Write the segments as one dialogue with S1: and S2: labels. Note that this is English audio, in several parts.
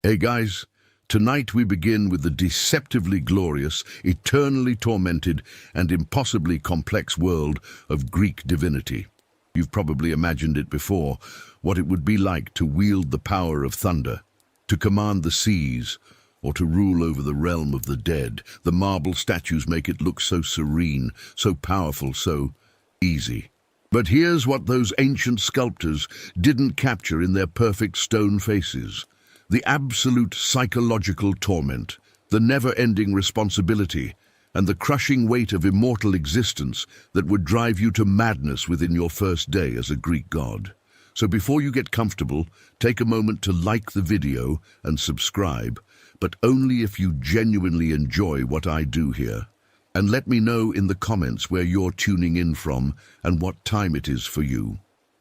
S1: Hey guys, tonight we begin with the deceptively glorious, eternally tormented, and impossibly complex world of Greek divinity. You've probably imagined it before, what it would be like to wield the power of thunder, to command the seas, or to rule over the realm of the dead. The marble statues make it look so serene, so powerful, so easy. But here's what those ancient sculptors didn't capture in their perfect stone faces. The absolute psychological torment, the never-ending responsibility, and the crushing weight of immortal existence that would drive you to madness within your first day as a Greek god. So before you get comfortable, take a moment to like the video and subscribe, but only if you genuinely enjoy what I do here. And let me know in the comments where you're tuning in from and what time it is for you.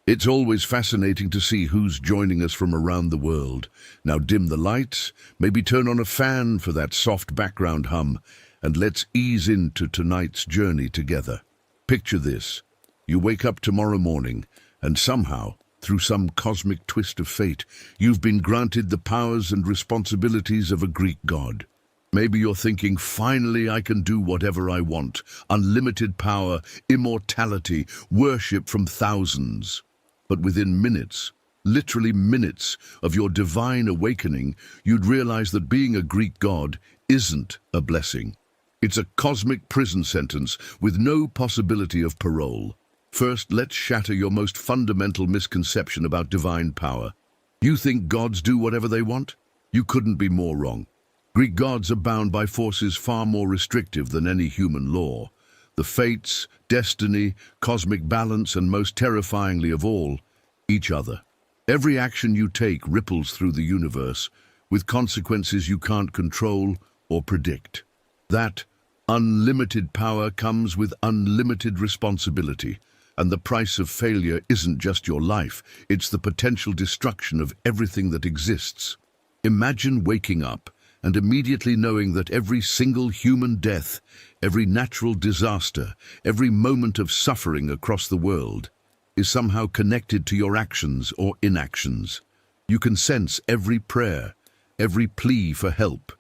S1: It's always fascinating to see who's joining us from around the world. Now dim the lights, maybe turn on a fan for that soft background hum, and let's ease into tonight's journey together. Picture this. You wake up tomorrow morning, and somehow, through some cosmic twist of fate, you've been granted the powers and responsibilities of a Greek god. Maybe you're thinking, finally I can do whatever I want. Unlimited power, immortality, worship from thousands. But within minutes, literally minutes, of your divine awakening, you'd realize that being a Greek god isn't a blessing. It's a cosmic prison sentence with no possibility of parole. First, let's shatter your most fundamental misconception about divine power. You think gods do whatever they want? You couldn't be more wrong. Greek gods are bound by forces far more restrictive than any human law. The fates, destiny, cosmic balance, and most terrifyingly of all, each other. Every action you take ripples through the universe, with consequences you can't control or predict. That unlimited power comes with unlimited responsibility, and the price of failure isn't just your life, it's the potential destruction of everything that exists. Imagine waking up and immediately knowing that every single human death, every natural disaster, every moment of suffering across the world is somehow connected to your actions or inactions. You can sense every prayer, every plea for help,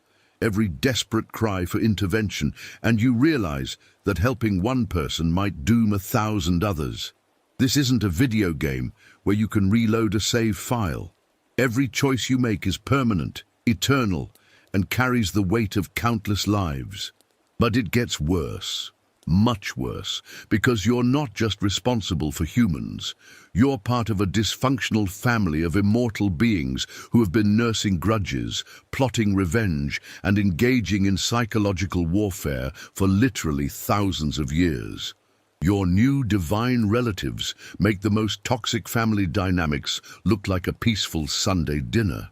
S1: every desperate cry for intervention, and you realize that helping one person might doom 1,000 others. This isn't a video game where you can reload a save file. Every choice you make is permanent, eternal, and carries the weight of countless lives. But it gets worse, much worse, because you're not just responsible for humans. You're part of a dysfunctional family of immortal beings who have been nursing grudges, plotting revenge, and engaging in psychological warfare for literally thousands of years. Your new divine relatives make the most toxic family dynamics look like a peaceful Sunday dinner.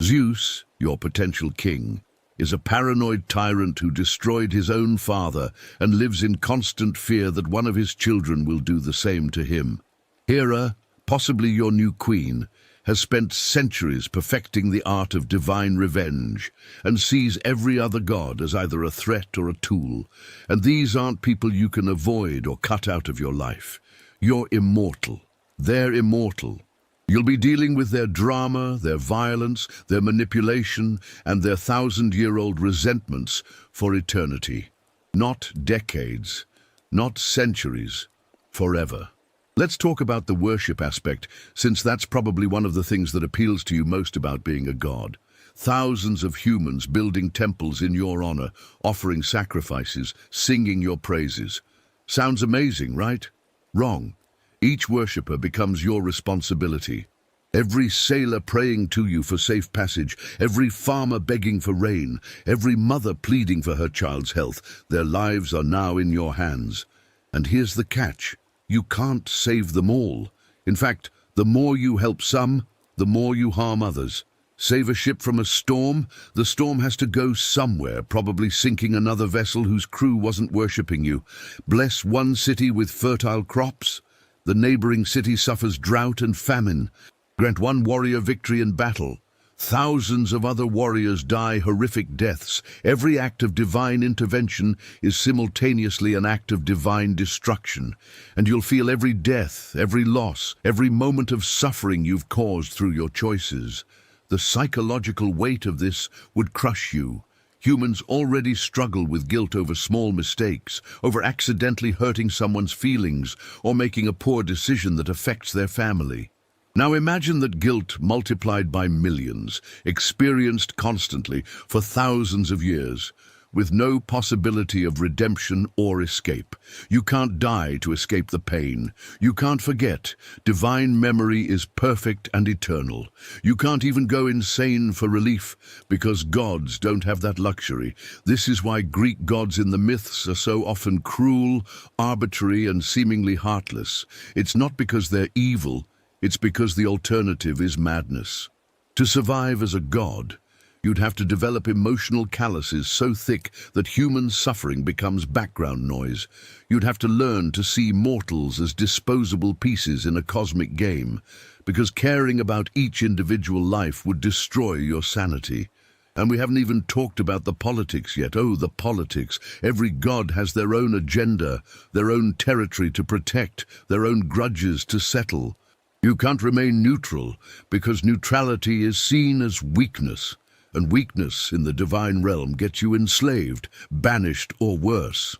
S1: Zeus, your potential king, is a paranoid tyrant who destroyed his own father and lives in constant fear that one of his children will do the same to him. Hera, possibly your new queen, has spent centuries perfecting the art of divine revenge and sees every other god as either a threat or a tool. And these aren't people you can avoid or cut out of your life. You're immortal. They're immortal. You'll be dealing with their drama, their violence, their manipulation, and their 1,000-year-old resentments for eternity. Not decades, not centuries, forever. Let's talk about the worship aspect, since that's probably one of the things that appeals to you most about being a god. Thousands of humans building temples in your honor, offering sacrifices, singing your praises. Sounds amazing, right? Wrong. Each worshipper becomes your responsibility. Every sailor praying to you for safe passage, every farmer begging for rain, every mother pleading for her child's health, their lives are now in your hands. And here's the catch. You can't save them all. In fact, the more you help some, the more you harm others. Save a ship from a storm, the storm has to go somewhere, probably sinking another vessel whose crew wasn't worshipping you. Bless one city with fertile crops, the neighboring city suffers drought and famine. Grant one warrior victory in battle. Thousands of other warriors die horrific deaths. Every act of divine intervention is simultaneously an act of divine destruction. And you'll feel every death, every loss, every moment of suffering you've caused through your choices. The psychological weight of this would crush you. Humans already struggle with guilt over small mistakes, over accidentally hurting someone's feelings, or making a poor decision that affects their family. Now imagine that guilt multiplied by millions, experienced constantly for thousands of years, with no possibility of redemption or escape. You can't die to escape the pain. You can't forget. Divine memory is perfect and eternal. You can't even go insane for relief, because gods don't have that luxury. This is why Greek gods in the myths are so often cruel, arbitrary, and seemingly heartless. It's not because they're evil, it's because the alternative is madness. To survive as a god, you'd have to develop emotional calluses so thick that human suffering becomes background noise. You'd have to learn to see mortals as disposable pieces in a cosmic game, because caring about each individual life would destroy your sanity. And we haven't even talked about the politics yet. Oh, the politics. Every god has their own agenda, their own territory to protect, their own grudges to settle. You can't remain neutral, because neutrality is seen as weakness. And weakness in the divine realm gets you enslaved, banished, or worse.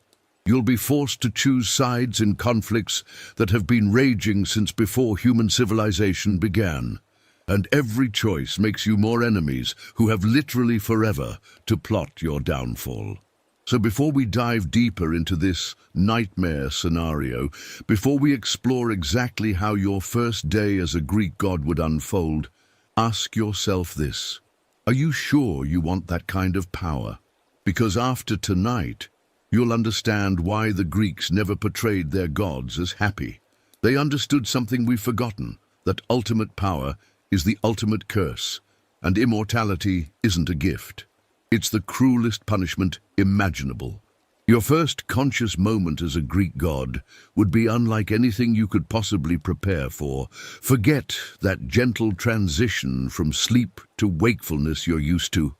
S1: You'll be forced to choose sides in conflicts that have been raging since before human civilization began. And every choice makes you more enemies who have literally forever to plot your downfall. So before we dive deeper into this nightmare scenario, before we explore exactly how your first day as a Greek god would unfold, ask yourself this. Are you sure you want that kind of power? Because after tonight, you'll understand why the Greeks never portrayed their gods as happy. They understood something we've forgotten, that ultimate power is the ultimate curse, and immortality isn't a gift. It's the cruelest punishment imaginable. Your first conscious moment as a Greek god would be unlike anything you could possibly prepare for. Forget that gentle transition from sleep to wakefulness you're used to.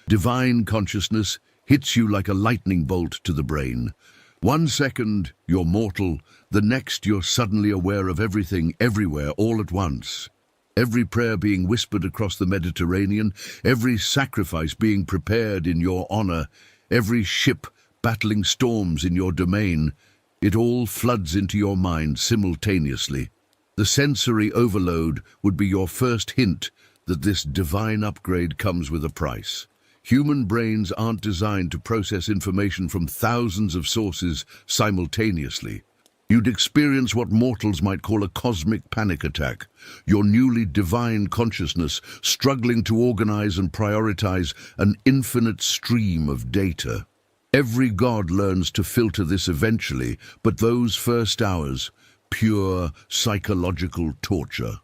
S1: Divine consciousness hits you like a lightning bolt to the brain. 1 second, you're mortal. The next, you're suddenly aware of everything, everywhere, all at once. Every prayer being whispered across the Mediterranean, every sacrifice being prepared in your honor, every ship battling storms in your domain, it all floods into your mind simultaneously. The sensory overload would be your first hint that this divine upgrade comes with a price. Human brains aren't designed to process information from thousands of sources simultaneously. You'd experience what mortals might call a cosmic panic attack, your newly divine consciousness struggling to organize and prioritize an infinite stream of data. Every god learns to filter this eventually, but those first hours, pure psychological torture.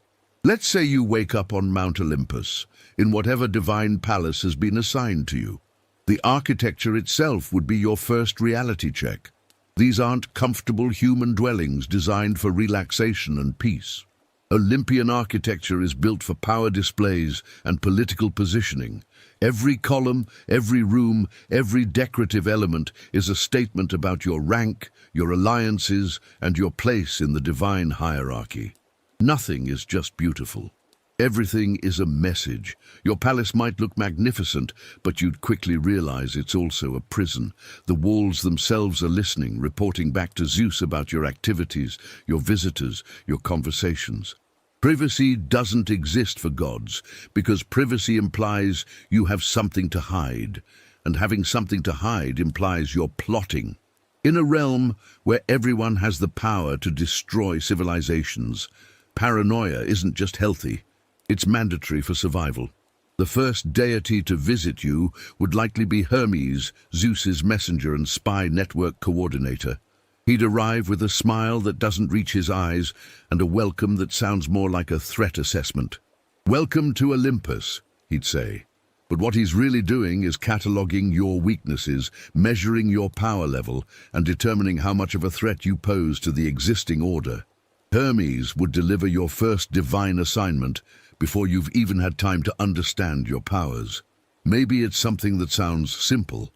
S1: Let's say you wake up on Mount Olympus, in whatever divine palace has been assigned to you. The architecture itself would be your first reality check. These aren't comfortable human dwellings designed for relaxation and peace. Olympian architecture is built for power displays and political positioning. Every column, every room, every decorative element is a statement about your rank, your alliances, and your place in the divine hierarchy. Nothing is just beautiful. Everything is a message. Your palace might look magnificent, but you'd quickly realize it's also a prison. The walls themselves are listening, reporting back to Zeus about your activities, your visitors, your conversations. Privacy doesn't exist for gods, because privacy implies you have something to hide, and having something to hide implies you're plotting. In a realm where everyone has the power to destroy civilizations, paranoia isn't just healthy. It's mandatory for survival. The first deity to visit you would likely be Hermes, Zeus's messenger and spy network coordinator. He'd arrive with a smile that doesn't reach his eyes and a welcome that sounds more like a threat assessment. "Welcome to Olympus," he'd say. But what he's really doing is cataloging your weaknesses, measuring your power level, and determining how much of a threat you pose to the existing order. Hermes would deliver your first divine assignment before you've even had time to understand your powers. Maybe it's something that sounds simple.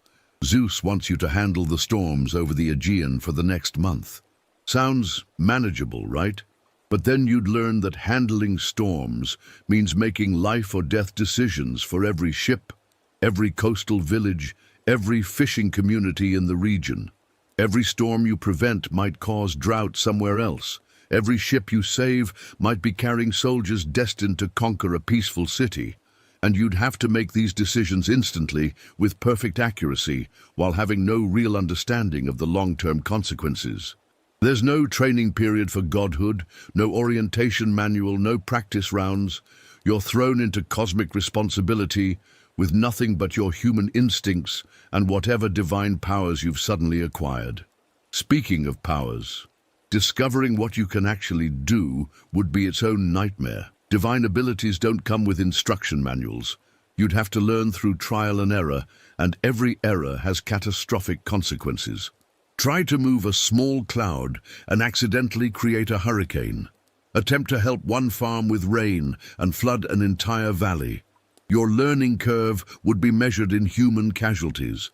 S1: Zeus wants you to handle the storms over the Aegean for the next month. Sounds manageable, right? But then you'd learn that handling storms means making life or death decisions for every ship, every coastal village, every fishing community in the region. Every storm you prevent might cause drought somewhere else. Every ship you save might be carrying soldiers destined to conquer a peaceful city. And you'd have to make these decisions instantly, with perfect accuracy, while having no real understanding of the long-term consequences. There's no training period for godhood, no orientation manual, no practice rounds. You're thrown into cosmic responsibility with nothing but your human instincts and whatever divine powers you've suddenly acquired. Speaking of powers, discovering what you can actually do would be its own nightmare. Divine abilities don't come with instruction manuals. You'd have to learn through trial and error, and every error has catastrophic consequences. Try to move a small cloud and accidentally create a hurricane. Attempt to help one farm with rain and flood an entire valley. Your learning curve would be measured in human casualties.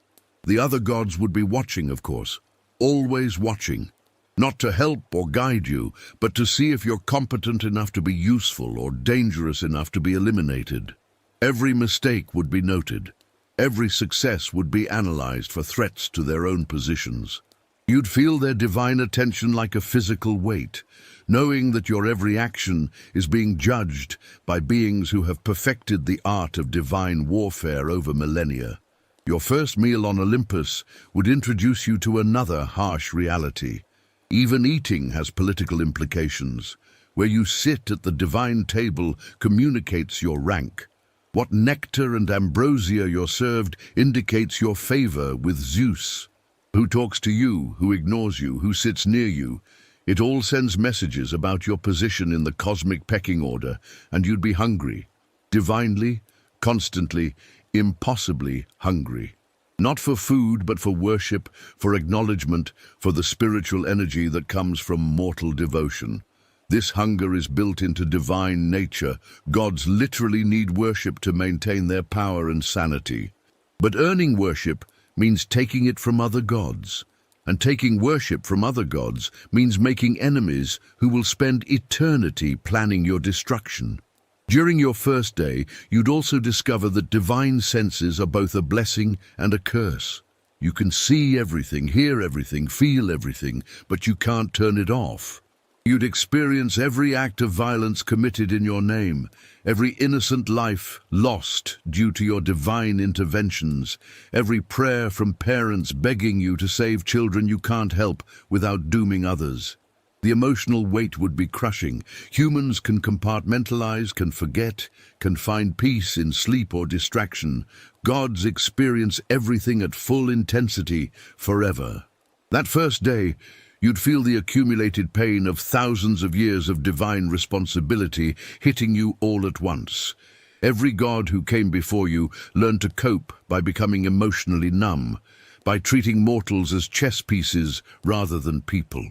S1: The other gods would be watching, of course, always watching. Not to help or guide you, but to see if you're competent enough to be useful or dangerous enough to be eliminated. Every mistake would be noted. Every success would be analyzed for threats to their own positions. You'd feel their divine attention like a physical weight, knowing that your every action is being judged by beings who have perfected the art of divine warfare over millennia. Your first meal on Olympus would introduce you to another harsh reality. Even eating has political implications. Where you sit at the divine table communicates your rank. What nectar and ambrosia you're served indicates your favor with Zeus. Who talks to you, who ignores you, who sits near you. It all sends messages about your position in the cosmic pecking order, and you'd be hungry. Divinely, constantly, impossibly hungry. Not for food, but for worship, for acknowledgement, for the spiritual energy that comes from mortal devotion. This hunger is built into divine nature. Gods literally need worship to maintain their power and sanity. But earning worship means taking it from other gods. And taking worship from other gods means making enemies who will spend eternity planning your destruction. During your first day, you'd also discover that divine senses are both a blessing and a curse. You can see everything, hear everything, feel everything, but you can't turn it off. You'd experience every act of violence committed in your name, every innocent life lost due to your divine interventions, every prayer from parents begging you to save children you can't help without dooming others. The emotional weight would be crushing. Humans can compartmentalize, can forget, can find peace in sleep or distraction. Gods experience everything at full intensity forever. That first day, you'd feel the accumulated pain of thousands of years of divine responsibility hitting you all at once. Every god who came before you learned to cope by becoming emotionally numb, by treating mortals as chess pieces rather than people.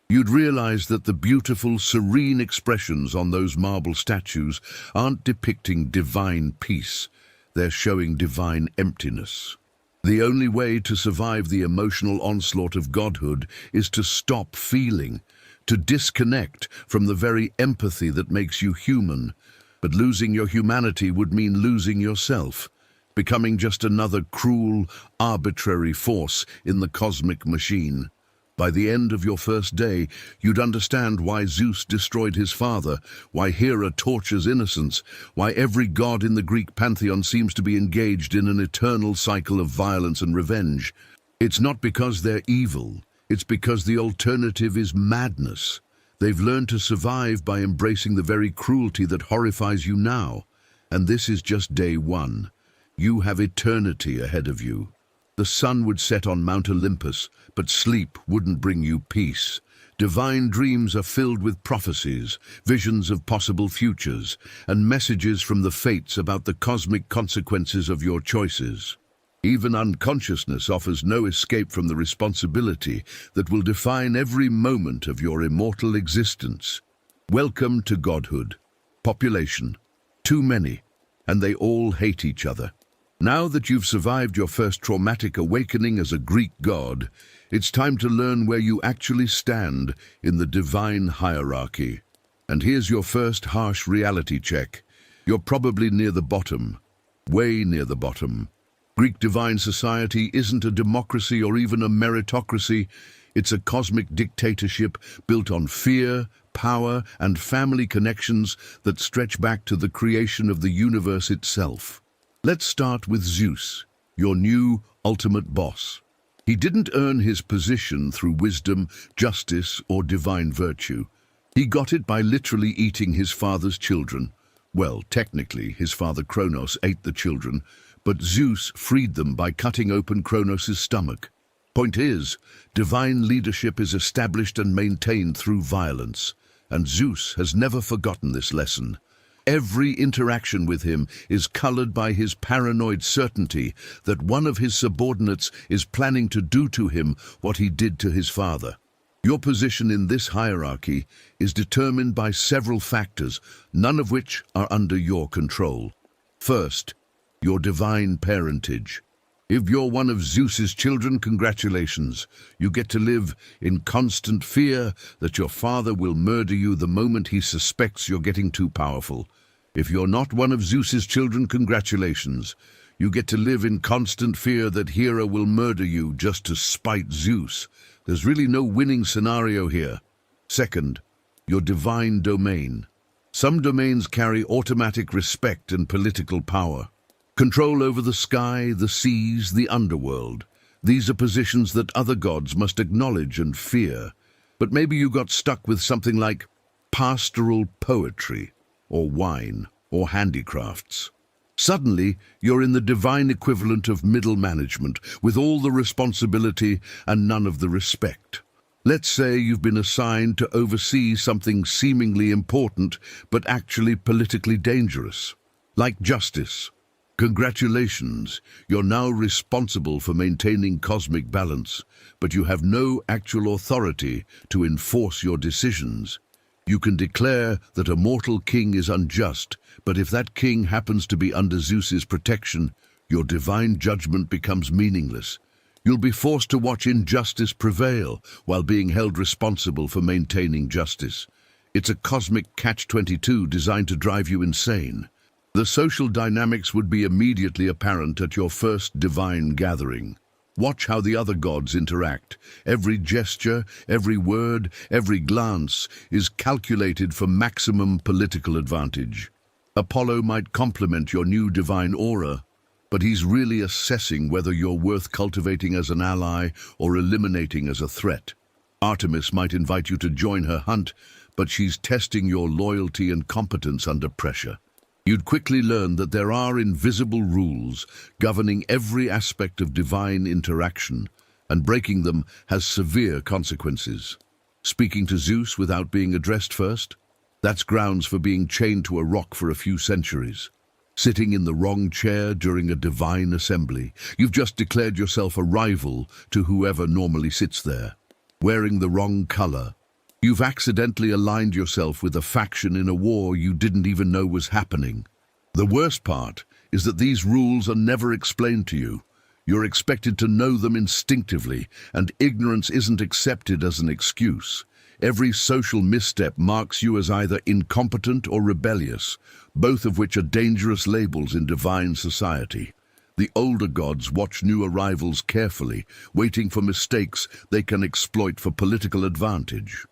S1: You'd realize that the beautiful, serene expressions on those marble statues aren't depicting divine peace, they're showing divine emptiness. The only way to survive the emotional onslaught of godhood is to stop feeling, to disconnect from the very empathy that makes you human. But losing your humanity would mean losing yourself, becoming just another cruel, arbitrary force in the cosmic machine. By the end of your first day, you'd understand why Zeus destroyed his father, why Hera tortures innocents, why every god in the Greek pantheon seems to be engaged in an eternal cycle of violence and revenge. It's not because they're evil, it's because the alternative is madness. They've learned to survive by embracing the very cruelty that horrifies you now. And this is just day one. You have eternity ahead of you. The sun would set on Mount Olympus, but sleep wouldn't bring you peace. Divine dreams are filled with prophecies, visions of possible futures, and messages from the fates about the cosmic consequences of your choices. Even unconsciousness offers no escape from the responsibility that will define every moment of your immortal existence. Welcome to godhood. Population: too many, and they all hate each other. Now that you've survived your first traumatic awakening as a Greek god, it's time to learn where you actually stand in the divine hierarchy. And here's your first harsh reality check. You're probably near the bottom, way near the bottom. Greek divine society isn't a democracy or even a meritocracy. It's a cosmic dictatorship built on fear, power, and family connections that stretch back to the creation of the universe itself. Let's start with Zeus, your new ultimate boss. He didn't earn his position through wisdom, justice, or divine virtue. He got it by literally eating his father's children. Well, technically, his father Kronos ate the children, but Zeus freed them by cutting open Kronos' stomach. Point is, divine leadership is established and maintained through violence, and Zeus has never forgotten this lesson. Every interaction with him is colored by his paranoid certainty that one of his subordinates is planning to do to him what he did to his father. Your position in this hierarchy is determined by several factors, none of which are under your control. First, your divine parentage. If you're one of Zeus's children, congratulations. You get to live in constant fear that your father will murder you the moment he suspects you're getting too powerful. If you're not one of Zeus's children, congratulations. You get to live in constant fear that Hera will murder you just to spite Zeus. There's really no winning scenario here. Second, your divine domain. Some domains carry automatic respect and political power. Control over the sky, the seas, the underworld. These are positions that other gods must acknowledge and fear. But maybe you got stuck with something like pastoral poetry, or wine, or handicrafts. Suddenly, you're in the divine equivalent of middle management, with all the responsibility and none of the respect. Let's say you've been assigned to oversee something seemingly important, but actually politically dangerous, like justice. Congratulations, you're now responsible for maintaining cosmic balance, but you have no actual authority to enforce your decisions. You can declare that a mortal king is unjust, but if that king happens to be under Zeus's protection, your divine judgment becomes meaningless. You'll be forced to watch injustice prevail while being held responsible for maintaining justice. It's a cosmic catch-22 designed to drive you insane. The social dynamics would be immediately apparent at your first divine gathering. Watch how the other gods interact. Every gesture, every word, every glance is calculated for maximum political advantage. Apollo might compliment your new divine aura, but he's really assessing whether you're worth cultivating as an ally or eliminating as a threat. Artemis might invite you to join her hunt, but she's testing your loyalty and competence under pressure. You'd quickly learn that there are invisible rules governing every aspect of divine interaction, and breaking them has severe consequences. Speaking to Zeus without being addressed first? That's grounds for being chained to a rock for a few centuries. Sitting in the wrong chair during a divine assembly, you've just declared yourself a rival to whoever normally sits there. Wearing the wrong color, you've accidentally aligned yourself with a faction in a war you didn't even know was happening. The worst part is that these rules are never explained to you. You're expected to know them instinctively, and ignorance isn't accepted as an excuse. Every social misstep marks you as either incompetent or rebellious, both of which are dangerous labels in divine society. The older gods watch new arrivals carefully, waiting for mistakes they can exploit for political advantage.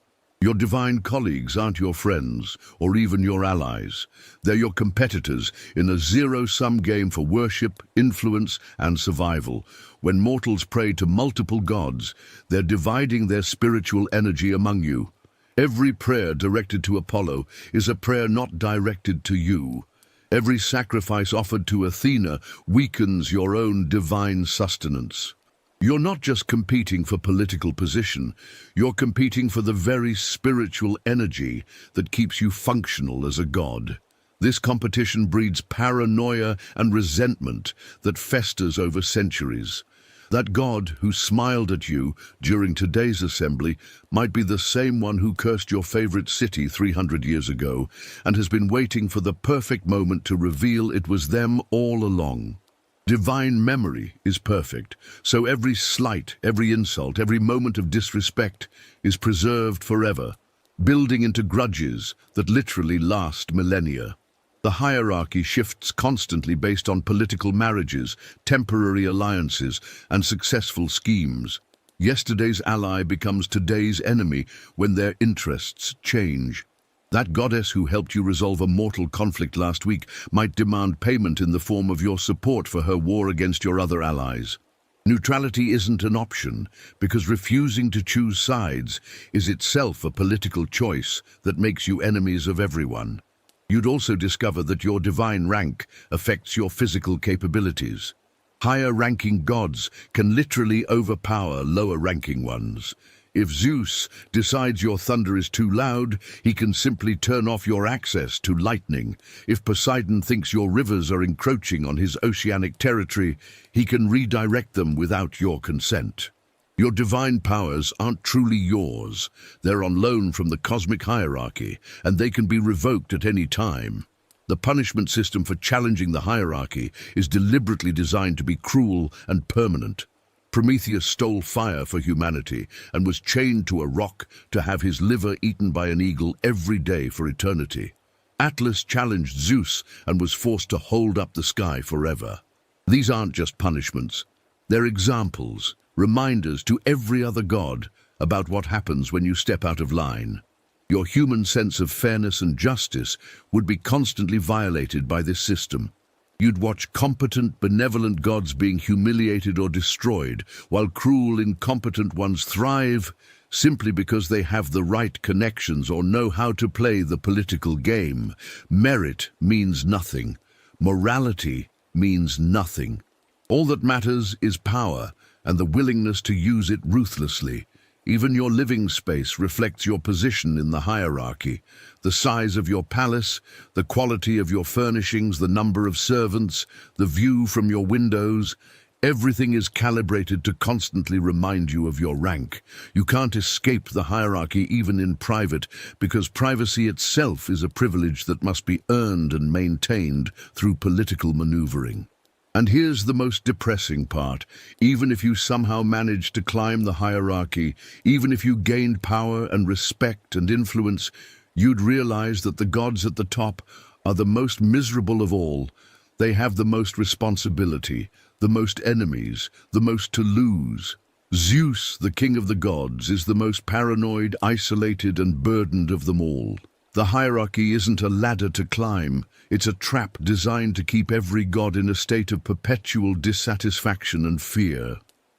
S1: Your divine colleagues aren't your friends, or even your allies. They're your competitors in a zero-sum game for worship, influence, and survival. When mortals pray to multiple gods, they're dividing their spiritual energy among you. Every prayer directed to Apollo is a prayer not directed to you. Every sacrifice offered to Athena weakens your own divine sustenance. You're not just competing for political position, you're competing for the very spiritual energy that keeps you functional as a god. This competition breeds paranoia and resentment that festers over centuries. That god who smiled at you during today's assembly might be the same one who cursed your favorite city 300 years ago and has been waiting for the perfect moment to reveal it was them all along. Divine memory is perfect, so every slight, every insult, every moment of disrespect is preserved forever. building into grudges that literally last millennia. The hierarchy shifts constantly based on political marriages, temporary alliances, and successful schemes. Yesterday's ally becomes today's enemy when their interests change. That goddess who helped you resolve a mortal conflict last week might demand payment in the form of your support for her war against your other allies. Neutrality isn't an option, because refusing to choose sides is itself a political choice that makes you enemies of everyone. You'd also discover that your divine rank affects your physical capabilities. Higher-ranking gods can literally overpower lower-ranking ones. If Zeus decides your thunder is too loud, he can simply turn off your access to lightning. If Poseidon thinks your rivers are encroaching on his oceanic territory, he can redirect them without your consent. Your divine powers aren't truly yours. They're on loan from the cosmic hierarchy, and they can be revoked at any time. The punishment system for challenging the hierarchy is deliberately designed to be cruel and permanent. Prometheus stole fire for humanity and was chained to a rock to have his liver eaten by an eagle every day for eternity. Atlas challenged Zeus and was forced to hold up the sky forever. These aren't just punishments. They're examples, reminders to every other god about what happens when you step out of line. Your human sense of fairness and justice would be constantly violated by this system. You'd watch competent, benevolent gods being humiliated or destroyed, while cruel, incompetent ones thrive simply because they have the right connections or know how to play the political game. Merit means nothing. Morality means nothing. All that matters is power and the willingness to use it ruthlessly. Even your living space reflects your position in the hierarchy. The size of your palace, the quality of your furnishings, the number of servants, the view from your windows, everything is calibrated to constantly remind you of your rank. You can't escape the hierarchy even in private, because privacy itself is a privilege that must be earned and maintained through political maneuvering. And here's the most depressing part. Even if you somehow managed to climb the hierarchy, even if you gained power and respect and influence, you'd realize that the gods at the top are the most miserable of all. They have the most responsibility, the most enemies, the most to lose. Zeus, the king of the gods, is the most paranoid, isolated, and burdened of them all. The hierarchy isn't a ladder to climb. It's a trap designed to keep every god in a state of perpetual dissatisfaction and fear.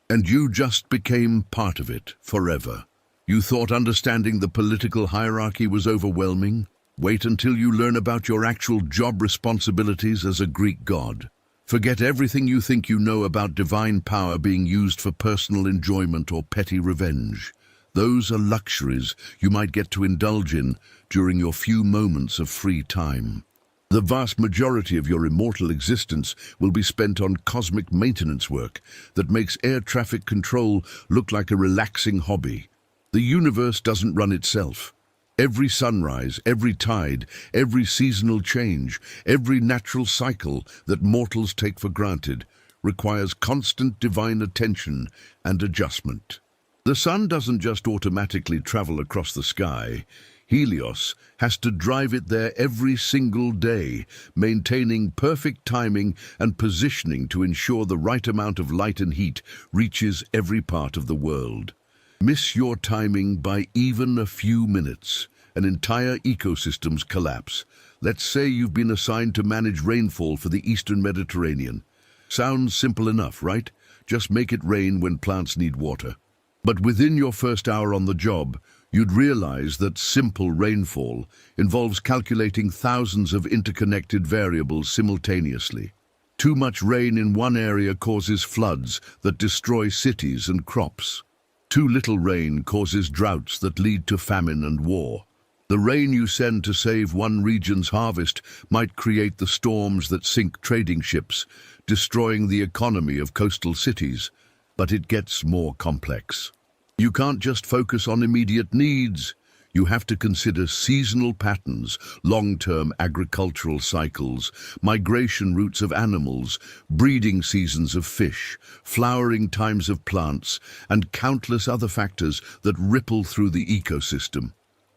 S1: And you just became part of it forever. You thought understanding the political hierarchy was overwhelming? Wait until you learn about your actual job responsibilities as a Greek god. Forget everything you think you know about divine power being used for personal enjoyment or petty revenge. Those are luxuries you might get to indulge in during your few moments of free time. The vast majority of your immortal existence will be spent on cosmic maintenance work that makes air traffic control look like a relaxing hobby. The universe doesn't run itself. Every sunrise, every tide, every seasonal change, every natural cycle that mortals take for granted requires constant divine attention and adjustment. The sun doesn't just automatically travel across the sky. Helios has to drive it there every single day, maintaining perfect timing and positioning to ensure the right amount of light and heat reaches every part of the world. Miss your timing by even a few minutes, and entire ecosystems collapse. Let's say you've been assigned to manage rainfall for the Eastern Mediterranean. Sounds simple enough, right? Just make it rain when plants need water. But within your first hour on the job, you'd realize that simple rainfall involves calculating thousands of interconnected variables simultaneously. Too much rain in one area causes floods that destroy cities and crops. Too little rain causes droughts that lead to famine and war. The rain you send to save one region's harvest might create the storms that sink trading ships, destroying the economy of coastal cities. But it gets more complex. You can't just focus on immediate needs. You have to consider seasonal patterns, long-term agricultural cycles, migration routes of animals, breeding seasons of fish, flowering times of plants, and countless other factors that ripple through the ecosystem.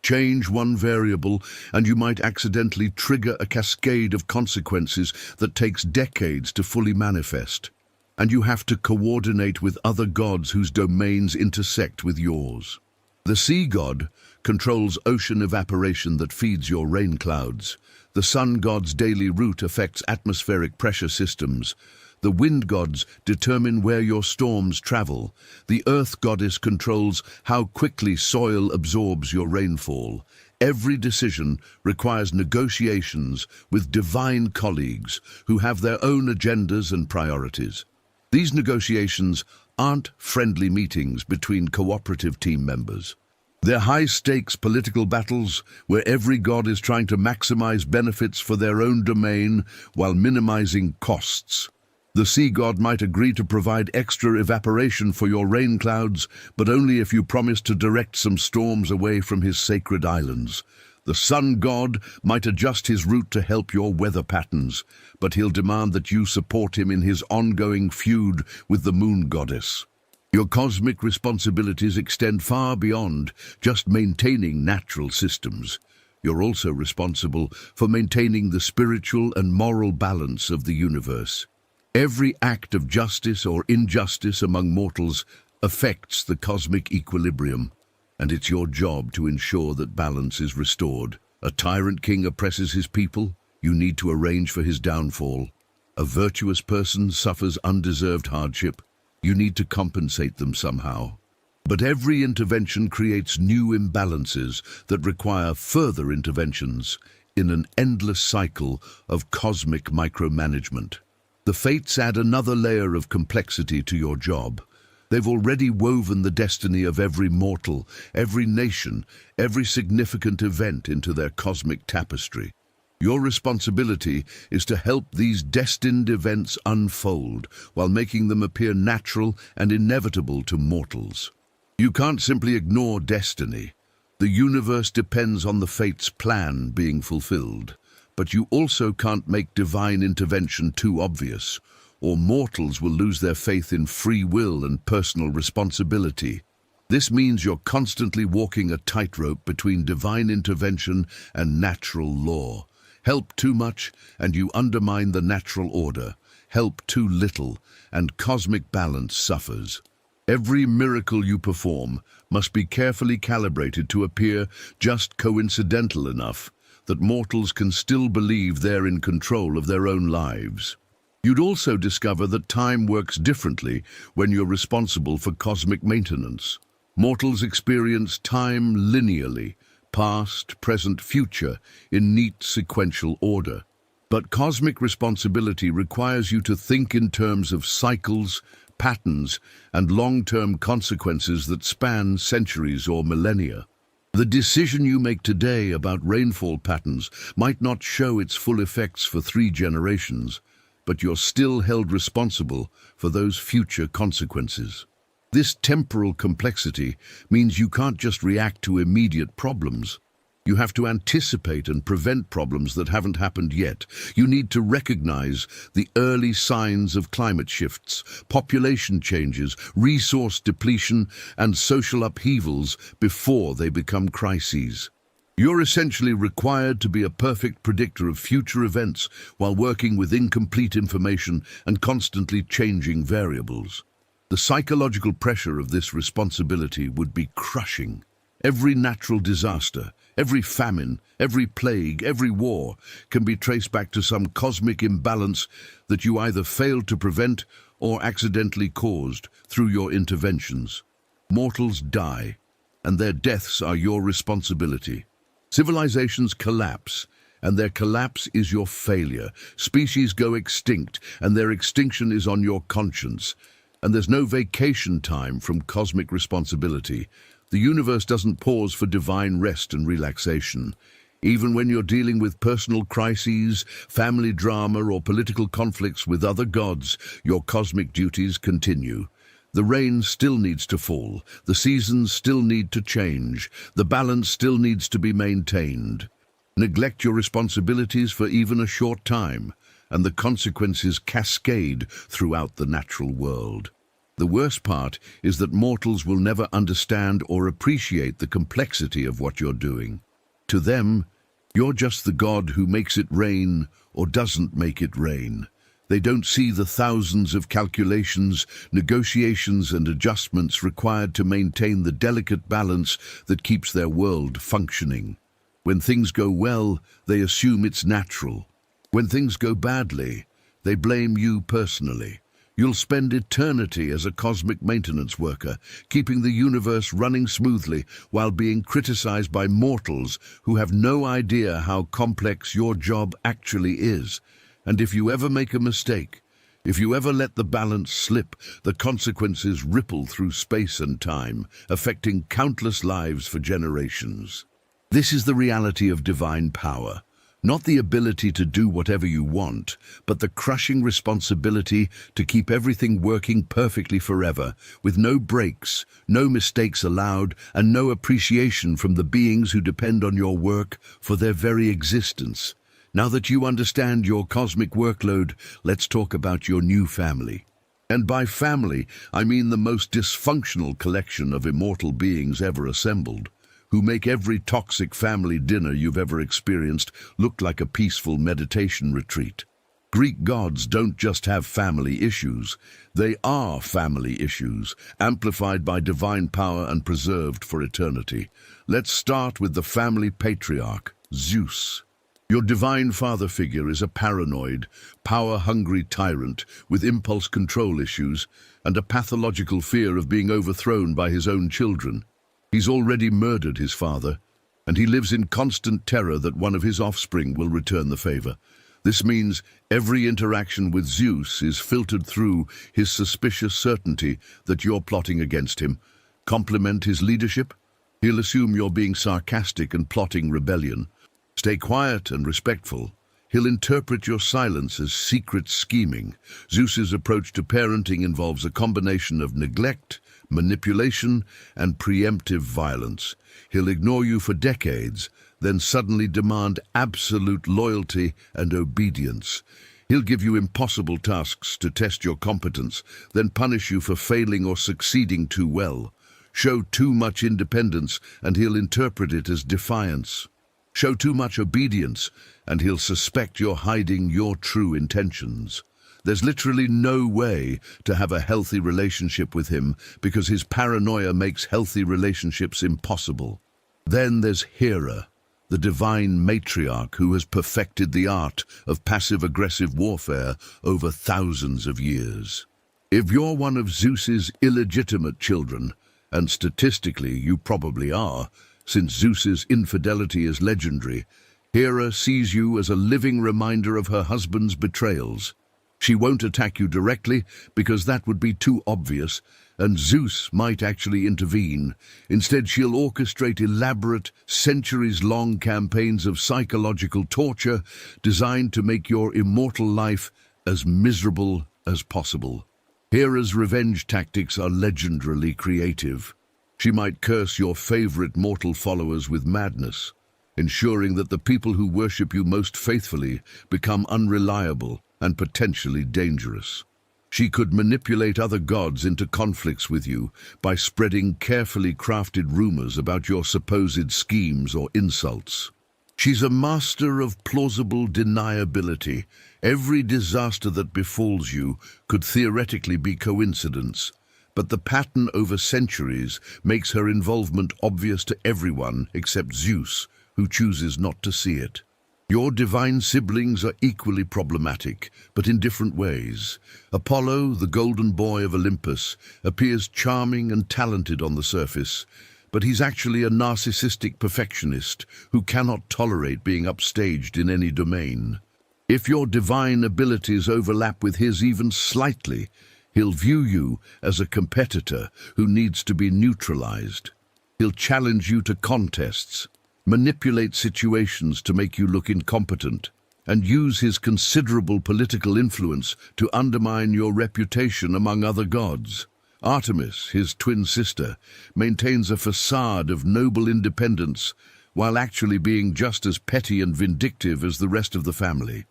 S1: Change one variable, and you might accidentally trigger a cascade of consequences that takes decades to fully manifest. And you have to coordinate with other gods whose domains intersect with yours. The sea god controls ocean evaporation that feeds your rain clouds. The sun god's daily route affects atmospheric pressure systems. The wind gods determine where your storms travel. The earth goddess controls how quickly soil absorbs your rainfall. Every decision requires negotiations with divine colleagues who have their own agendas and priorities. These negotiations aren't friendly meetings between cooperative team members. They're high-stakes political battles where every god is trying to maximize benefits for their own domain while minimizing costs. The sea god might agree to provide extra evaporation for your rain clouds, but only if you promise to direct some storms away from his sacred islands. The sun god might adjust his route to help your weather patterns, but he'll demand that you support him in his ongoing feud with the moon goddess. Your cosmic responsibilities extend far beyond just maintaining natural systems. You're also responsible for maintaining the spiritual and moral balance of the universe. Every act of justice or injustice among mortals affects the cosmic equilibrium, and it's your job to ensure that balance is restored. A tyrant king oppresses his people, you need to arrange for his downfall. A virtuous person suffers undeserved hardship, you need to compensate them somehow. But every intervention creates new imbalances that require further interventions in an endless cycle of cosmic micromanagement. The fates add another layer of complexity to your job. They've already woven the destiny of every mortal, every nation, every significant event into their cosmic tapestry. Your responsibility is to help these destined events unfold while making them appear natural and inevitable to mortals. You can't simply ignore destiny. The universe depends on the fate's plan being fulfilled. But you also can't make divine intervention too obvious, or mortals will lose their faith in free will and personal responsibility. This means you're constantly walking a tightrope between divine intervention and natural law. Help too much, and you undermine the natural order. Help too little, and cosmic balance suffers. Every miracle you perform must be carefully calibrated to appear just coincidental enough that mortals can still believe they're in control of their own lives. You'd also discover that time works differently when you're responsible for cosmic maintenance. Mortals experience time linearly, past, present, future, in neat sequential order. But cosmic responsibility requires you to think in terms of cycles, patterns, and long-term consequences that span centuries or millennia. The decision you make today about rainfall patterns might not show its full effects for 3 generations, but you're still held responsible for those future consequences. This temporal complexity means you can't just react to immediate problems. You have to anticipate and prevent problems that haven't happened yet. You need to recognize the early signs of climate shifts, population changes, resource depletion, and social upheavals before they become crises. You're essentially required to be a perfect predictor of future events while working with incomplete information and constantly changing variables. The psychological pressure of this responsibility would be crushing. Every natural disaster, every famine, every plague, every war can be traced back to some cosmic imbalance that you either failed to prevent or accidentally caused through your interventions. Mortals die, and their deaths are your responsibility. Civilizations collapse, and their collapse is your failure. Species go extinct, and their extinction is on your conscience. And there's no vacation time from cosmic responsibility. The universe doesn't pause for divine rest and relaxation. Even when you're dealing with personal crises, family drama, or political conflicts with other gods, your cosmic duties continue. The rain still needs to fall, the seasons still need to change, the balance still needs to be maintained. Neglect your responsibilities for even a short time, and the consequences cascade throughout the natural world. The worst part is that mortals will never understand or appreciate the complexity of what you're doing. To them, you're just the god who makes it rain or doesn't make it rain. They don't see the thousands of calculations, negotiations and adjustments required to maintain the delicate balance that keeps their world functioning. When things go well, they assume it's natural. When things go badly, they blame you personally. You'll spend eternity as a cosmic maintenance worker, keeping the universe running smoothly while being criticized by mortals who have no idea how complex your job actually is. And if you ever make a mistake, if you ever let the balance slip, the consequences ripple through space and time, affecting countless lives for generations. This is the reality of divine power. Not the ability to do whatever you want, but the crushing responsibility to keep everything working perfectly forever, with no breaks, no mistakes allowed, and no appreciation from the beings who depend on your work for their very existence. Now that you understand your cosmic workload, let's talk about your new family. And by family, I mean the most dysfunctional collection of immortal beings ever assembled, who make every toxic family dinner you've ever experienced look like a peaceful meditation retreat. Greek gods don't just have family issues, they are family issues, amplified by divine power and preserved for eternity. Let's start with the family patriarch, Zeus. Your divine father figure is a paranoid, power-hungry tyrant with impulse control issues and a pathological fear of being overthrown by his own children. He's already murdered his father, and he lives in constant terror that one of his offspring will return the favor. This means every interaction with Zeus is filtered through his suspicious certainty that you're plotting against him. Compliment his leadership? He'll assume you're being sarcastic and plotting rebellion. Stay quiet and respectful. He'll interpret your silence as secret scheming. Zeus's approach to parenting involves a combination of neglect, manipulation, and preemptive violence. He'll ignore you for decades, then suddenly demand absolute loyalty and obedience. He'll give you impossible tasks to test your competence, then punish you for failing or succeeding too well. Show too much independence, and he'll interpret it as defiance. Show too much obedience, and he'll suspect you're hiding your true intentions. There's literally no way to have a healthy relationship with him because his paranoia makes healthy relationships impossible. Then there's Hera, the divine matriarch who has perfected the art of passive-aggressive warfare over thousands of years. If you're one of Zeus's illegitimate children, and statistically you probably are, since Zeus's infidelity is legendary, Hera sees you as a living reminder of her husband's betrayals. She won't attack you directly because that would be too obvious, and Zeus might actually intervene. Instead, she'll orchestrate elaborate, centuries-long campaigns of psychological torture designed to make your immortal life as miserable as possible. Hera's revenge tactics are legendarily creative. She might curse your favorite mortal followers with madness, ensuring that the people who worship you most faithfully become unreliable and potentially dangerous. She could manipulate other gods into conflicts with you by spreading carefully crafted rumors about your supposed schemes or insults. She's a master of plausible deniability. Every disaster that befalls you could theoretically be coincidence, but the pattern over centuries makes her involvement obvious to everyone except Zeus, who chooses not to see it. Your divine siblings are equally problematic, but in different ways. Apollo, the golden boy of Olympus, appears charming and talented on the surface, but he's actually a narcissistic perfectionist who cannot tolerate being upstaged in any domain. If your divine abilities overlap with his even slightly, he'll view you as a competitor who needs to be neutralized. He'll challenge you to contests, manipulate situations to make you look incompetent, and use his considerable political influence to undermine your reputation among other gods. Artemis, his twin sister, maintains a facade of noble independence while actually being just as petty and vindictive as the rest of the family.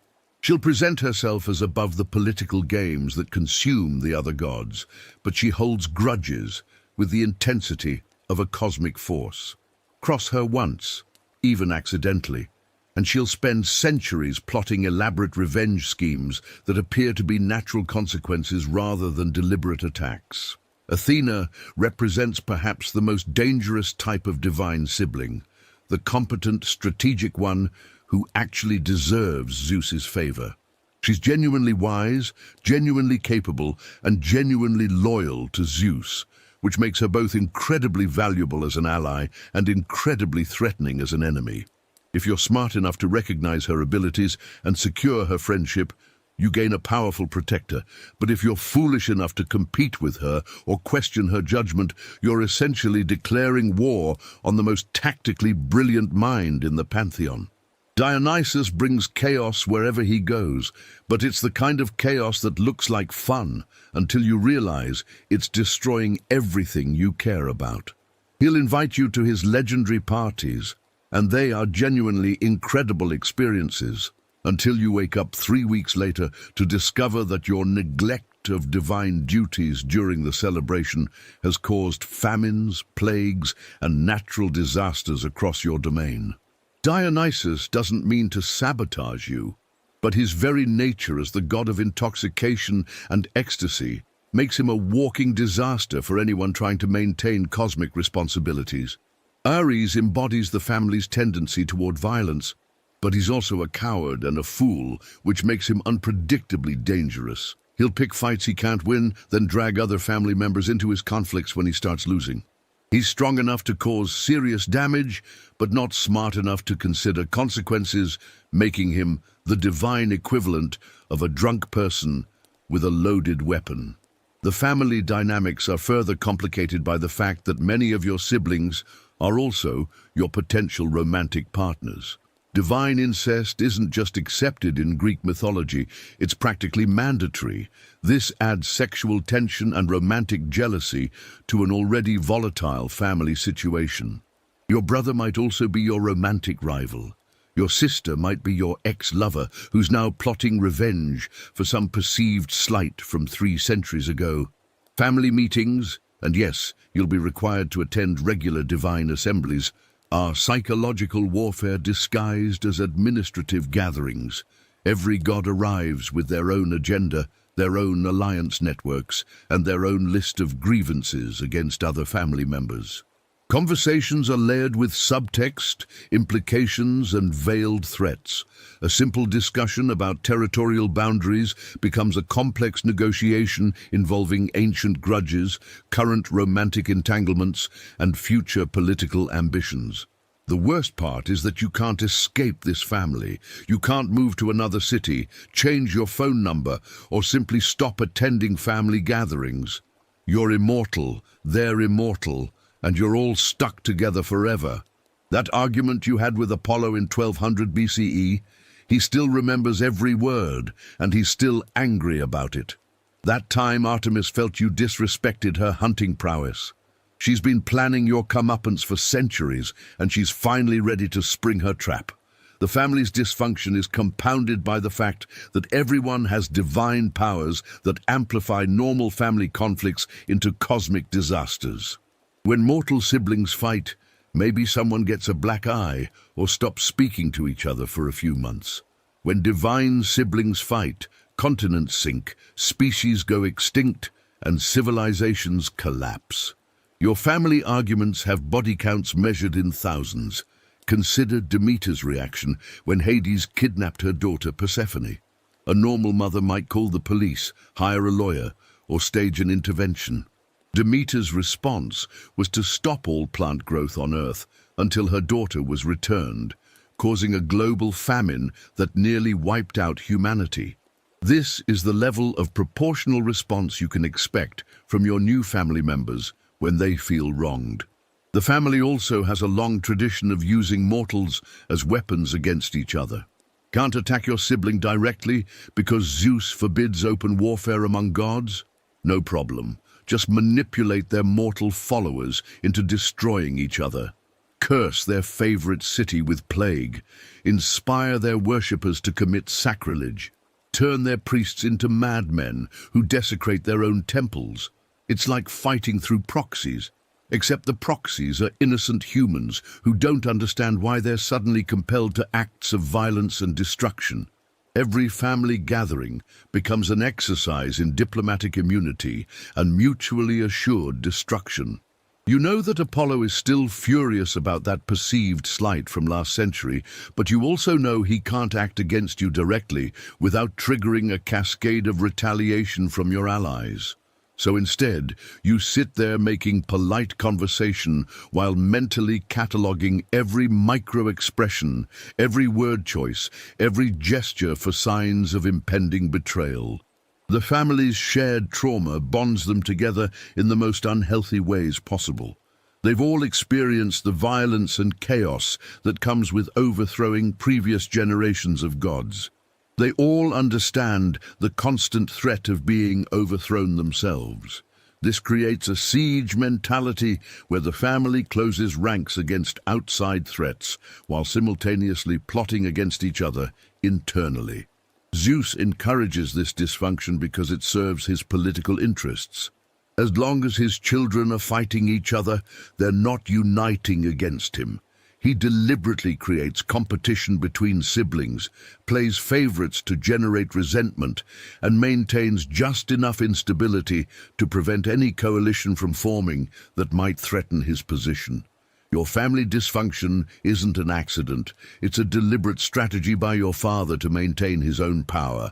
S1: She'll present herself as above the political games that consume the other gods, but she holds grudges with the intensity of a cosmic force. Cross her once, even accidentally, and she'll spend centuries plotting elaborate revenge schemes that appear to be natural consequences rather than deliberate attacks. Athena represents perhaps the most dangerous type of divine sibling, the competent, strategic one who actually deserves Zeus's favor. She's genuinely wise, genuinely capable, and genuinely loyal to Zeus, which makes her both incredibly valuable as an ally and incredibly threatening as an enemy. If you're smart enough to recognize her abilities and secure her friendship, you gain a powerful protector. But if you're foolish enough to compete with her or question her judgment, you're essentially declaring war on the most tactically brilliant mind in the pantheon. Dionysus brings chaos wherever he goes, but it's the kind of chaos that looks like fun until you realize it's destroying everything you care about. He'll invite you to his legendary parties, and they are genuinely incredible experiences, until you wake up 3 weeks later to discover that your neglect of divine duties during the celebration has caused famines, plagues, and natural disasters across your domain. Dionysus doesn't mean to sabotage you, but his very nature as the god of intoxication and ecstasy makes him a walking disaster for anyone trying to maintain cosmic responsibilities. Ares embodies the family's tendency toward violence, but he's also a coward and a fool, which makes him unpredictably dangerous. He'll pick fights he can't win, then drag other family members into his conflicts when he starts losing. He's strong enough to cause serious damage, but not smart enough to consider consequences, making him the divine equivalent of a drunk person with a loaded weapon. The family dynamics are further complicated by the fact that many of your siblings are also your potential romantic partners. Divine incest isn't just accepted in Greek mythology, it's practically mandatory. This adds sexual tension and romantic jealousy to an already volatile family situation. Your brother might also be your romantic rival. Your sister might be your ex-lover who's now plotting revenge for some perceived slight from 3 centuries ago. Family meetings, and yes, you'll be required to attend regular divine assemblies, are psychological warfare disguised as administrative gatherings. Every god arrives with their own agenda, their own alliance networks, and their own list of grievances against other family members. Conversations are layered with subtext, implications, and veiled threats. A simple discussion about territorial boundaries becomes a complex negotiation involving ancient grudges, current romantic entanglements, and future political ambitions. The worst part is that you can't escape this family. You can't move to another city, change your phone number, or simply stop attending family gatherings. You're immortal, they're immortal, and you're all stuck together forever. That argument you had with Apollo in 1200 BCE, he still remembers every word, and he's still angry about it. That time Artemis felt you disrespected her hunting prowess. She's been planning your comeuppance for centuries, and she's finally ready to spring her trap. The family's dysfunction is compounded by the fact that everyone has divine powers that amplify normal family conflicts into cosmic disasters. When mortal siblings fight, maybe someone gets a black eye or stops speaking to each other for a few months. When divine siblings fight, continents sink, species go extinct, and civilizations collapse. Your family arguments have body counts measured in thousands. Consider Demeter's reaction when Hades kidnapped her daughter Persephone. A normal mother might call the police, hire a lawyer, or stage an intervention. Demeter's response was to stop all plant growth on Earth until her daughter was returned, causing a global famine that nearly wiped out humanity. This is the level of proportional response you can expect from your new family members when they feel wronged. The family also has a long tradition of using mortals as weapons against each other. Can't attack your sibling directly because Zeus forbids open warfare among gods? No problem. Just manipulate their mortal followers into destroying each other. Curse their favorite city with plague. Inspire their worshippers to commit sacrilege. turn their priests into madmen who desecrate their own temples. It's like fighting through proxies, except the proxies are innocent humans who don't understand why they're suddenly compelled to acts of violence and destruction. Every family gathering becomes an exercise in diplomatic immunity and mutually assured destruction. You know that Apollo is still furious about that perceived slight from last century, but you also know he can't act against you directly without triggering a cascade of retaliation from your allies. So instead, you sit there making polite conversation while mentally cataloging every micro-expression, every word choice, every gesture for signs of impending betrayal. The family's shared trauma bonds them together in the most unhealthy ways possible. They've all experienced the violence and chaos that comes with overthrowing previous generations of gods. They all understand the constant threat of being overthrown themselves. This creates a siege mentality where the family closes ranks against outside threats while simultaneously plotting against each other internally. Zeus encourages this dysfunction because it serves his political interests. As long as his children are fighting each other, they're not uniting against him. He deliberately creates competition between siblings, plays favorites to generate resentment, and maintains just enough instability to prevent any coalition from forming that might threaten his position. Your family dysfunction isn't an accident. It's a deliberate strategy by your father to maintain his own power.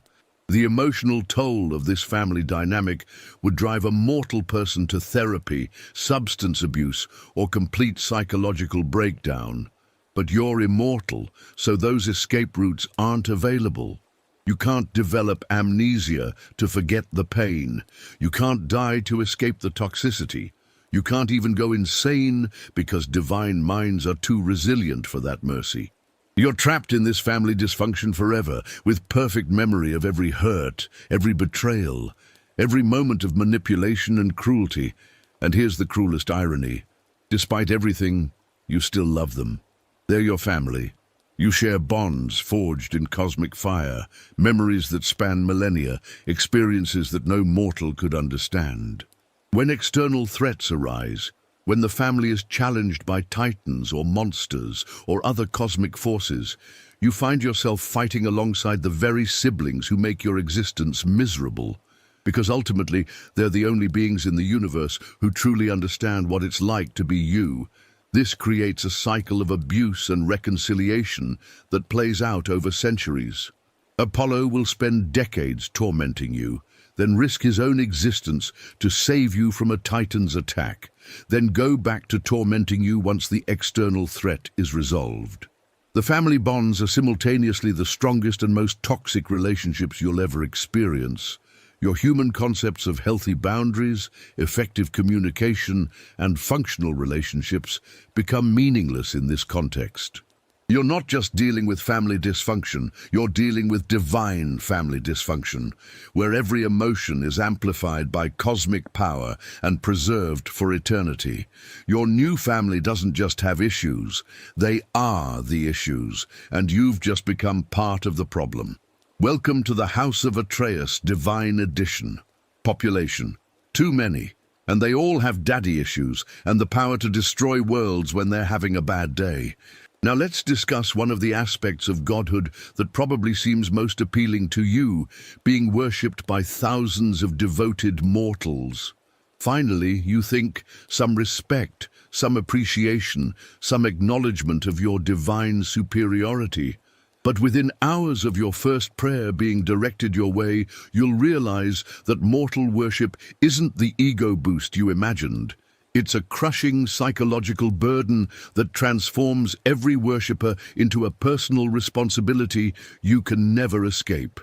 S1: The emotional toll of this family dynamic would drive a mortal person to therapy, substance abuse, or complete psychological breakdown. But you're immortal, so those escape routes aren't available. You can't develop amnesia to forget the pain. You can't die to escape the toxicity. You can't even go insane because divine minds are too resilient for that mercy. You're trapped in this family dysfunction forever, with perfect memory of every hurt, every betrayal, every moment of manipulation and cruelty. And here's the cruelest irony. Despite everything, you still love them. They're your family. You share bonds forged in cosmic fire, memories that span millennia, experiences that no mortal could understand. When external threats arise, when the family is challenged by titans or monsters or other cosmic forces, you find yourself fighting alongside the very siblings who make your existence miserable, because ultimately they're the only beings in the universe who truly understand what it's like to be you. This creates a cycle of abuse and reconciliation that plays out over centuries. Apollo will spend decades tormenting you, then risk his own existence to save you from a titan's attack, then go back to tormenting you once the external threat is resolved. The family bonds are simultaneously the strongest and most toxic relationships you'll ever experience. Your human concepts of healthy boundaries, effective communication, and functional relationships become meaningless in this context. You're not just dealing with family dysfunction, you're dealing with divine family dysfunction, where every emotion is amplified by cosmic power and preserved for eternity. Your new family doesn't just have issues, they are the issues, and you've just become part of the problem. Welcome to the House of Atreus Divine Edition. Population: too many, and they all have daddy issues and the power to destroy worlds when they're having a bad day. Now let's discuss one of the aspects of godhood that probably seems most appealing to you, being worshipped by thousands of devoted mortals. Finally, you think some respect, some appreciation, some acknowledgement of your divine superiority. But within hours of your first prayer being directed your way, you'll realize that mortal worship isn't the ego boost you imagined. It's a crushing psychological burden that transforms every worshipper into a personal responsibility you can never escape.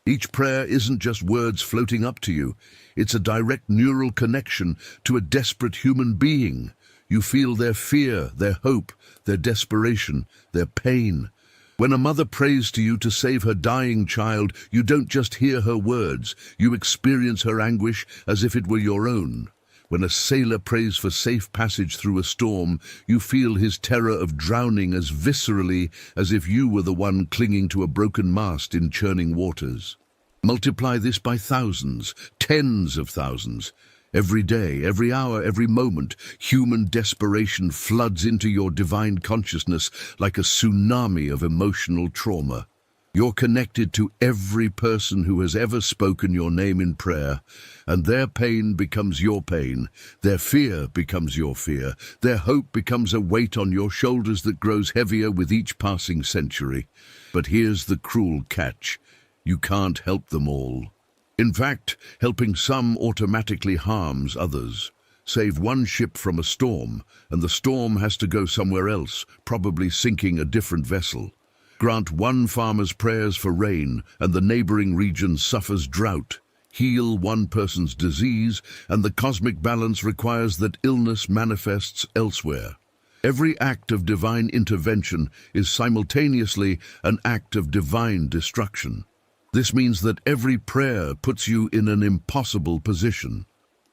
S1: Each prayer isn't just words floating up to you. It's a direct neural connection to a desperate human being. You feel their fear, their hope, their desperation, their pain. When a mother prays to you to save her dying child, you don't just hear her words, you experience her anguish as if it were your own. When a sailor prays for safe passage through a storm, you feel his terror of drowning as viscerally as if you were the one clinging to a broken mast in churning waters. Multiply this by thousands, tens of thousands. Every day, every hour, every moment, human desperation floods into your divine consciousness like a tsunami of emotional trauma. You're connected to every person who has ever spoken your name in prayer, and their pain becomes your pain, their fear becomes your fear, their hope becomes a weight on your shoulders that grows heavier with each passing century. But here's the cruel catch: you can't help them all. In fact, helping some automatically harms others. Save one ship from a storm, and the storm has to go somewhere else, probably sinking a different vessel. Grant one farmer's prayers for rain, and the neighboring region suffers drought. Heal one person's disease, and the cosmic balance requires that illness manifests elsewhere. Every act of divine intervention is simultaneously an act of divine destruction. This means that every prayer puts you in an impossible position.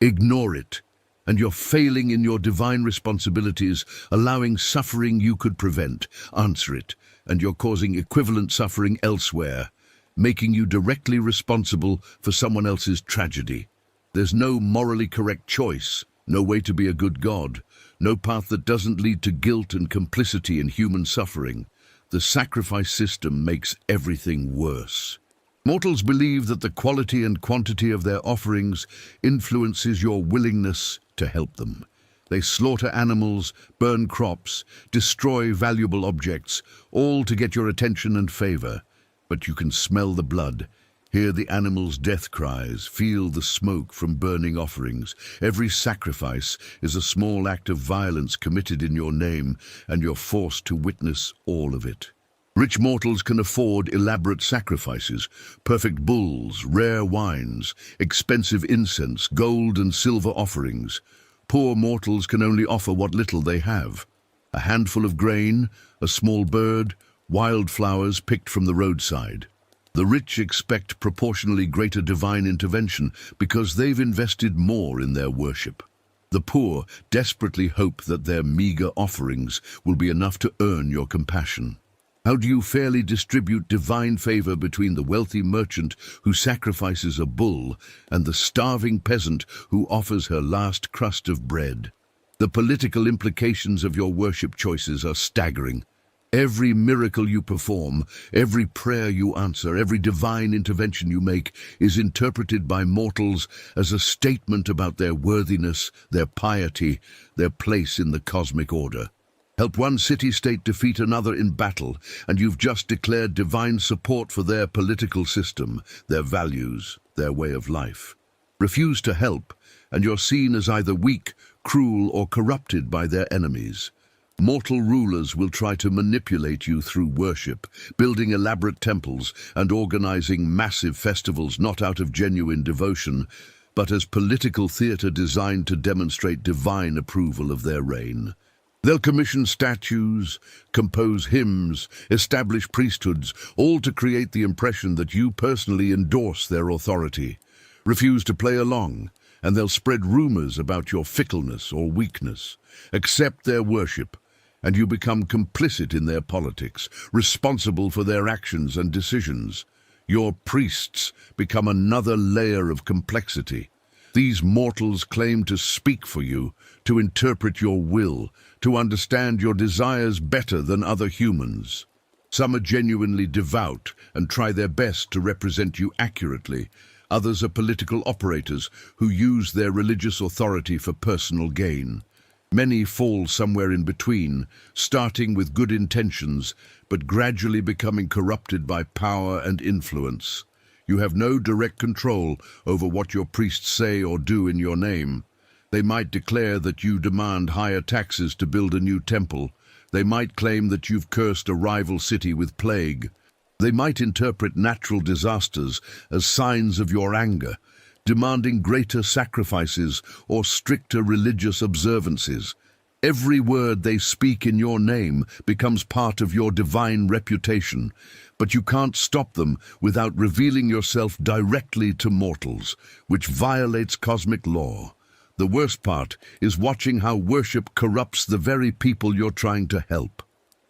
S1: Ignore it, and you're failing in your divine responsibilities, allowing suffering you could prevent. Answer it, and you're causing equivalent suffering elsewhere, making you directly responsible for someone else's tragedy. There's no morally correct choice, no way to be a good God, no path that doesn't lead to guilt and complicity in human suffering. The sacrifice system makes everything worse. Mortals believe that the quality and quantity of their offerings influences your willingness to help them. They slaughter animals, burn crops, destroy valuable objects, all to get your attention and favor. But you can smell the blood, hear the animals' death cries, feel the smoke from burning offerings. Every sacrifice is a small act of violence committed in your name, and you're forced to witness all of it. Rich mortals can afford elaborate sacrifices, perfect bulls, rare wines, expensive incense, gold and silver offerings. Poor mortals can only offer what little they have: a handful of grain, a small bird, wildflowers picked from the roadside. The rich expect proportionally greater divine intervention because they've invested more in their worship. The poor desperately hope that their meager offerings will be enough to earn your compassion. How do you fairly distribute divine favor between the wealthy merchant who sacrifices a bull and the starving peasant who offers her last crust of bread? The political implications of your worship choices are staggering. Every miracle you perform, every prayer you answer, every divine intervention you make is interpreted by mortals as a statement about their worthiness, their piety, their place in the cosmic order. Help one city-state defeat another in battle, and you've just declared divine support for their political system, their values, their way of life. Refuse to help, and you're seen as either weak, cruel, or corrupted by their enemies. Mortal rulers will try to manipulate you through worship, building elaborate temples and organizing massive festivals not out of genuine devotion, but as political theater designed to demonstrate divine approval of their reign. They'll commission statues, compose hymns, establish priesthoods, all to create the impression that you personally endorse their authority. Refuse to play along, and they'll spread rumors about your fickleness or weakness. Accept their worship, and you become complicit in their politics, responsible for their actions and decisions. Your priests become another layer of complexity. These mortals claim to speak for you, to interpret your will, to understand your desires better than other humans. Some are genuinely devout and try their best to represent you accurately. Others are political operators who use their religious authority for personal gain. Many fall somewhere in between, starting with good intentions, but gradually becoming corrupted by power and influence. You have no direct control over what your priests say or do in your name. They might declare that you demand higher taxes to build a new temple. They might claim that you've cursed a rival city with plague. They might interpret natural disasters as signs of your anger, demanding greater sacrifices or stricter religious observances. Every word they speak in your name becomes part of your divine reputation, but you can't stop them without revealing yourself directly to mortals, which violates cosmic law. The worst part is watching how worship corrupts the very people you're trying to help.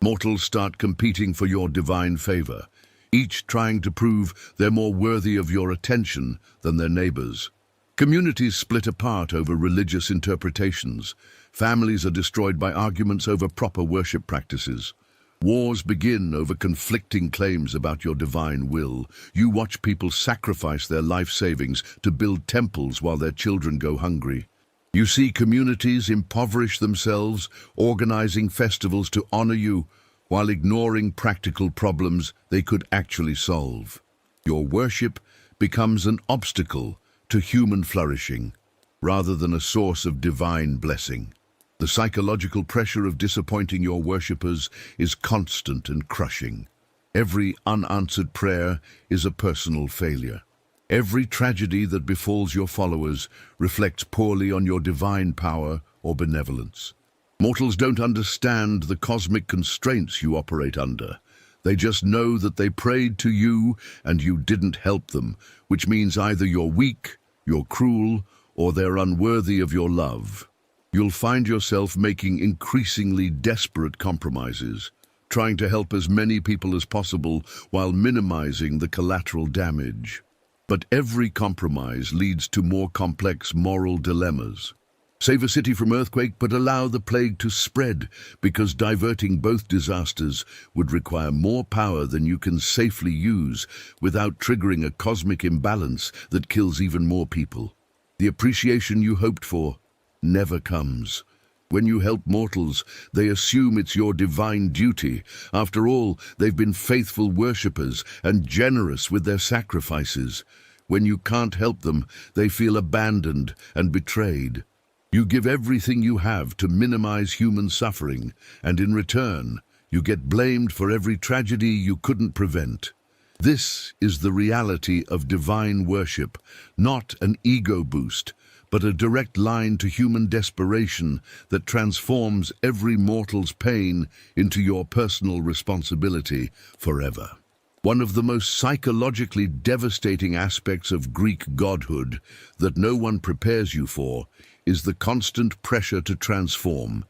S1: Mortals start competing for your divine favor. each trying to prove they're more worthy of your attention than their neighbors. Communities split apart over religious interpretations. Families are destroyed by arguments over proper worship practices. Wars begin over conflicting claims about your divine will. You watch people sacrifice their life savings to build temples while their children go hungry. You see communities impoverish themselves, organizing festivals to honor you, while ignoring practical problems they could actually solve. Your worship becomes an obstacle to human flourishing, rather than a source of divine blessing. The psychological pressure of disappointing your worshippers is constant and crushing. Every unanswered prayer is a personal failure. Every tragedy that befalls your followers reflects poorly on your divine power or benevolence. Mortals don't understand the cosmic constraints you operate under. They just know that they prayed to you and you didn't help them, which means either you're weak, you're cruel, or they're unworthy of your love. You'll find yourself making increasingly desperate compromises, trying to help as many people as possible while minimizing the collateral damage. But every compromise leads to more complex moral dilemmas. Save a city from earthquake, but allow the plague to spread, because diverting both disasters would require more power than you can safely use without triggering a cosmic imbalance that kills even more people. The appreciation you hoped for never comes. When you help mortals, they assume it's your divine duty. After all, they've been faithful worshippers and generous with their sacrifices. When you can't help them, they feel abandoned and betrayed. You give everything you have to minimize human suffering, and in return, you get blamed for every tragedy you couldn't prevent. This is the reality of divine worship, not an ego boost, but a direct line to human desperation that transforms every mortal's pain into your personal responsibility forever. One of the most psychologically devastating aspects of Greek godhood that no one prepares you for is the constant pressure to transform,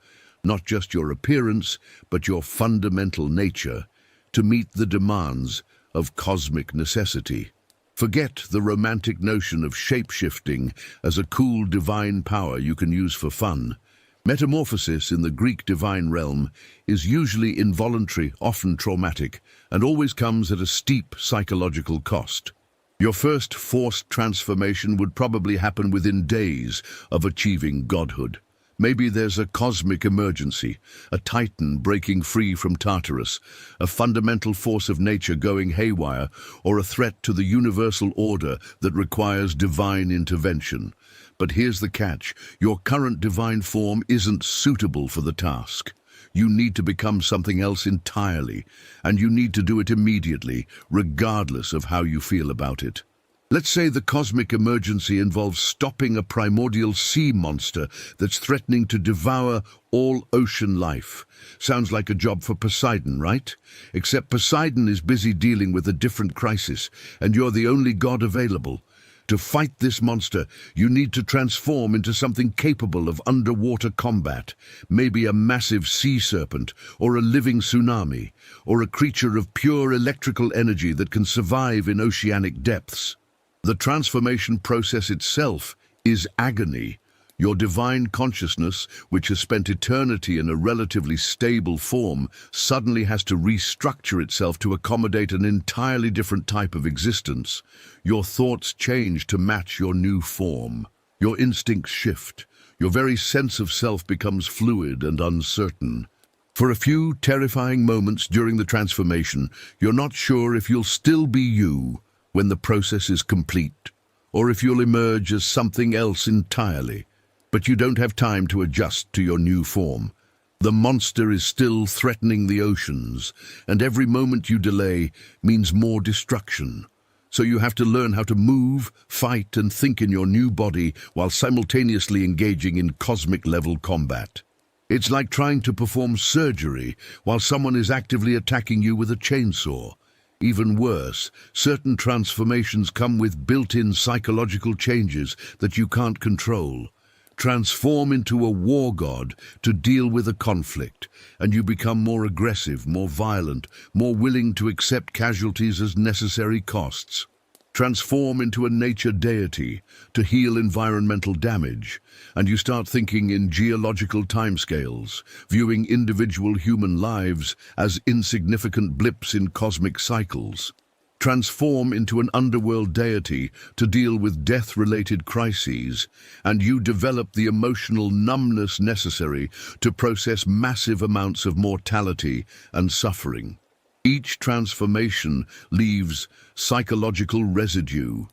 S1: not just your appearance, but your fundamental nature, to meet the demands of cosmic necessity. Forget the romantic notion of shape-shifting as a cool divine power you can use for fun. Metamorphosis in the Greek divine realm is usually involuntary, often traumatic, and always comes at a steep psychological cost. Your first forced transformation would probably happen within days of achieving godhood. Maybe there's a cosmic emergency, a titan breaking free from Tartarus, a fundamental force of nature going haywire, or a threat to the universal order that requires divine intervention. But here's the catch: your current divine form isn't suitable for the task. You need to become something else entirely, and you need to do it immediately, regardless of how you feel about it. Let's say the cosmic emergency involves stopping a primordial sea monster that's threatening to devour all ocean life. Sounds like a job for Poseidon, right? Except Poseidon is busy dealing with a different crisis, and you're the only god available. To fight this monster, you need to transform into something capable of underwater combat, maybe a massive sea serpent, or a living tsunami, or a creature of pure electrical energy that can survive in oceanic depths. The transformation process itself is agony. Your divine consciousness, which has spent eternity in a relatively stable form, suddenly has to restructure itself to accommodate an entirely different type of existence. Your thoughts change to match your new form. Your instincts shift. Your very sense of self becomes fluid and uncertain. For a few terrifying moments during the transformation, you're not sure if you'll still be you when the process is complete, or if you'll emerge as something else entirely. But you don't have time to adjust to your new form. The monster is still threatening the oceans, and every moment you delay means more destruction. So you have to learn how to move, fight, and think in your new body while simultaneously engaging in cosmic-level combat. It's like trying to perform surgery while someone is actively attacking you with a chainsaw. Even worse, certain transformations come with built-in psychological changes that you can't control. Transform into a war god to deal with a conflict, and you become more aggressive, more violent, more willing to accept casualties as necessary costs. Transform into a nature deity to heal environmental damage, and you start thinking in geological timescales, viewing individual human lives as insignificant blips in cosmic cycles. Transform into an underworld deity to deal with death-related crises, and you develop the emotional numbness necessary to process massive amounts of mortality and suffering. Each transformation leaves psychological residue.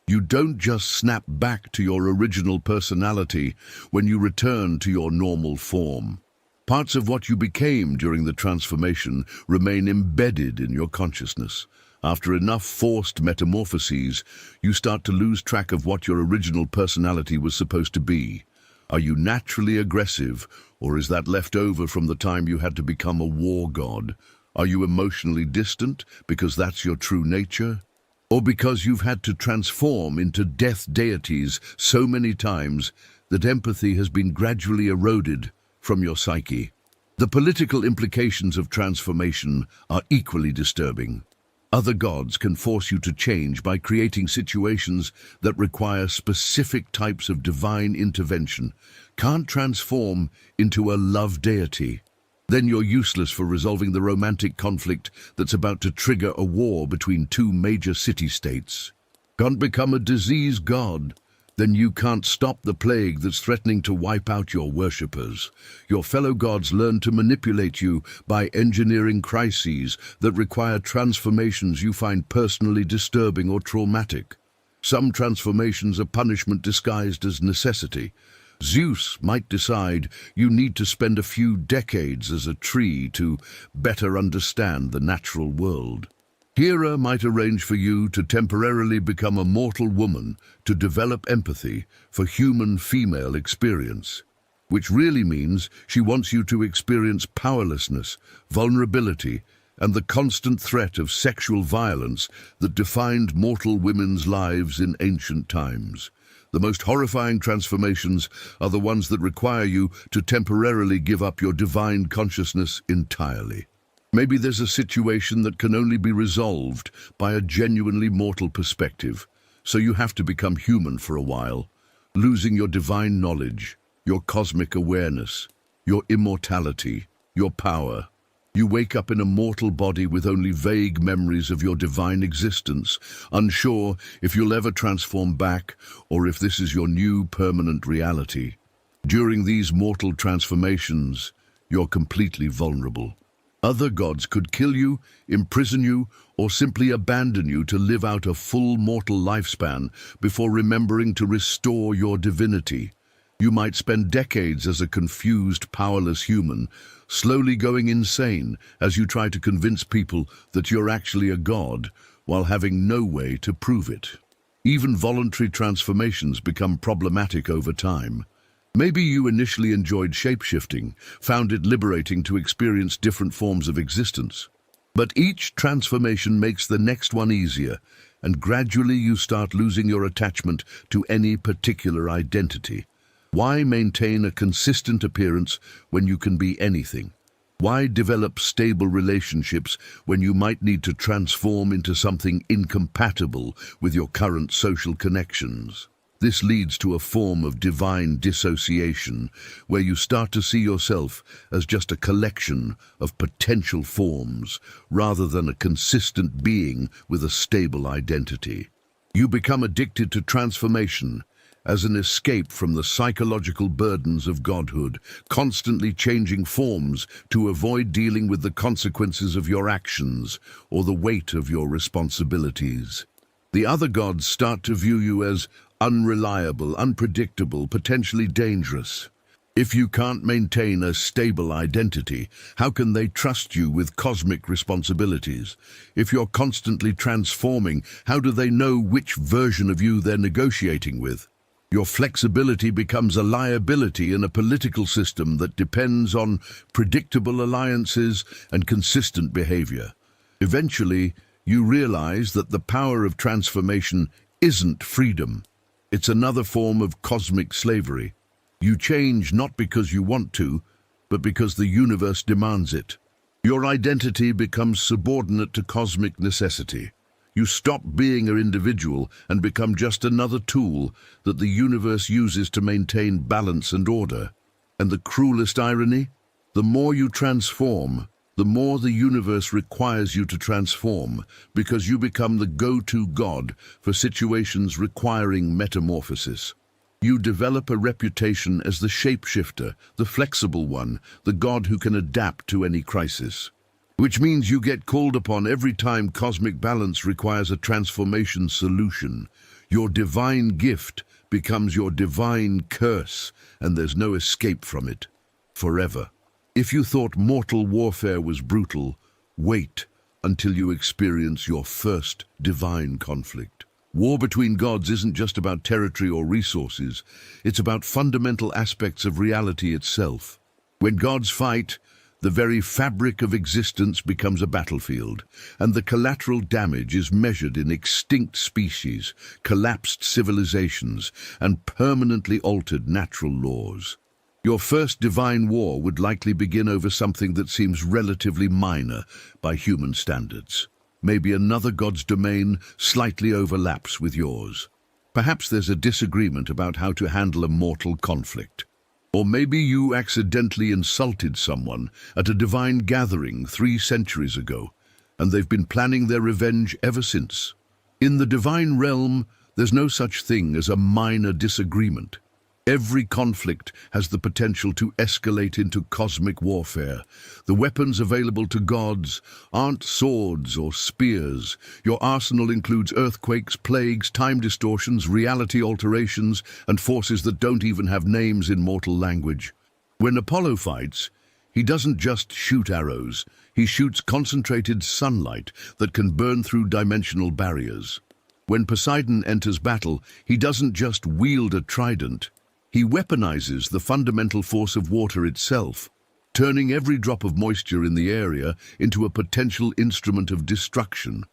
S1: You don't just snap back to your original personality when you return to your normal form. Parts of what you became during the transformation remain embedded in your consciousness. After enough forced metamorphoses, you start to lose track of what your original personality was supposed to be. Are you naturally aggressive, or is that left over from the time you had to become a war god? Are you emotionally distant because that's your true nature? Or because you've had to transform into death deities so many times that empathy has been gradually eroded from your psyche? The political implications of transformation are equally disturbing. Other gods can force you to change by creating situations that require specific types of divine intervention. Can't transform into a love deity. Then you're useless for resolving the romantic conflict that's about to trigger a war between two major city-states. Can't become a disease god. Then you can't stop the plague that's threatening to wipe out your worshippers. Your fellow gods learn to manipulate you by engineering crises that require transformations you find personally disturbing or traumatic. Some transformations are punishment disguised as necessity. Zeus might decide you need to spend a few decades as a tree to better understand the natural world. Hera might arrange for you to temporarily become a mortal woman to develop empathy for human female experience, which really means she wants you to experience powerlessness, vulnerability, and the constant threat of sexual violence that defined mortal women's lives in ancient times. The most horrifying transformations are the ones that require you to temporarily give up your divine consciousness entirely. Maybe there's a situation that can only be resolved by a genuinely mortal perspective, so you have to become human for a while, losing your divine knowledge, your cosmic awareness, your immortality, your power. You wake up in a mortal body with only vague memories of your divine existence, unsure if you'll ever transform back or if this is your new permanent reality. During these mortal transformations, you're completely vulnerable. Other gods could kill you, imprison you, or simply abandon you to live out a full mortal lifespan before remembering to restore your divinity. You might spend decades as a confused, powerless human, slowly going insane as you try to convince people that you're actually a god while having no way to prove it. Even voluntary transformations become problematic over time. Maybe you initially enjoyed shape-shifting, found it liberating to experience different forms of existence. But each transformation makes the next one easier, and gradually you start losing your attachment to any particular identity. Why maintain a consistent appearance when you can be anything? Why develop stable relationships when you might need to transform into something incompatible with your current social connections? This leads to a form of divine dissociation, where you start to see yourself as just a collection of potential forms, rather than a consistent being with a stable identity. You become addicted to transformation as an escape from the psychological burdens of godhood, constantly changing forms to avoid dealing with the consequences of your actions or the weight of your responsibilities. The other gods start to view you as unreliable, unpredictable, potentially dangerous. If you can't maintain a stable identity, how can they trust you with cosmic responsibilities? If you're constantly transforming, how do they know which version of you they're negotiating with? Your flexibility becomes a liability in a political system that depends on predictable alliances and consistent behavior. Eventually, you realize that the power of transformation isn't freedom. It's another form of cosmic slavery. You change not because you want to, but because the universe demands it. Your identity becomes subordinate to cosmic necessity. You stop being an individual and become just another tool that the universe uses to maintain balance and order. And the cruelest irony? The more you transform, the more the universe requires you to transform, because you become the go-to god for situations requiring metamorphosis. You develop a reputation as the shapeshifter, the flexible one, the god who can adapt to any crisis. Which means you get called upon every time cosmic balance requires a transformation solution. Your divine gift becomes your divine curse, and there's no escape from it. Forever. If you thought mortal warfare was brutal, wait until you experience your first divine conflict. War between gods isn't just about territory or resources, it's about fundamental aspects of reality itself. When gods fight, the very fabric of existence becomes a battlefield, and the collateral damage is measured in extinct species, collapsed civilizations, and permanently altered natural laws. Your first divine war would likely begin over something that seems relatively minor by human standards. Maybe another god's domain slightly overlaps with yours. Perhaps there's a disagreement about how to handle a mortal conflict. Or maybe you accidentally insulted someone at a divine gathering 3 centuries ago, and they've been planning their revenge ever since. In the divine realm, there's no such thing as a minor disagreement. Every conflict has the potential to escalate into cosmic warfare. The weapons available to gods aren't swords or spears. Your arsenal includes earthquakes, plagues, time distortions, reality alterations, and forces that don't even have names in mortal language. When Apollo fights, he doesn't just shoot arrows. He shoots concentrated sunlight that can burn through dimensional barriers. When Poseidon enters battle, he doesn't just wield a trident. He weaponizes the fundamental force of water itself, turning every drop of moisture in the area into a potential instrument of destruction.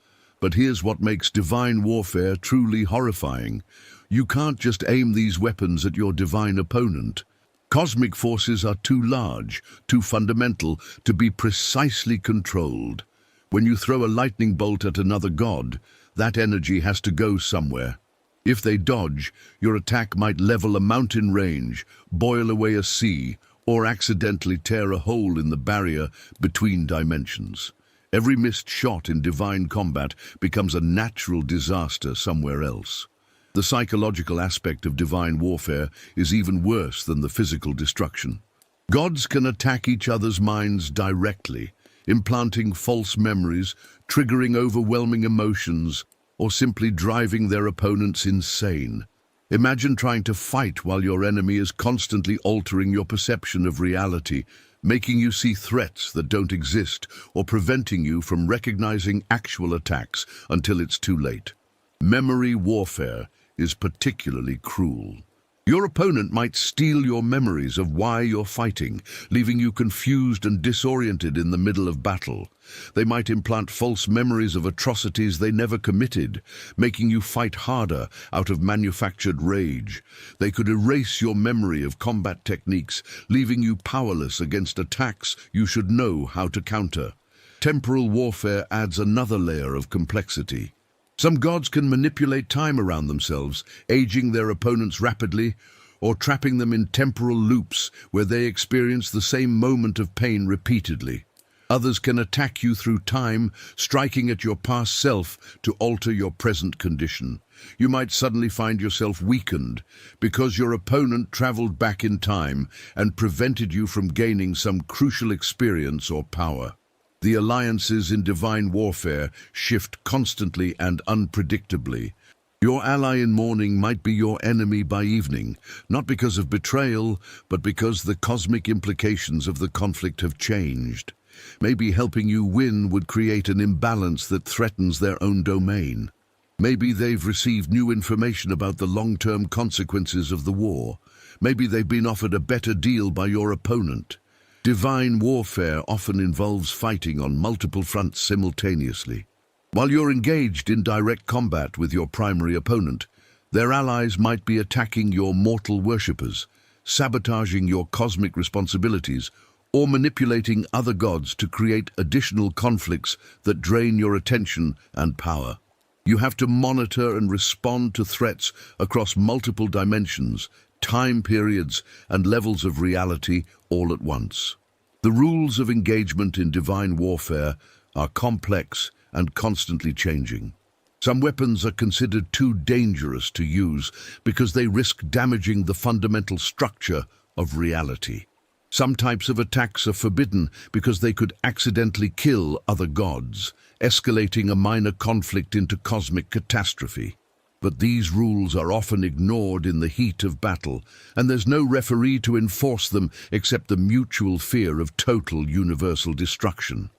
S1: But here's what makes divine warfare truly horrifying. You can't just aim these weapons at your divine opponent. Cosmic forces are too large, too fundamental to be precisely controlled. When you throw a lightning bolt at another god, that energy has to go somewhere. If they dodge, your attack might level a mountain range, boil away a sea, or accidentally tear a hole in the barrier between dimensions. Every missed shot in divine combat becomes a natural disaster somewhere else. The psychological aspect of divine warfare is even worse than the physical destruction. Gods can attack each other's minds directly, implanting false memories, triggering overwhelming emotions, or simply driving their opponents insane. Imagine trying to fight while your enemy is constantly altering your perception of reality, making you see threats that don't exist, or preventing you from recognizing actual attacks until it's too late. Memory warfare is particularly cruel. Your opponent might steal your memories of why you're fighting, leaving you confused and disoriented in the middle of battle. They might implant false memories of atrocities they never committed, making you fight harder out of manufactured rage. They could erase your memory of combat techniques, leaving you powerless against attacks you should know how to counter. Temporal warfare adds another layer of complexity. Some gods can manipulate time around themselves, aging their opponents rapidly, or trapping them in temporal loops where they experience the same moment of pain repeatedly. Others can attack you through time, striking at your past self to alter your present condition. You might suddenly find yourself weakened because your opponent traveled back in time and prevented you from gaining some crucial experience or power. The alliances in divine warfare shift constantly and unpredictably. Your ally in morning might be your enemy by evening, not because of betrayal, but because the cosmic implications of the conflict have changed. Maybe helping you win would create an imbalance that threatens their own domain. Maybe they've received new information about the long-term consequences of the war. Maybe they've been offered a better deal by your opponent. Divine warfare often involves fighting on multiple fronts simultaneously. While you're engaged in direct combat with your primary opponent, their allies might be attacking your mortal worshippers, sabotaging your cosmic responsibilities, or manipulating other gods to create additional conflicts that drain your attention and power. You have to monitor and respond to threats across multiple dimensions, time periods, and levels of reality all at once. The rules of engagement in divine warfare are complex and constantly changing. Some weapons are considered too dangerous to use because they risk damaging the fundamental structure of reality. Some types of attacks are forbidden because they could accidentally kill other gods, escalating a minor conflict into cosmic catastrophe. But these rules are often ignored in the heat of battle, and there's no referee to enforce them except the mutual fear of total universal destruction.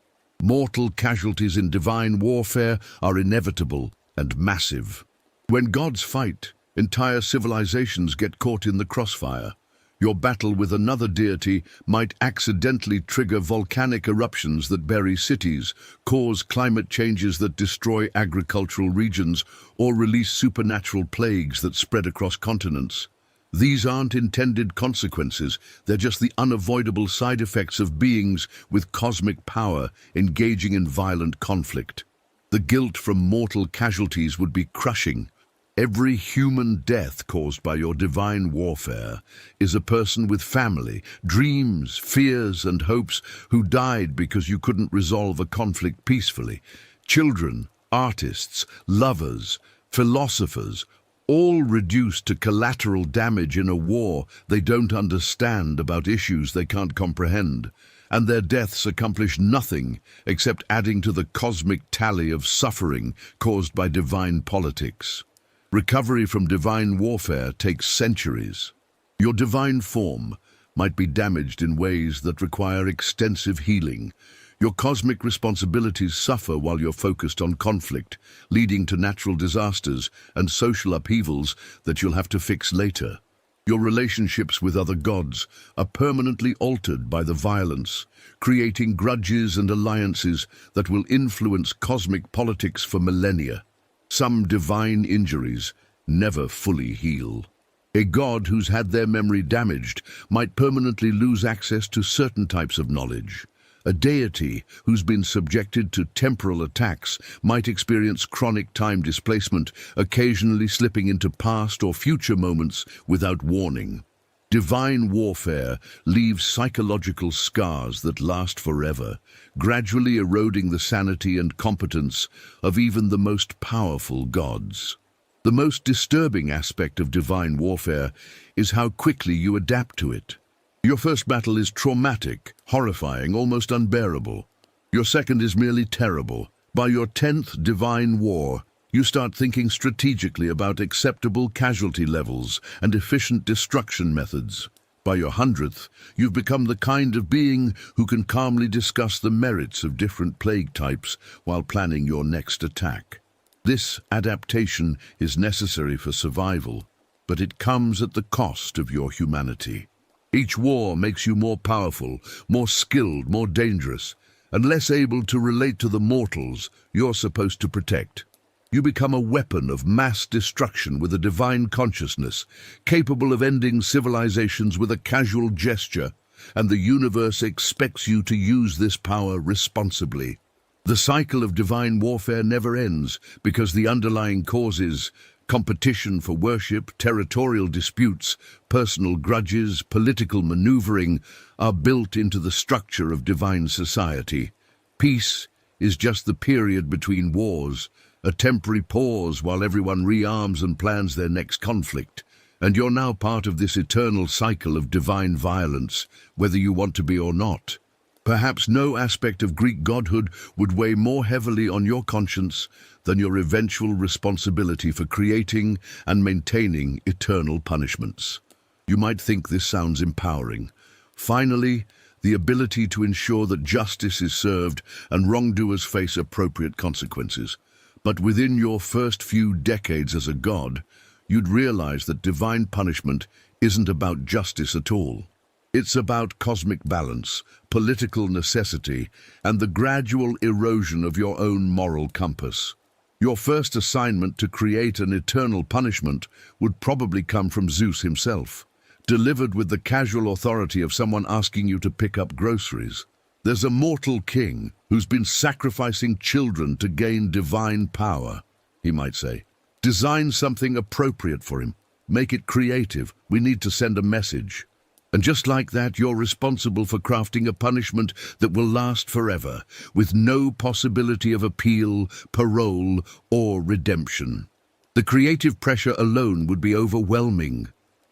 S1: Mortal casualties in divine warfare are inevitable and massive. When gods fight, entire civilizations get caught in the crossfire. Your battle with another deity might accidentally trigger volcanic eruptions that bury cities, cause climate changes that destroy agricultural regions, or release supernatural plagues that spread across continents. These aren't intended consequences, they're just the unavoidable side effects of beings with cosmic power engaging in violent conflict. The guilt from mortal casualties would be crushing. Every human death caused by your divine warfare is a person with family, dreams, fears, and hopes who died because you couldn't resolve a conflict peacefully. Children, artists, lovers, philosophers, all reduced to collateral damage in a war they don't understand about issues they can't comprehend. And their deaths accomplish nothing except adding to the cosmic tally of suffering caused by divine politics. Recovery from divine warfare takes centuries. Your divine form might be damaged in ways that require extensive healing. Your cosmic responsibilities suffer while you're focused on conflict, leading to natural disasters and social upheavals that you'll have to fix later. Your relationships with other gods are permanently altered by the violence, creating grudges and alliances that will influence cosmic politics for millennia. Some divine injuries never fully heal. A god who's had their memory damaged might permanently lose access to certain types of knowledge. A deity who's been subjected to temporal attacks might experience chronic time displacement, occasionally slipping into past or future moments without warning. Divine warfare leaves psychological scars that last forever, gradually eroding the sanity and competence of even the most powerful gods. The most disturbing aspect of divine warfare is how quickly you adapt to it. Your first battle is traumatic, horrifying, almost unbearable. Your second is merely terrible. By your 10th divine war, you start thinking strategically about acceptable casualty levels and efficient destruction methods. By your 100th, you've become the kind of being who can calmly discuss the merits of different plague types while planning your next attack. This adaptation is necessary for survival, but it comes at the cost of your humanity. Each war makes you more powerful, more skilled, more dangerous, and less able to relate to the mortals you're supposed to protect. You become a weapon of mass destruction with a divine consciousness, capable of ending civilizations with a casual gesture, and the universe expects you to use this power responsibly. The cycle of divine warfare never ends because the underlying causes, competition for worship, territorial disputes, personal grudges, political maneuvering, are built into the structure of divine society. Peace is just the period between wars, a temporary pause while everyone rearms and plans their next conflict. And you're now part of this eternal cycle of divine violence, whether you want to be or not. Perhaps no aspect of Greek godhood would weigh more heavily on your conscience than your eventual responsibility for creating and maintaining eternal punishments. You might think this sounds empowering. Finally, the ability to ensure that justice is served and wrongdoers face appropriate consequences. But within your first few decades as a god, you'd realize that divine punishment isn't about justice at all. It's about cosmic balance, political necessity, and the gradual erosion of your own moral compass. Your first assignment to create an eternal punishment would probably come from Zeus himself, delivered with the casual authority of someone asking you to pick up groceries. There's a mortal king who's been sacrificing children to gain divine power, he might say. Design something appropriate for him. Make it creative. We need to send a message. And just like that, you're responsible for crafting a punishment that will last forever, with no possibility of appeal, parole, or redemption. The creative pressure alone would be overwhelming.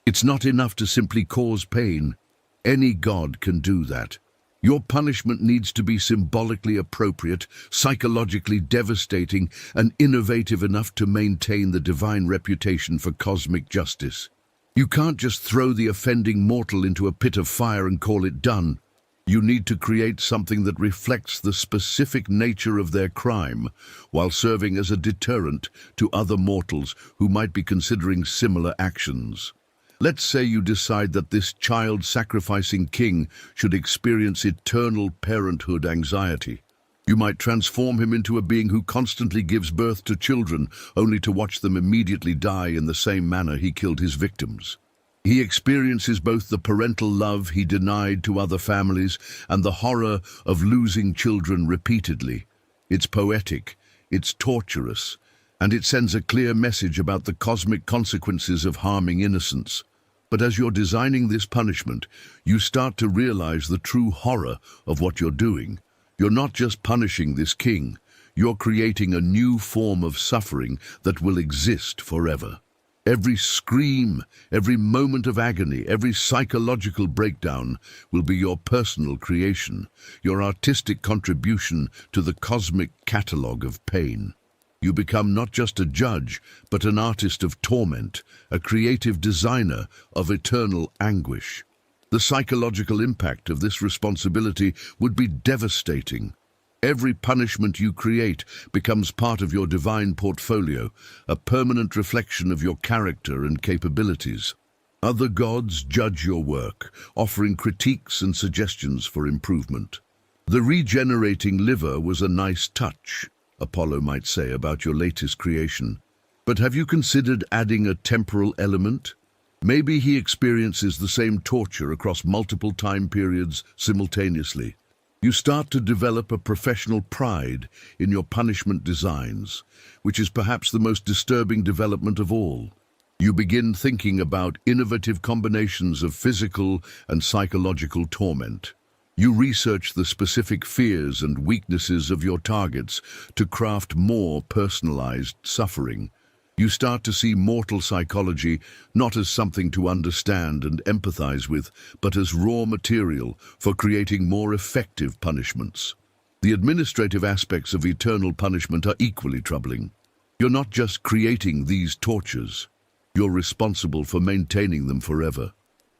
S1: It's not enough to simply cause pain. Any god can do that. Your punishment needs to be symbolically appropriate, psychologically devastating, and innovative enough to maintain the divine reputation for cosmic justice. You can't just throw the offending mortal into a pit of fire and call it done. You need to create something that reflects the specific nature of their crime, while serving as a deterrent to other mortals who might be considering similar actions. Let's say you decide that this child-sacrificing king should experience eternal parenthood anxiety. You might transform him into a being who constantly gives birth to children, only to watch them immediately die in the same manner he killed his victims. He experiences both the parental love he denied to other families and the horror of losing children repeatedly. It's poetic, it's torturous, and it sends a clear message about the cosmic consequences of harming innocence. But as you're designing this punishment, you start to realize the true horror of what you're doing. You're not just punishing this king, you're creating a new form of suffering that will exist forever. Every scream, every moment of agony, every psychological breakdown will be your personal creation, your artistic contribution to the cosmic catalogue of pain. You become not just a judge, but an artist of torment, a creative designer of eternal anguish. The psychological impact of this responsibility would be devastating. Every punishment you create becomes part of your divine portfolio, a permanent reflection of your character and capabilities. Other gods judge your work, offering critiques and suggestions for improvement. The regenerating liver was a nice touch, Apollo might say about your latest creation. But have you considered adding a temporal element? Maybe he experiences the same torture across multiple time periods simultaneously. You start to develop a professional pride in your punishment designs, which is perhaps the most disturbing development of all. You begin thinking about innovative combinations of physical and psychological torment. You research the specific fears and weaknesses of your targets to craft more personalized suffering. You start to see mortal psychology not as something to understand and empathize with, but as raw material for creating more effective punishments. The administrative aspects of eternal punishment are equally troubling. You're not just creating these tortures, you're responsible for maintaining them forever.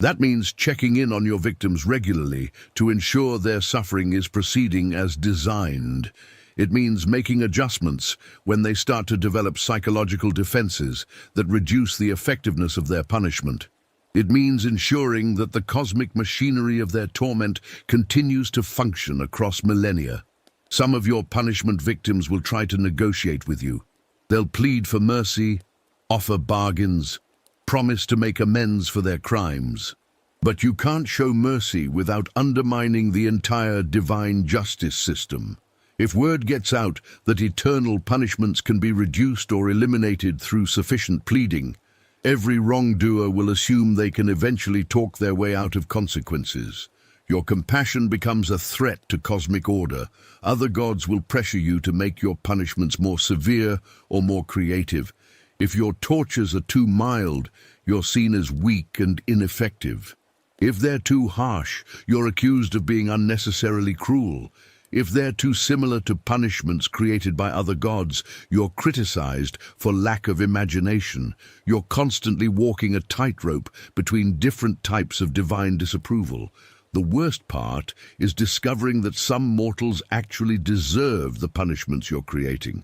S1: That means checking in on your victims regularly to ensure their suffering is proceeding as designed. It means making adjustments when they start to develop psychological defenses that reduce the effectiveness of their punishment. It means ensuring that the cosmic machinery of their torment continues to function across millennia. Some of your punishment victims will try to negotiate with you. They'll plead for mercy, offer bargains, promise to make amends for their crimes. But you can't show mercy without undermining the entire divine justice system. If word gets out that eternal punishments can be reduced or eliminated through sufficient pleading, every wrongdoer will assume they can eventually talk their way out of consequences. Your compassion becomes a threat to cosmic order. Other gods will pressure you to make your punishments more severe or more creative. If your tortures are too mild, you're seen as weak and ineffective. If they're too harsh, you're accused of being unnecessarily cruel. If they're too similar to punishments created by other gods, you're criticized for lack of imagination. You're constantly walking a tightrope between different types of divine disapproval. The worst part is discovering that some mortals actually deserve the punishments you're creating.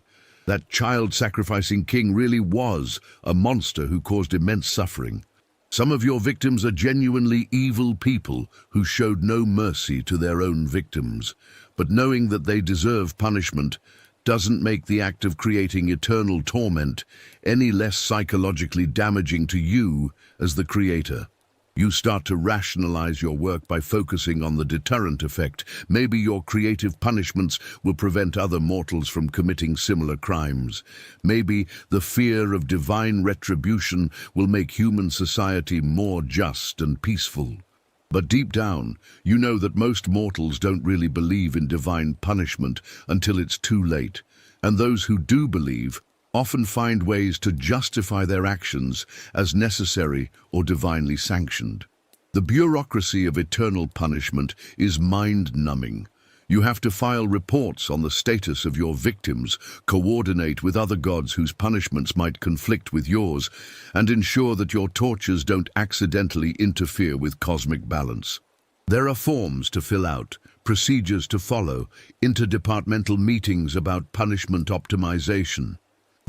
S1: That child-sacrificing king really was a monster who caused immense suffering. Some of your victims are genuinely evil people who showed no mercy to their own victims. But knowing that they deserve punishment doesn't make the act of creating eternal torment any less psychologically damaging to you as the creator. You start to rationalize your work by focusing on the deterrent effect. Maybe your creative punishments will prevent other mortals from committing similar crimes. Maybe the fear of divine retribution will make human society more just and peaceful. But deep down, you know that most mortals don't really believe in divine punishment until it's too late. And those who do believe often find ways to justify their actions as necessary or divinely sanctioned. The bureaucracy of eternal punishment is mind-numbing. You have to file reports on the status of your victims, coordinate with other gods whose punishments might conflict with yours, and ensure that your tortures don't accidentally interfere with cosmic balance. There are forms to fill out, procedures to follow, interdepartmental meetings about punishment optimization.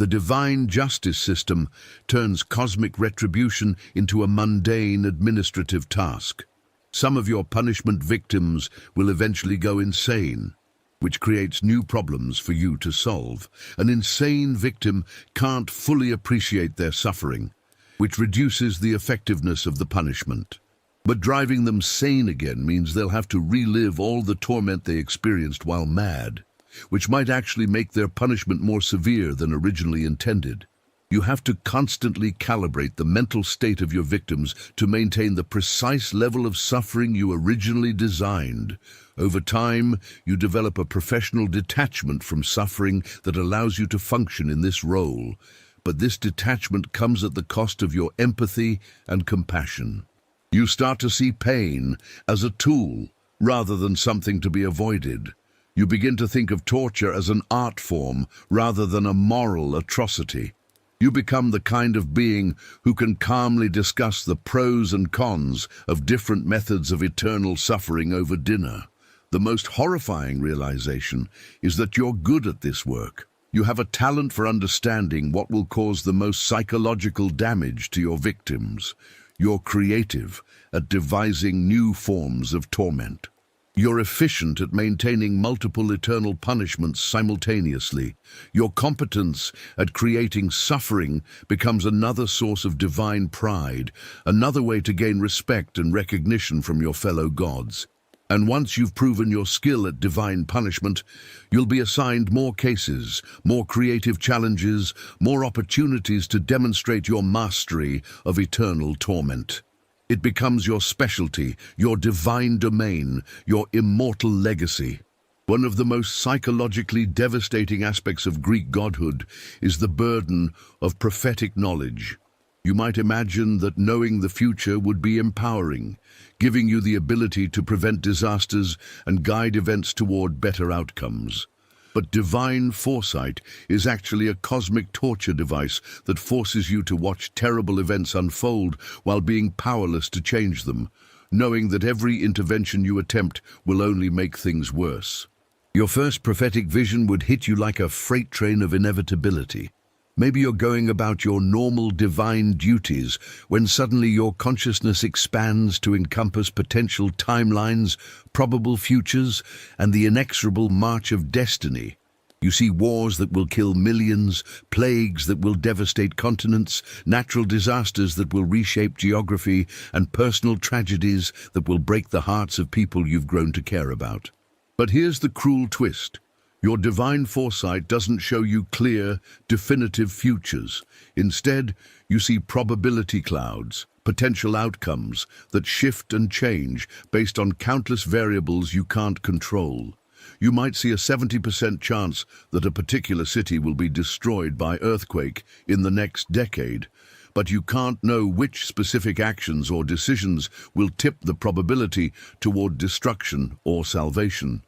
S1: The divine justice system turns cosmic retribution into a mundane administrative task. Some of your punishment victims will eventually go insane, which creates new problems for you to solve. An insane victim can't fully appreciate their suffering, which reduces the effectiveness of the punishment. But driving them sane again means they'll have to relive all the torment they experienced while mad, which might actually make their punishment more severe than originally intended. You have to constantly calibrate the mental state of your victims to maintain the precise level of suffering you originally designed. Over time, you develop a professional detachment from suffering that allows you to function in this role. But this detachment comes at the cost of your empathy and compassion. You start to see pain as a tool rather than something to be avoided. You begin to think of torture as an art form rather than a moral atrocity. You become the kind of being who can calmly discuss the pros and cons of different methods of eternal suffering over dinner. The most horrifying realization is that you're good at this work. You have a talent for understanding what will cause the most psychological damage to your victims. You're creative at devising new forms of torment. You're efficient at maintaining multiple eternal punishments simultaneously. Your competence at creating suffering becomes another source of divine pride, another way to gain respect and recognition from your fellow gods. And once you've proven your skill at divine punishment, you'll be assigned more cases, more creative challenges, more opportunities to demonstrate your mastery of eternal torment. It becomes your specialty, your divine domain, your immortal legacy. One of the most psychologically devastating aspects of Greek godhood is the burden of prophetic knowledge. You might imagine that knowing the future would be empowering, giving you the ability to prevent disasters and guide events toward better outcomes. But divine foresight is actually a cosmic torture device that forces you to watch terrible events unfold while being powerless to change them, knowing that every intervention you attempt will only make things worse. Your first prophetic vision would hit you like a freight train of inevitability. Maybe you're going about your normal divine duties when suddenly your consciousness expands to encompass potential timelines, probable futures, and the inexorable march of destiny. You see wars that will kill millions, plagues that will devastate continents, natural disasters that will reshape geography, and personal tragedies that will break the hearts of people you've grown to care about. But here's the cruel twist. Your divine foresight doesn't show you clear, definitive futures. Instead, you see probability clouds, potential outcomes that shift and change based on countless variables you can't control. You might see a 70% chance that a particular city will be destroyed by earthquake in the next decade, but you can't know which specific actions or decisions will tip the probability toward destruction or salvation.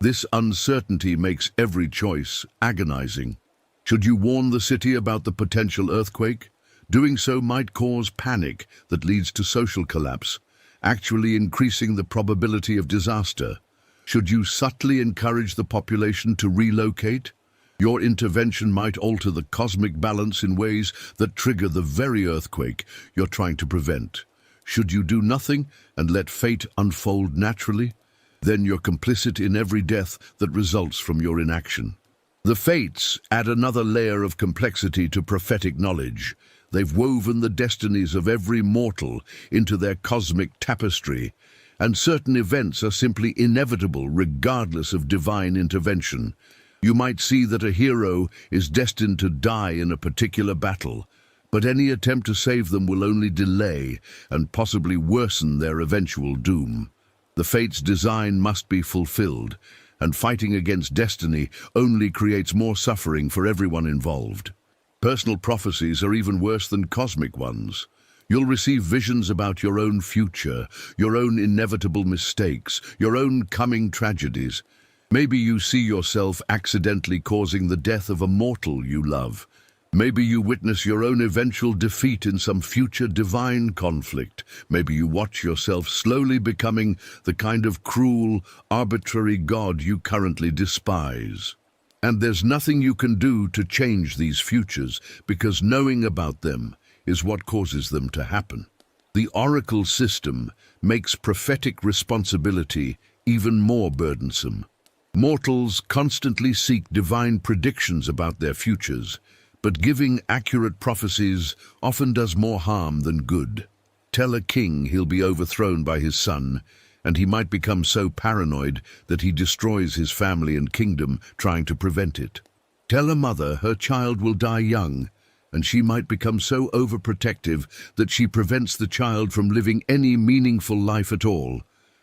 S1: This uncertainty makes every choice agonizing. Should you warn the city about the potential earthquake? Doing so might cause panic that leads to social collapse, actually increasing the probability of disaster. Should you subtly encourage the population to relocate? Your intervention might alter the cosmic balance in ways that trigger the very earthquake you're trying to prevent. Should you do nothing and let fate unfold naturally? Then you're complicit in every death that results from your inaction. The fates add another layer of complexity to prophetic knowledge. They've woven the destinies of every mortal into their cosmic tapestry, and certain events are simply inevitable regardless of divine intervention. You might see that a hero is destined to die in a particular battle, but any attempt to save them will only delay and possibly worsen their eventual doom. The fate's design must be fulfilled, and fighting against destiny only creates more suffering for everyone involved. Personal prophecies are even worse than cosmic ones. You'll receive visions about your own future, your own inevitable mistakes, your own coming tragedies. Maybe you see yourself accidentally causing the death of a mortal you love. Maybe you witness your own eventual defeat in some future divine conflict. Maybe you watch yourself slowly becoming the kind of cruel, arbitrary God you currently despise. And there's nothing you can do to change these futures, because knowing about them is what causes them to happen. The oracle system makes prophetic responsibility even more burdensome. Mortals constantly seek divine predictions about their futures, but giving accurate prophecies often does more harm than good. Tell a king he'll be overthrown by his son, and he might become so paranoid that he destroys his family and kingdom trying to prevent it. Tell a mother her child will die young, and she might become so overprotective that she prevents the child from living any meaningful life at all.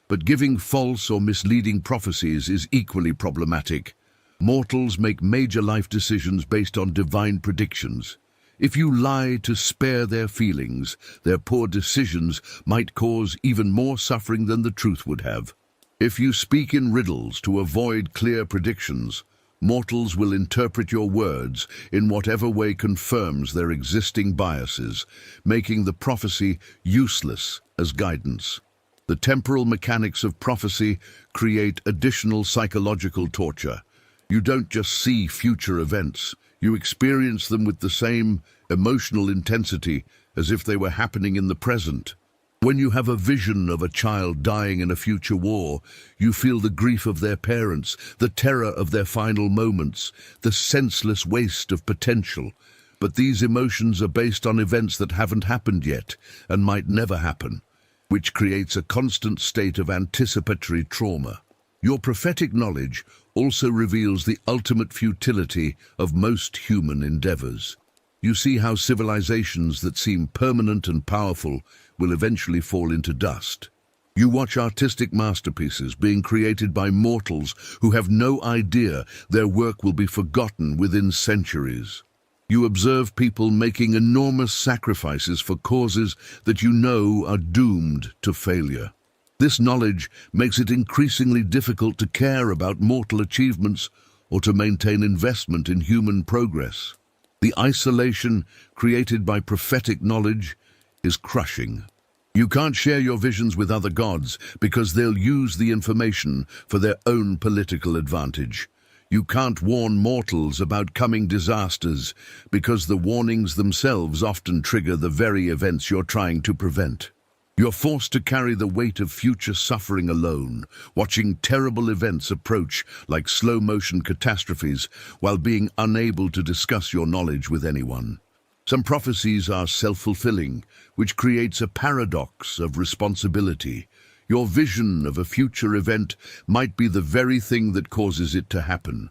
S1: But giving false or misleading prophecies is equally problematic. Mortals make major life decisions based on divine predictions. If you lie to spare their feelings, their poor decisions might cause even more suffering than the truth would have. If you speak in riddles to avoid clear predictions, mortals will interpret your words in whatever way confirms their existing biases, making the prophecy useless as guidance. The temporal mechanics of prophecy create additional psychological torture. You don't just see future events, you experience them with the same emotional intensity as if they were happening in the present. When you have a vision of a child dying in a future war, you feel the grief of their parents, the terror of their final moments, the senseless waste of potential. But these emotions are based on events that haven't happened yet and might never happen, which creates a constant state of anticipatory trauma. Your prophetic knowledge also reveals the ultimate futility of most human endeavors. You see how civilizations that seem permanent and powerful will eventually fall into dust. You watch artistic masterpieces being created by mortals who have no idea their work will be forgotten within centuries. You observe people making enormous sacrifices for causes that you know are doomed to failure. This knowledge makes it increasingly difficult to care about mortal achievements or to maintain investment in human progress. The isolation created by prophetic knowledge is crushing. You can't share your visions with other gods because they'll use the information for their own political advantage. You can't warn mortals about coming disasters because the warnings themselves often trigger the very events you're trying to prevent. You're forced to carry the weight of future suffering alone, watching terrible events approach like slow-motion catastrophes while being unable to discuss your knowledge with anyone. Some prophecies are self-fulfilling, which creates a paradox of responsibility. Your vision of a future event might be the very thing that causes it to happen.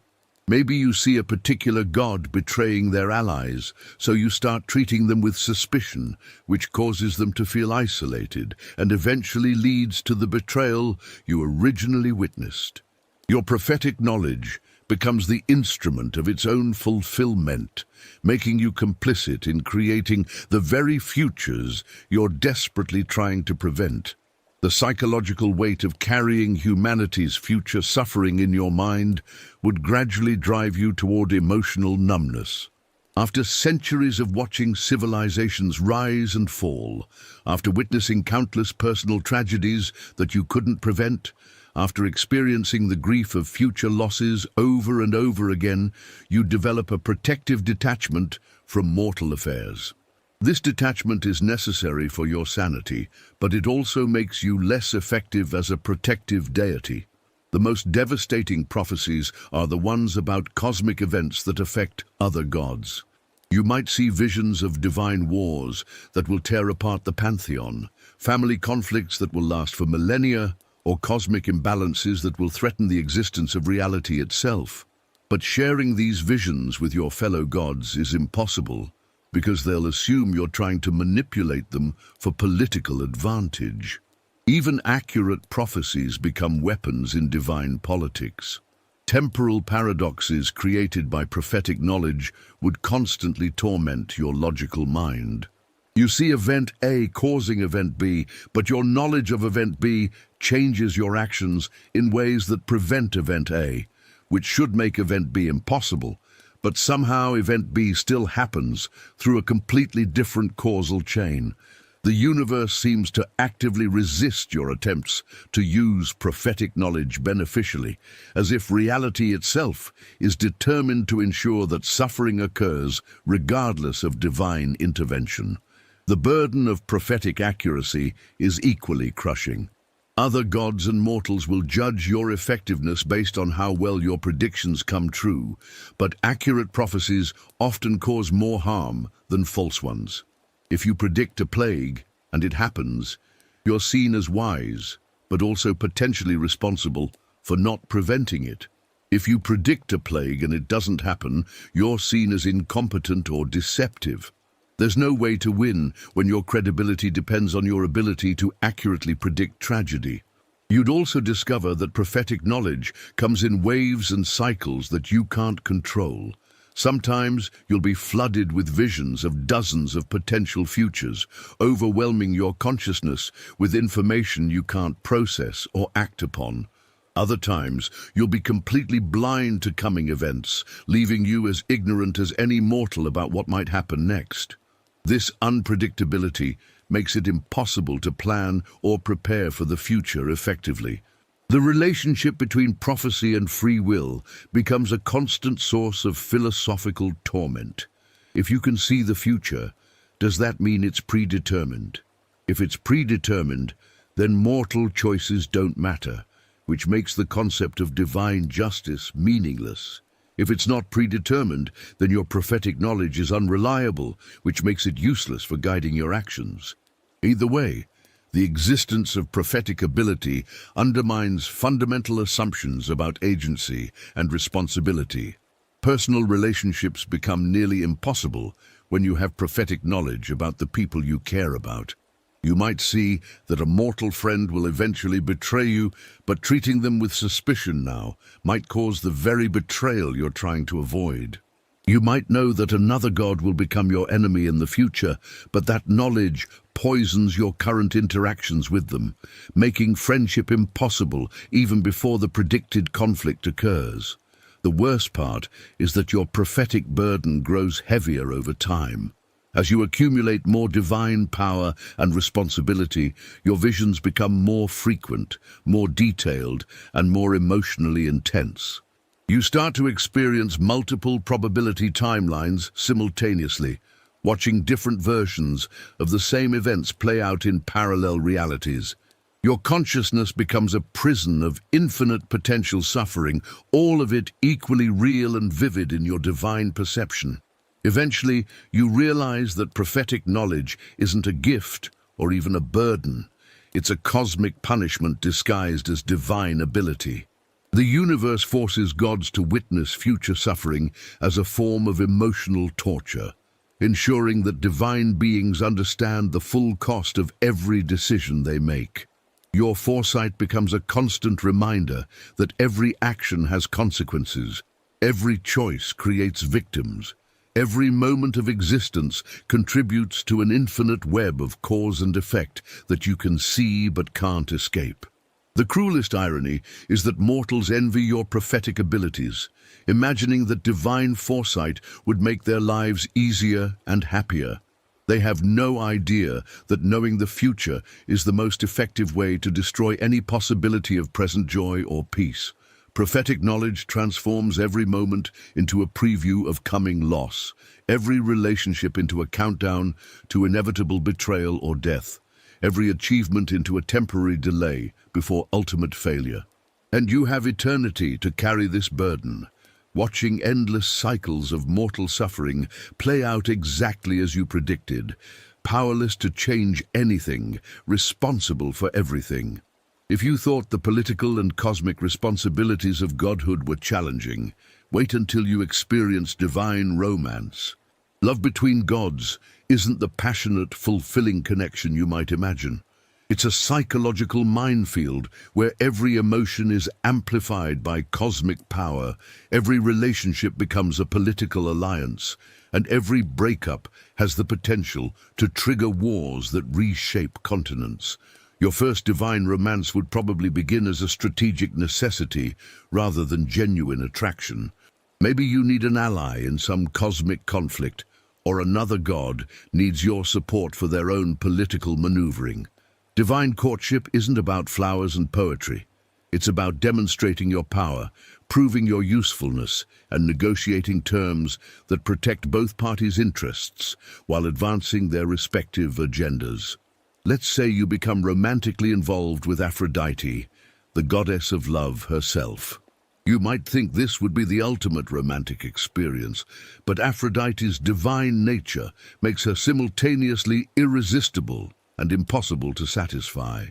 S1: Maybe you see a particular god betraying their allies, so you start treating them with suspicion, which causes them to feel isolated and eventually leads to the betrayal you originally witnessed. Your prophetic knowledge becomes the instrument of its own fulfillment, making you complicit in creating the very futures you're desperately trying to prevent. The psychological weight of carrying humanity's future suffering in your mind would gradually drive you toward emotional numbness. After centuries of watching civilizations rise and fall, after witnessing countless personal tragedies that you couldn't prevent, after experiencing the grief of future losses over and over again, you develop a protective detachment from mortal affairs. This detachment is necessary for your sanity, but it also makes you less effective as a protective deity. The most devastating prophecies are the ones about cosmic events that affect other gods. You might see visions of divine wars that will tear apart the pantheon, family conflicts that will last for millennia, or cosmic imbalances that will threaten the existence of reality itself. But sharing these visions with your fellow gods is impossible, because they'll assume you're trying to manipulate them for political advantage. Even accurate prophecies become weapons in divine politics. Temporal paradoxes created by prophetic knowledge would constantly torment your logical mind. You see event A causing event B, but your knowledge of event B changes your actions in ways that prevent event A, which should make event B impossible, but somehow event B still happens through a completely different causal chain. The universe seems to actively resist your attempts to use prophetic knowledge beneficially, as if reality itself is determined to ensure that suffering occurs regardless of divine intervention. The burden of prophetic accuracy is equally crushing. Other gods and mortals will judge your effectiveness based on how well your predictions come true, but accurate prophecies often cause more harm than false ones. If you predict a plague, and it happens, you're seen as wise, but also potentially responsible for not preventing it. If you predict a plague and it doesn't happen, you're seen as incompetent or deceptive. There's no way to win when your credibility depends on your ability to accurately predict tragedy. You'd also discover that prophetic knowledge comes in waves and cycles that you can't control. Sometimes you'll be flooded with visions of dozens of potential futures, overwhelming your consciousness with information you can't process or act upon. Other times, you'll be completely blind to coming events, leaving you as ignorant as any mortal about what might happen next. This unpredictability makes it impossible to plan or prepare for the future effectively. The relationship between prophecy and free will becomes a constant source of philosophical torment. If you can see the future, does that mean it's predetermined? If it's predetermined, then mortal choices don't matter, which makes the concept of divine justice meaningless. If it's not predetermined, then your prophetic knowledge is unreliable, which makes it useless for guiding your actions. Either way, the existence of prophetic ability undermines fundamental assumptions about agency and responsibility. Personal relationships become nearly impossible when you have prophetic knowledge about the people you care about. You might see that a mortal friend will eventually betray you, but treating them with suspicion now might cause the very betrayal you're trying to avoid. You might know that another god will become your enemy in the future, but that knowledge poisons your current interactions with them, making friendship impossible even before the predicted conflict occurs. The worst part is that your prophetic burden grows heavier over time. As you accumulate more divine power and responsibility, your visions become more frequent, more detailed, and more emotionally intense. You start to experience multiple probability timelines simultaneously, watching different versions of the same events play out in parallel realities. Your consciousness becomes a prison of infinite potential suffering, all of it equally real and vivid in your divine perception. Eventually, you realize that prophetic knowledge isn't a gift or even a burden. It's a cosmic punishment disguised as divine ability. The universe forces gods to witness future suffering as a form of emotional torture, ensuring that divine beings understand the full cost of every decision they make. Your foresight becomes a constant reminder that every action has consequences, every choice creates victims, every moment of existence contributes to an infinite web of cause and effect that you can see but can't escape. The cruelest irony is that mortals envy your prophetic abilities, imagining that divine foresight would make their lives easier and happier. They have no idea that knowing the future is the most effective way to destroy any possibility of present joy or peace. Prophetic knowledge transforms every moment into a preview of coming loss, every relationship into a countdown to inevitable betrayal or death, every achievement into a temporary delay before ultimate failure. And you have eternity to carry this burden, watching endless cycles of mortal suffering play out exactly as you predicted, powerless to change anything, responsible for everything. If you thought the political and cosmic responsibilities of godhood were challenging, wait until you experience divine romance. Love between gods isn't the passionate, fulfilling connection you might imagine. It's a psychological minefield where every emotion is amplified by cosmic power, every relationship becomes a political alliance, and every breakup has the potential to trigger wars that reshape continents. Your first divine romance would probably begin as a strategic necessity rather than genuine attraction. Maybe you need an ally in some cosmic conflict, or another god needs your support for their own political maneuvering. Divine courtship isn't about flowers and poetry. It's about demonstrating your power, proving your usefulness, and negotiating terms that protect both parties' interests while advancing their respective agendas. Let's say you become romantically involved with Aphrodite, the goddess of love herself. You might think this would be the ultimate romantic experience, but Aphrodite's divine nature makes her simultaneously irresistible and impossible to satisfy.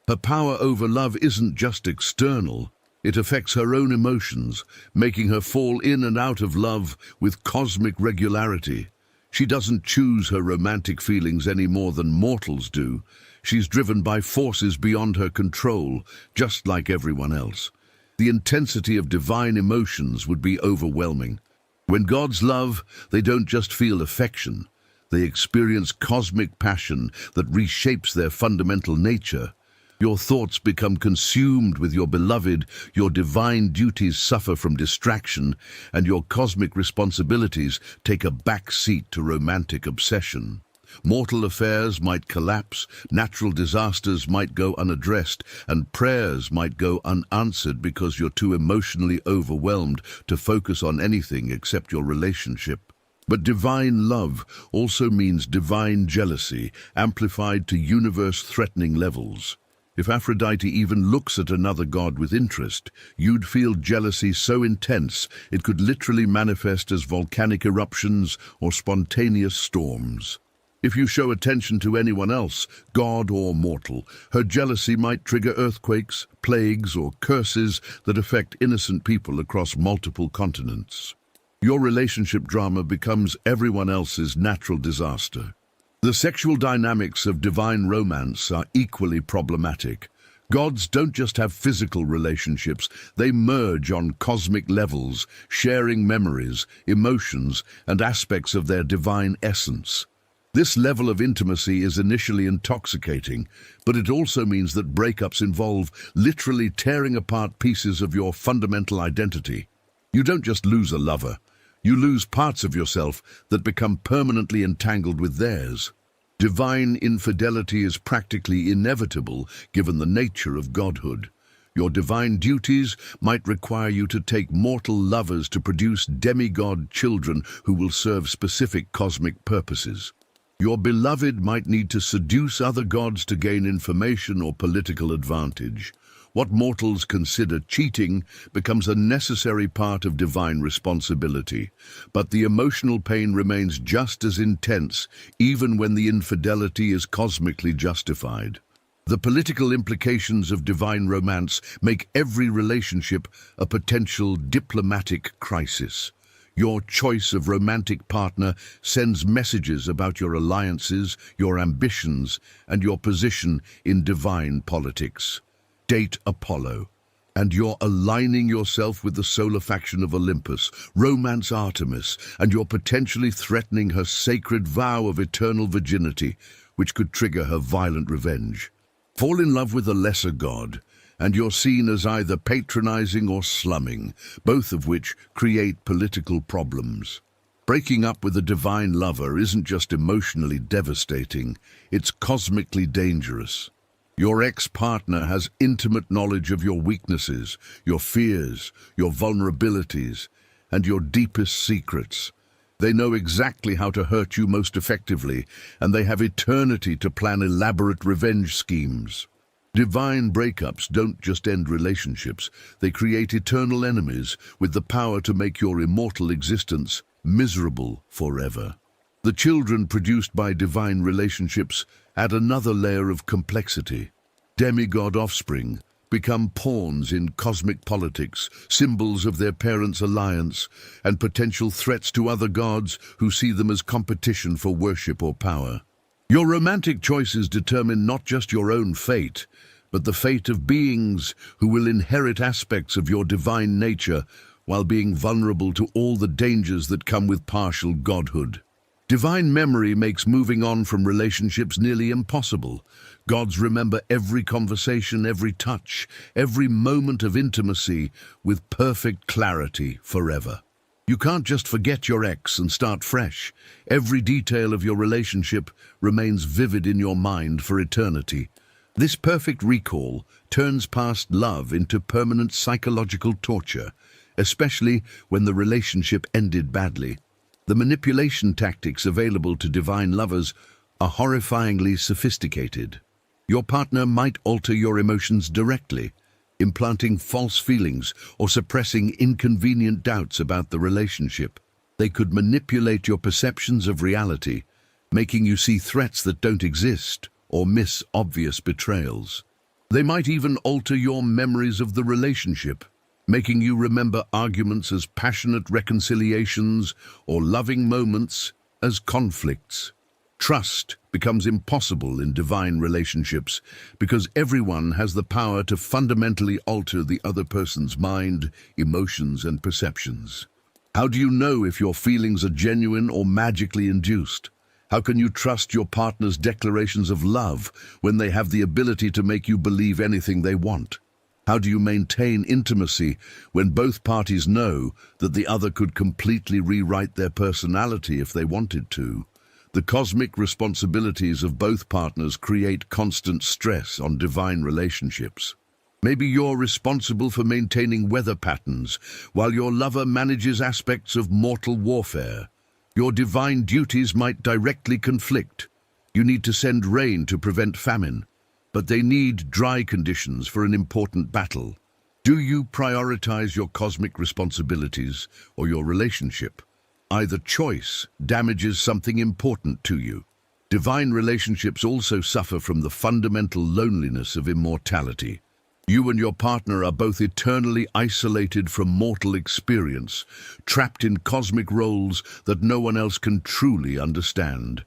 S1: Her power over love isn't just external, it affects her own emotions, making her fall in and out of love with cosmic regularity. She doesn't choose her romantic feelings any more than mortals do. She's driven by forces beyond her control, just like everyone else. The intensity of divine emotions would be overwhelming. When gods love, they don't just feel affection. They experience cosmic passion that reshapes their fundamental nature. Your thoughts become consumed with your beloved, your divine duties suffer from distraction, and your cosmic responsibilities take a back seat to romantic obsession. Mortal affairs might collapse, natural disasters might go unaddressed, and prayers might go unanswered because you're too emotionally overwhelmed to focus on anything except your relationship. But divine love also means divine jealousy, amplified to universe-threatening levels. If Aphrodite even looks at another god with interest, you'd feel jealousy so intense it could literally manifest as volcanic eruptions or spontaneous storms. If you show attention to anyone else, god or mortal, her jealousy might trigger earthquakes, plagues, or curses that affect innocent people across multiple continents. Your relationship drama becomes everyone else's natural disaster. The sexual dynamics of divine romance are equally problematic. Gods don't just have physical relationships, they merge on cosmic levels, sharing memories, emotions, and aspects of their divine essence. This level of intimacy is initially intoxicating, but it also means that breakups involve literally tearing apart pieces of your fundamental identity. You don't just lose a lover, you lose parts of yourself that become permanently entangled with theirs. Divine infidelity is practically inevitable given the nature of godhood. Your divine duties might require you to take mortal lovers to produce demigod children who will serve specific cosmic purposes. Your beloved might need to seduce other gods to gain information or political advantage. What mortals consider cheating becomes a necessary part of divine responsibility, but the emotional pain remains just as intense even when the infidelity is cosmically justified. The political implications of divine romance make every relationship a potential diplomatic crisis. Your choice of romantic partner sends messages about your alliances, your ambitions, and your position in divine politics. Date Apollo, and you're aligning yourself with the solar faction of Olympus, romance Artemis, and you're potentially threatening her sacred vow of eternal virginity, which could trigger her violent revenge. Fall in love with a lesser god, and you're seen as either patronizing or slumming, both of which create political problems. Breaking up with a divine lover isn't just emotionally devastating, it's cosmically dangerous. Your ex-partner has intimate knowledge of your weaknesses, your fears, your vulnerabilities, and your deepest secrets. They know exactly how to hurt you most effectively, and they have eternity to plan elaborate revenge schemes. Divine breakups don't just end relationships, they create eternal enemies with the power to make your immortal existence miserable forever. The children produced by divine relationships add another layer of complexity. Demigod offspring become pawns in cosmic politics, symbols of their parents' alliance, and potential threats to other gods who see them as competition for worship or power. Your romantic choices determine not just your own fate, but the fate of beings who will inherit aspects of your divine nature while being vulnerable to all the dangers that come with partial godhood. Divine memory makes moving on from relationships nearly impossible. Gods remember every conversation, every touch, every moment of intimacy with perfect clarity forever. You can't just forget your ex and start fresh. Every detail of your relationship remains vivid in your mind for eternity. This perfect recall turns past love into permanent psychological torture, especially when the relationship ended badly. The manipulation tactics available to divine lovers are horrifyingly sophisticated. Your partner might alter your emotions directly, implanting false feelings or suppressing inconvenient doubts about the relationship. They could manipulate your perceptions of reality, making you see threats that don't exist or miss obvious betrayals. They might even alter your memories of the relationship, making you remember arguments as passionate reconciliations or loving moments as conflicts. Trust becomes impossible in divine relationships because everyone has the power to fundamentally alter the other person's mind, emotions, and perceptions. How do you know if your feelings are genuine or magically induced? How can you trust your partner's declarations of love when they have the ability to make you believe anything they want? How do you maintain intimacy when both parties know that the other could completely rewrite their personality if they wanted to? The cosmic responsibilities of both partners create constant stress on divine relationships. Maybe you're responsible for maintaining weather patterns while your lover manages aspects of mortal warfare. Your divine duties might directly conflict. You need to send rain to prevent famine, but they need dry conditions for an important battle. Do you prioritize your cosmic responsibilities or your relationship? Either choice damages something important to you. Divine relationships also suffer from the fundamental loneliness of immortality. You and your partner are both eternally isolated from mortal experience, trapped in cosmic roles that no one else can truly understand.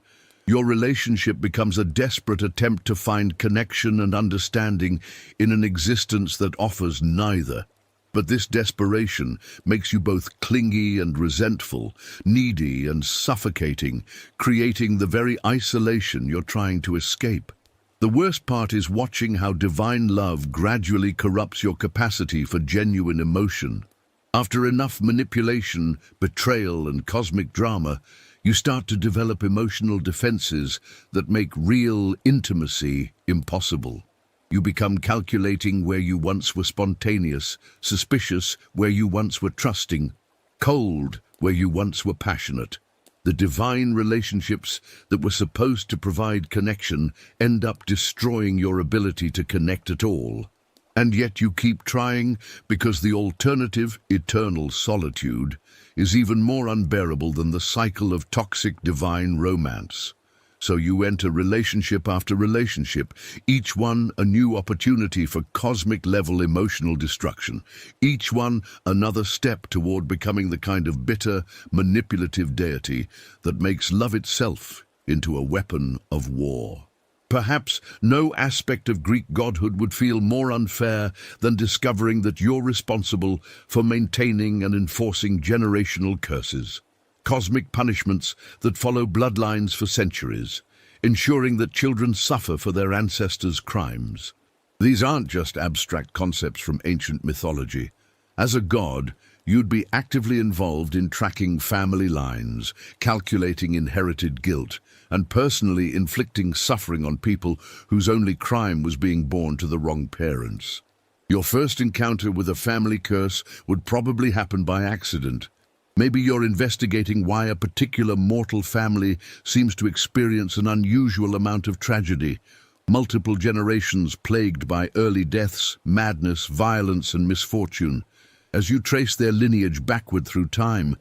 S1: Your relationship becomes a desperate attempt to find connection and understanding in an existence that offers neither. But this desperation makes you both clingy and resentful, needy and suffocating, creating the very isolation you're trying to escape. The worst part is watching how divine love gradually corrupts your capacity for genuine emotion. After enough manipulation, betrayal, and cosmic drama, you start to develop emotional defenses that make real intimacy impossible. You become calculating where you once were spontaneous, suspicious where you once were trusting, cold where you once were passionate. The divine relationships that were supposed to provide connection end up destroying your ability to connect at all. And yet you keep trying because the alternative, eternal solitude, is even more unbearable than the cycle of toxic divine romance. So you enter relationship after relationship, each one a new opportunity for cosmic-level emotional destruction, each one another step toward becoming the kind of bitter, manipulative deity that makes love itself into a weapon of war. Perhaps no aspect of Greek godhood would feel more unfair than discovering that you're responsible for maintaining and enforcing generational curses. Cosmic punishments that follow bloodlines for centuries, ensuring that children suffer for their ancestors' crimes. These aren't just abstract concepts from ancient mythology. As a god, you'd be actively involved in tracking family lines, calculating inherited guilt, and personally inflicting suffering on people whose only crime was being born to the wrong parents. Your first encounter with a family curse would probably happen by accident. Maybe you're investigating why a particular mortal family seems to experience an unusual amount of tragedy, multiple generations plagued by early deaths, madness, violence, and misfortune. As you trace their lineage backward through time,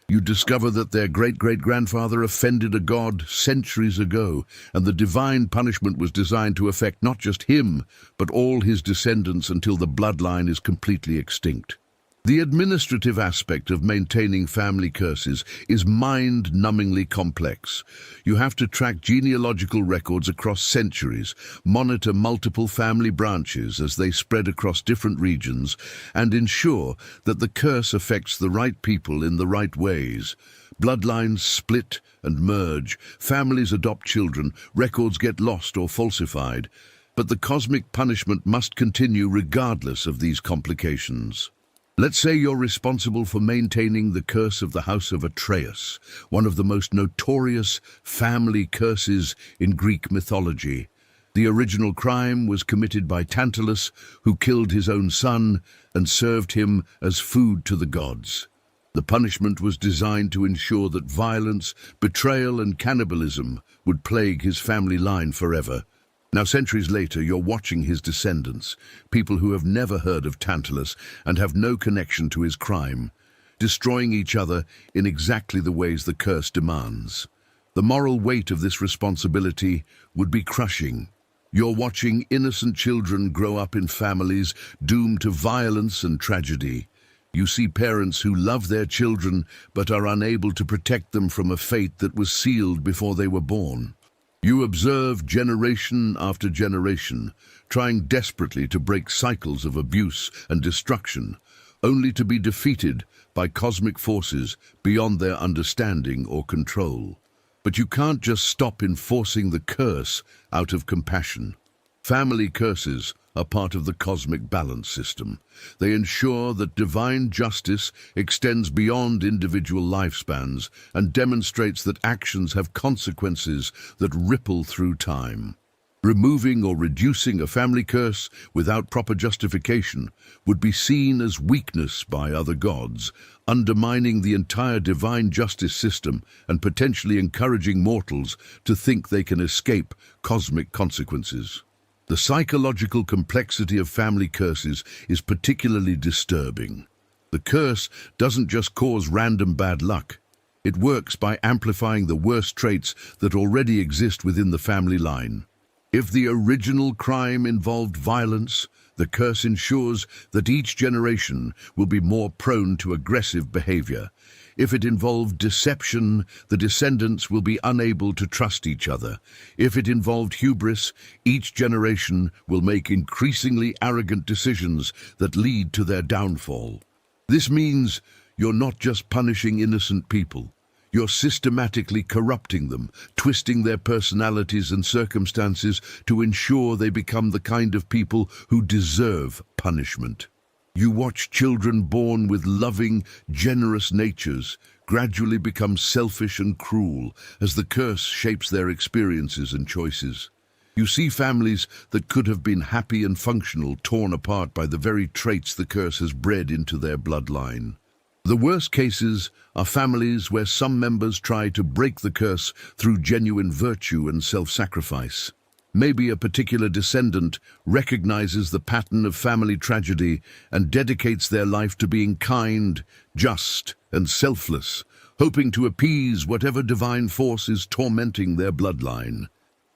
S1: you discover that their great-great-grandfather offended a god centuries ago, and the divine punishment was designed to affect not just him, but all his descendants until the bloodline is completely extinct. The administrative aspect of maintaining family curses is mind-numbingly complex. You have to track genealogical records across centuries, monitor multiple family branches as they spread across different regions, and ensure that the curse affects the right people in the right ways. Bloodlines split and merge, families adopt children, records get lost or falsified, but the cosmic punishment must continue regardless of these complications. Let's say you're responsible for maintaining the curse of the House of Atreus, one of the most notorious family curses in Greek mythology. The original crime was committed by Tantalus, who killed his own son and served him as food to the gods. The punishment was designed to ensure that violence, betrayal, and cannibalism would plague his family line forever. Now, centuries later, you're watching his descendants, people who have never heard of Tantalus and have no connection to his crime, destroying each other in exactly the ways the curse demands. The moral weight of this responsibility would be crushing. You're watching innocent children grow up in families doomed to violence and tragedy. You see parents who love their children but are unable to protect them from a fate that was sealed before they were born. You observe generation after generation, trying desperately to break cycles of abuse and destruction, only to be defeated by cosmic forces beyond their understanding or control. But you can't just stop enforcing the curse out of compassion. Family curses are part of the cosmic balance system. They ensure that divine justice extends beyond individual lifespans and demonstrates that actions have consequences that ripple through time. Removing or reducing a family curse without proper justification would be seen as weakness by other gods, undermining the entire divine justice system and potentially encouraging mortals to think they can escape cosmic consequences. The psychological complexity of family curses is particularly disturbing. The curse doesn't just cause random bad luck. It works by amplifying the worst traits that already exist within the family line. If the original crime involved violence, the curse ensures that each generation will be more prone to aggressive behavior. If it involved deception, the descendants will be unable to trust each other. If it involved hubris, each generation will make increasingly arrogant decisions that lead to their downfall. This means you're not just punishing innocent people. You're systematically corrupting them, twisting their personalities and circumstances to ensure they become the kind of people who deserve punishment. You watch children born with loving, generous natures gradually become selfish and cruel as the curse shapes their experiences and choices. You see families that could have been happy and functional torn apart by the very traits the curse has bred into their bloodline. The worst cases are families where some members try to break the curse through genuine virtue and self-sacrifice. Maybe a particular descendant recognizes the pattern of family tragedy and dedicates their life to being kind, just, and selfless, hoping to appease whatever divine force is tormenting their bloodline.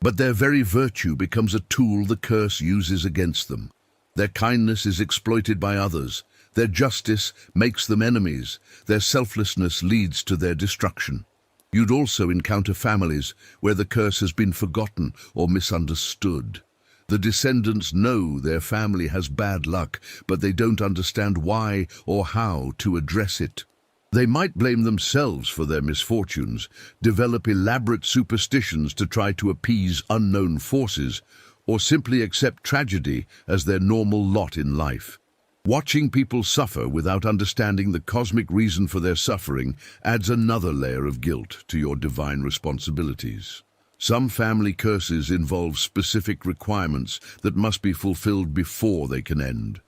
S1: But their very virtue becomes a tool the curse uses against them. Their kindness is exploited by others. Their justice makes them enemies. Their selflessness leads to their destruction. You'd also encounter families where the curse has been forgotten or misunderstood. The descendants know their family has bad luck, but they don't understand why or how to address it. They might blame themselves for their misfortunes, develop elaborate superstitions to try to appease unknown forces, or simply accept tragedy as their normal lot in life. Watching people suffer without understanding the cosmic reason for their suffering adds another layer of guilt to your divine responsibilities. Some family curses involve specific requirements that must be fulfilled before they can end.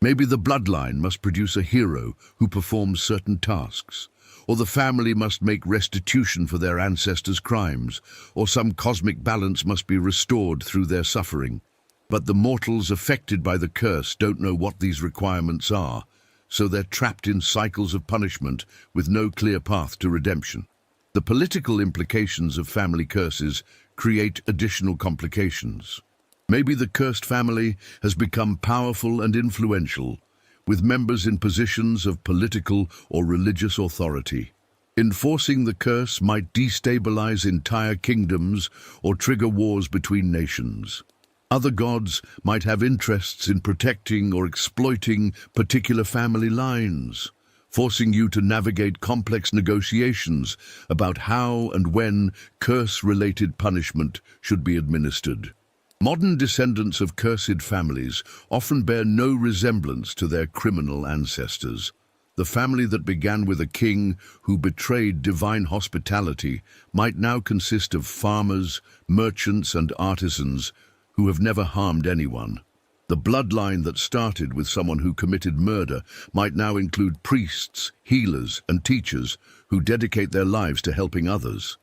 S1: Maybe the bloodline must produce a hero who performs certain tasks, or the family must make restitution for their ancestors' crimes, or some cosmic balance must be restored through their suffering. But the mortals affected by the curse don't know what these requirements are, so they're trapped in cycles of punishment with no clear path to redemption. The political implications of family curses create additional complications. Maybe the cursed family has become powerful and influential, with members in positions of political or religious authority. Enforcing the curse might destabilize entire kingdoms or trigger wars between nations. Other gods might have interests in protecting or exploiting particular family lines, forcing you to navigate complex negotiations about how and when curse-related punishment should be administered. Modern descendants of cursed families often bear no resemblance to their criminal ancestors. The family that began with a king who betrayed divine hospitality might now consist of farmers, merchants, and artisans who have never harmed anyone. The bloodline that started with someone who committed murder might now include priests, healers, and teachers who dedicate their lives to helping others.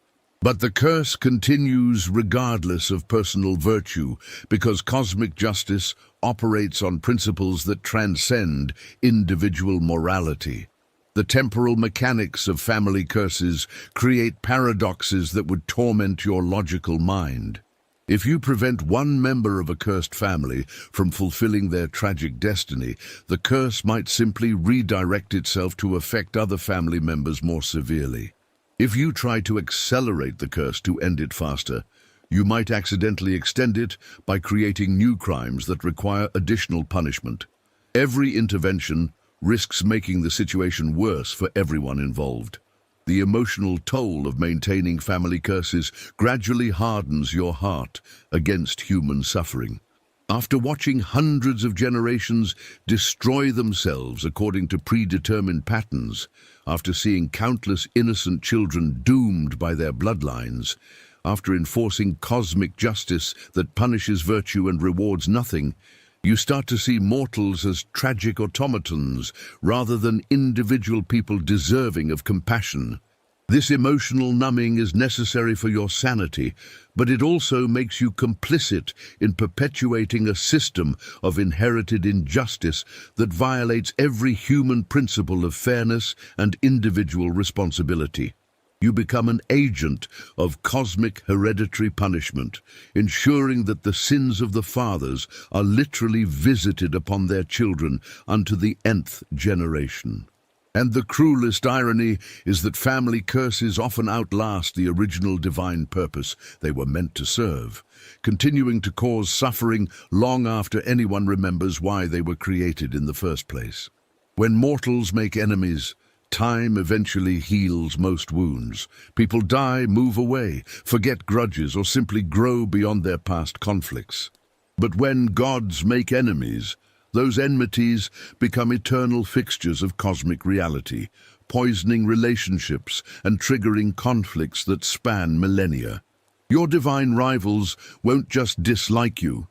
S1: But the curse continues regardless of personal virtue, because cosmic justice operates on principles that transcend individual morality. The temporal mechanics of family curses create paradoxes that would torment your logical mind. If you prevent one member of a cursed family from fulfilling their tragic destiny, the curse might simply redirect itself to affect other family members more severely. If you try to accelerate the curse to end it faster, you might accidentally extend it by creating new crimes that require additional punishment. Every intervention risks making the situation worse for everyone involved. The emotional toll of maintaining family curses gradually hardens your heart against human suffering. After watching hundreds of generations destroy themselves according to predetermined patterns, after seeing countless innocent children doomed by their bloodlines, after enforcing cosmic justice that punishes virtue and rewards nothing, you start to see mortals as tragic automatons rather than individual people deserving of compassion. This emotional numbing is necessary for your sanity, but it also makes you complicit in perpetuating a system of inherited injustice that violates every human principle of fairness and individual responsibility. You become an agent of cosmic hereditary punishment, ensuring that the sins of the fathers are literally visited upon their children unto the nth generation. And the cruelest irony is that family curses often outlast the original divine purpose they were meant to serve, continuing to cause suffering long after anyone remembers why they were created in the first place. When mortals make enemies, time eventually heals most wounds. People die, move away, forget grudges, or simply grow beyond their past conflicts. But when gods make enemies, those enmities become eternal fixtures of cosmic reality, poisoning relationships and triggering conflicts that span millennia. Your divine rivals won't just dislike you.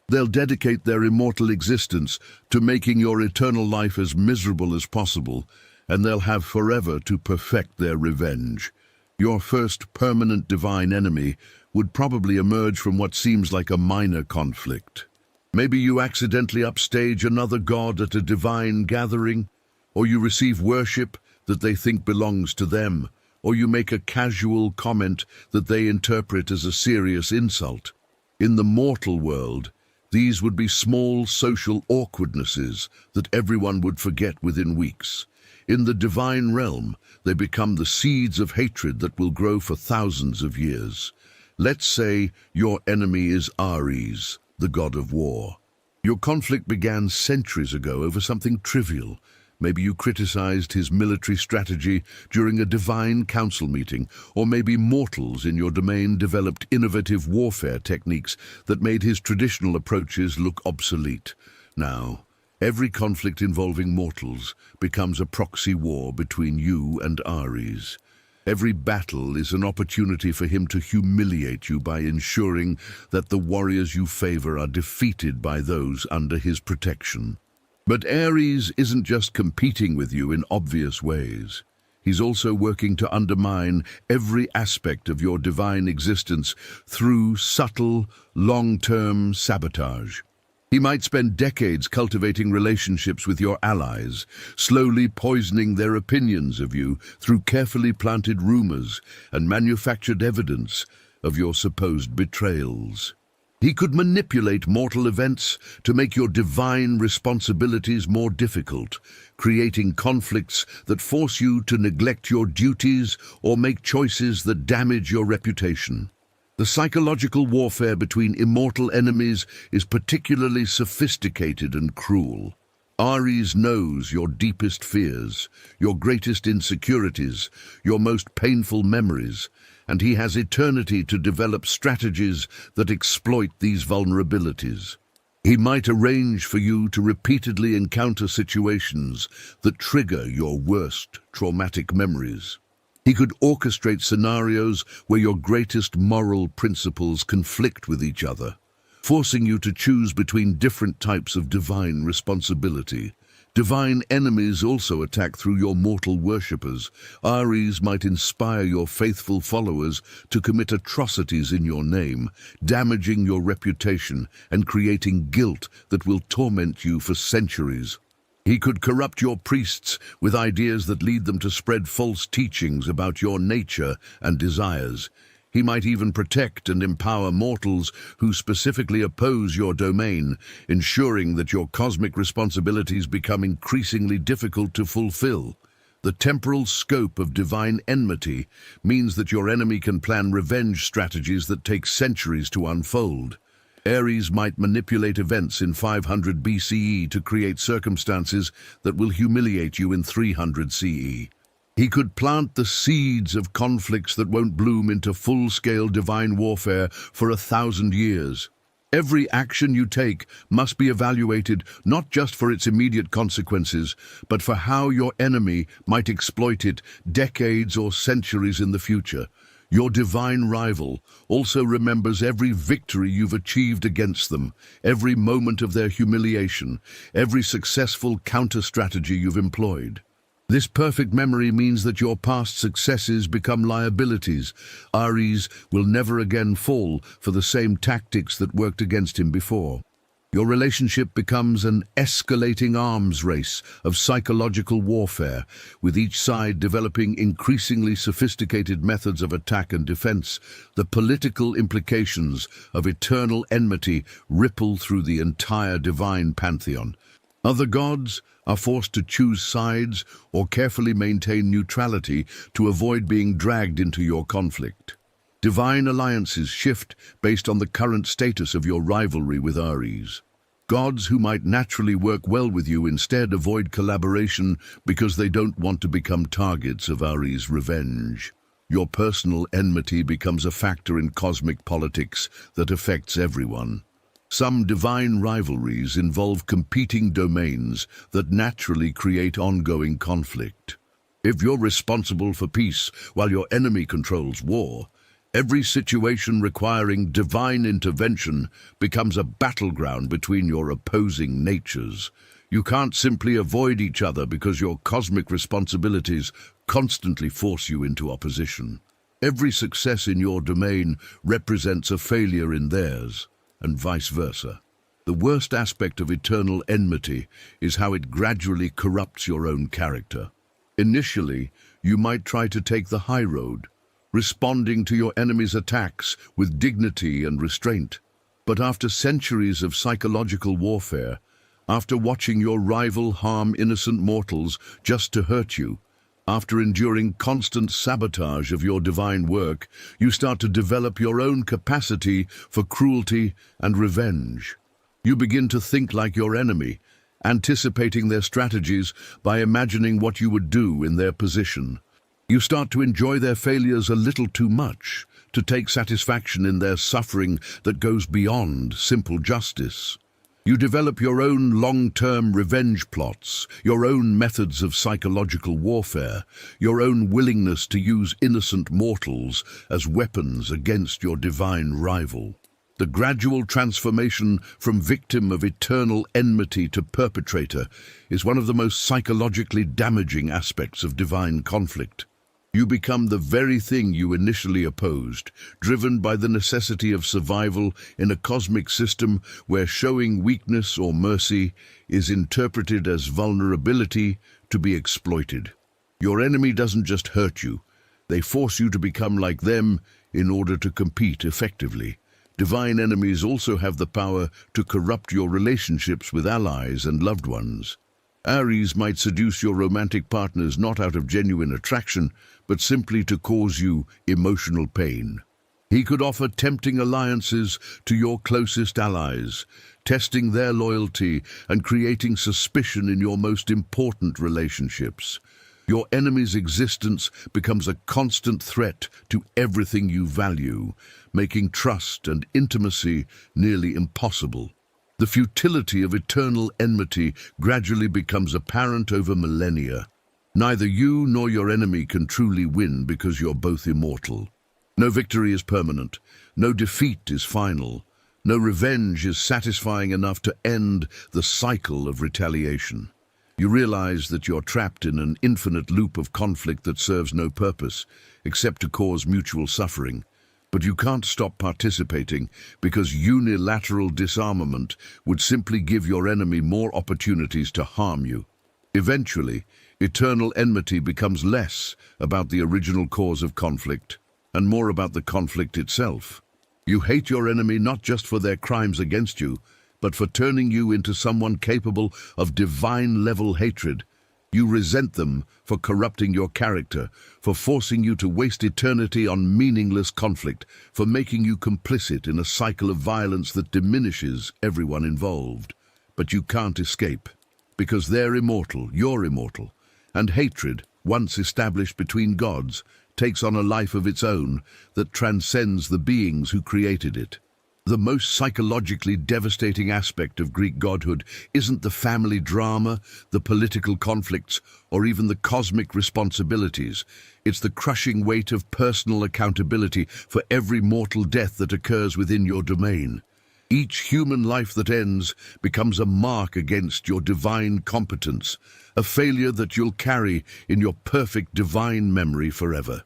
S1: They'll dedicate their immortal existence to making your eternal life as miserable as possible, and they'll have forever to perfect their revenge. Your first permanent divine enemy would probably emerge from what seems like a minor conflict. Maybe you accidentally upstage another god at a divine gathering, or you receive worship that they think belongs to them, or you make a casual comment that they interpret as a serious insult. In the mortal world, these would be small social awkwardnesses that everyone would forget within weeks. In the divine realm, they become the seeds of hatred that will grow for thousands of years. Let's say your enemy is Ares, the god of war. Your conflict began centuries ago over something trivial. Maybe you criticized his military strategy during a divine council meeting, or maybe mortals in your domain developed innovative warfare techniques that made his traditional approaches look obsolete. Now, every conflict involving mortals becomes a proxy war between you and Ares. Every battle is an opportunity for him to humiliate you by ensuring that the warriors you favor are defeated by those under his protection. But Ares isn't just competing with you in obvious ways. He's also working to undermine every aspect of your divine existence through subtle, long-term sabotage. He might spend decades cultivating relationships with your allies, slowly poisoning their opinions of you through carefully planted rumors and manufactured evidence of your supposed betrayals. He could manipulate mortal events to make your divine responsibilities more difficult, creating conflicts that force you to neglect your duties or make choices that damage your reputation. The psychological warfare between immortal enemies is particularly sophisticated and cruel. Ares knows your deepest fears, your greatest insecurities, your most painful memories, and he has eternity to develop strategies that exploit these vulnerabilities. He might arrange for you to repeatedly encounter situations that trigger your worst traumatic memories. He could orchestrate scenarios where your greatest moral principles conflict with each other, forcing you to choose between different types of divine responsibility. Divine enemies also attack through your mortal worshippers. Ares might inspire your faithful followers to commit atrocities in your name, damaging your reputation and creating guilt that will torment you for centuries. He could corrupt your priests with ideas that lead them to spread false teachings about your nature and desires. He might even protect and empower mortals who specifically oppose your domain, ensuring that your cosmic responsibilities become increasingly difficult to fulfill. The temporal scope of divine enmity means that your enemy can plan revenge strategies that take centuries to unfold. Ares might manipulate events in 500 BCE to create circumstances that will humiliate you in 300 CE. He could plant the seeds of conflicts that won't bloom into full-scale divine warfare for 1,000 years. Every action you take must be evaluated not just for its immediate consequences, but for how your enemy might exploit it decades or centuries in the future. Your divine rival also remembers every victory you've achieved against them, every moment of their humiliation, every successful counter-strategy you've employed. This perfect memory means that your past successes become liabilities. Ares will never again fall for the same tactics that worked against him before. Your relationship becomes an escalating arms race of psychological warfare, with each side developing increasingly sophisticated methods of attack and defense. The political implications of eternal enmity ripple through the entire divine pantheon. Other gods are forced to choose sides or carefully maintain neutrality to avoid being dragged into your conflict. Divine alliances shift based on the current status of your rivalry with Ares. Gods who might naturally work well with you instead avoid collaboration because they don't want to become targets of Ares' revenge. Your personal enmity becomes a factor in cosmic politics that affects everyone. Some divine rivalries involve competing domains that naturally create ongoing conflict. If you're responsible for peace while your enemy controls war, every situation requiring divine intervention becomes a battleground between your opposing natures. You can't simply avoid each other because your cosmic responsibilities constantly force you into opposition. Every success in your domain represents a failure in theirs, and vice versa. The worst aspect of eternal enmity is how it gradually corrupts your own character. Initially, you might try to take the high road, responding to your enemy's attacks with dignity and restraint. But after centuries of psychological warfare, after watching your rival harm innocent mortals just to hurt you, after enduring constant sabotage of your divine work, you start to develop your own capacity for cruelty and revenge. You begin to think like your enemy, anticipating their strategies by imagining what you would do in their position. You start to enjoy their failures a little too much, to take satisfaction in their suffering that goes beyond simple justice. You develop your own long-term revenge plots, your own methods of psychological warfare, your own willingness to use innocent mortals as weapons against your divine rival. The gradual transformation from victim of eternal enmity to perpetrator is one of the most psychologically damaging aspects of divine conflict. You become the very thing you initially opposed, driven by the necessity of survival in a cosmic system where showing weakness or mercy is interpreted as vulnerability to be exploited. Your enemy doesn't just hurt you, they force you to become like them in order to compete effectively. Divine enemies also have the power to corrupt your relationships with allies and loved ones. Ares might seduce your romantic partners not out of genuine attraction, but simply to cause you emotional pain. He could offer tempting alliances to your closest allies, testing their loyalty and creating suspicion in your most important relationships. Your enemy's existence becomes a constant threat to everything you value, making trust and intimacy nearly impossible. The futility of eternal enmity gradually becomes apparent over millennia. Neither you nor your enemy can truly win because you're both immortal. No victory is permanent, no defeat is final, no revenge is satisfying enough to end the cycle of retaliation. You realize that you're trapped in an infinite loop of conflict that serves no purpose, except to cause mutual suffering. But you can't stop participating because unilateral disarmament would simply give your enemy more opportunities to harm you. Eventually, eternal enmity becomes less about the original cause of conflict and more about the conflict itself. You hate your enemy not just for their crimes against you, but for turning you into someone capable of divine-level hatred. You resent them for corrupting your character, for forcing you to waste eternity on meaningless conflict, for making you complicit in a cycle of violence that diminishes everyone involved. But you can't escape, because they're immortal, you're immortal, and hatred, once established between gods, takes on a life of its own that transcends the beings who created it. The most psychologically devastating aspect of Greek godhood isn't the family drama, the political conflicts, or even the cosmic responsibilities. It's the crushing weight of personal accountability for every mortal death that occurs within your domain. Each human life that ends becomes a mark against your divine competence, a failure that you'll carry in your perfect divine memory forever.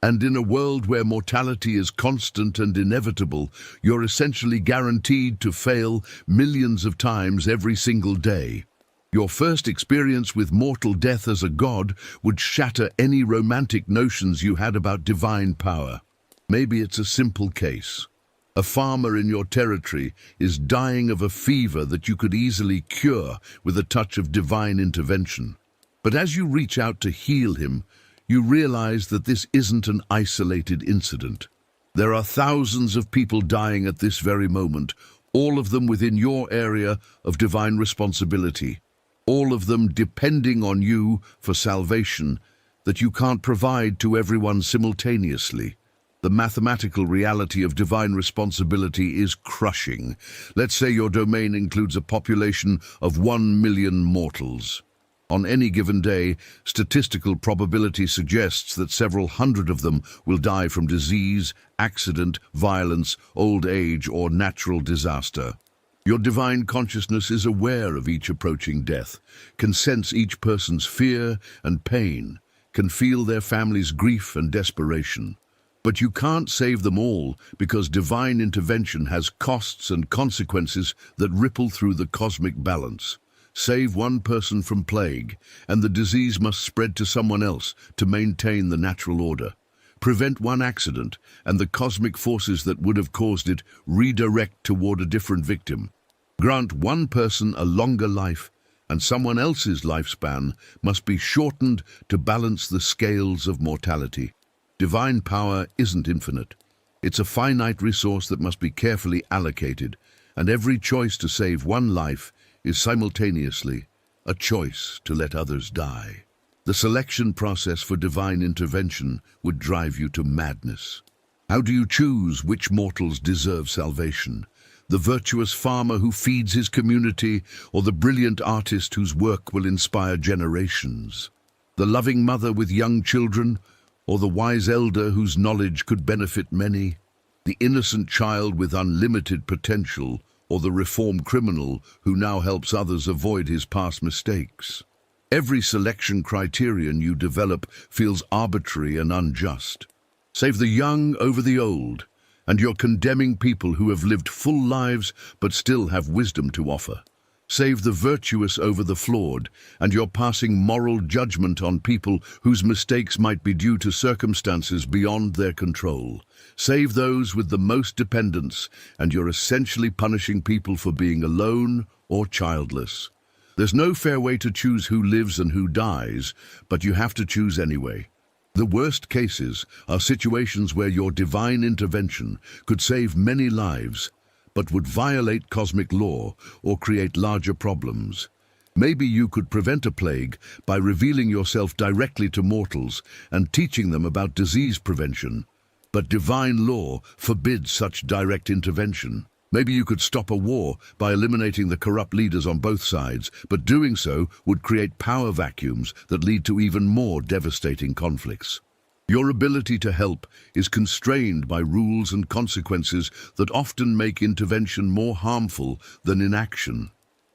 S1: And in a world where mortality is constant and inevitable, you're essentially guaranteed to fail millions of times every single day. Your first experience with mortal death as a god would shatter any romantic notions you had about divine power. Maybe it's a simple case. A farmer in your territory is dying of a fever that you could easily cure with a touch of divine intervention. But as you reach out to heal him, you realize that this isn't an isolated incident. There are thousands of people dying at this very moment, all of them within your area of divine responsibility, all of them depending on you for salvation that you can't provide to everyone simultaneously. The mathematical reality of divine responsibility is crushing. Let's say your domain includes a population of 1 million mortals. On any given day, statistical probability suggests that several hundred of them will die from disease, accident, violence, old age, or natural disaster. Your divine consciousness is aware of each approaching death, can sense each person's fear and pain, can feel their family's grief and desperation. But you can't save them all because divine intervention has costs and consequences that ripple through the cosmic balance. Save one person from plague, and the disease must spread to someone else to maintain the natural order. Prevent one accident, and the cosmic forces that would have caused it redirect toward a different victim. Grant one person a longer life, and someone else's lifespan must be shortened to balance the scales of mortality. Divine power isn't infinite. It's a finite resource that must be carefully allocated, and every choice to save one life is simultaneously a choice to let others die. The selection process for divine intervention would drive you to madness. How do you choose which mortals deserve salvation? The virtuous farmer who feeds his community, or the brilliant artist whose work will inspire generations? The loving mother with young children, or the wise elder whose knowledge could benefit many? The innocent child with unlimited potential, or the reformed criminal who now helps others avoid his past mistakes. Every selection criterion you develop feels arbitrary and unjust. Save the young over the old, and you're condemning people who have lived full lives but still have wisdom to offer. Save the virtuous over the flawed, and you're passing moral judgment on people whose mistakes might be due to circumstances beyond their control. Save those with the most dependence, and you're essentially punishing people for being alone or childless. There's no fair way to choose who lives and who dies, but you have to choose anyway. The worst cases are situations where your divine intervention could save many lives, but would violate cosmic law or create larger problems. Maybe you could prevent a plague by revealing yourself directly to mortals and teaching them about disease prevention. But divine law forbids such direct intervention. Maybe you could stop a war by eliminating the corrupt leaders on both sides, but doing so would create power vacuums that lead to even more devastating conflicts. Your ability to help is constrained by rules and consequences that often make intervention more harmful than inaction.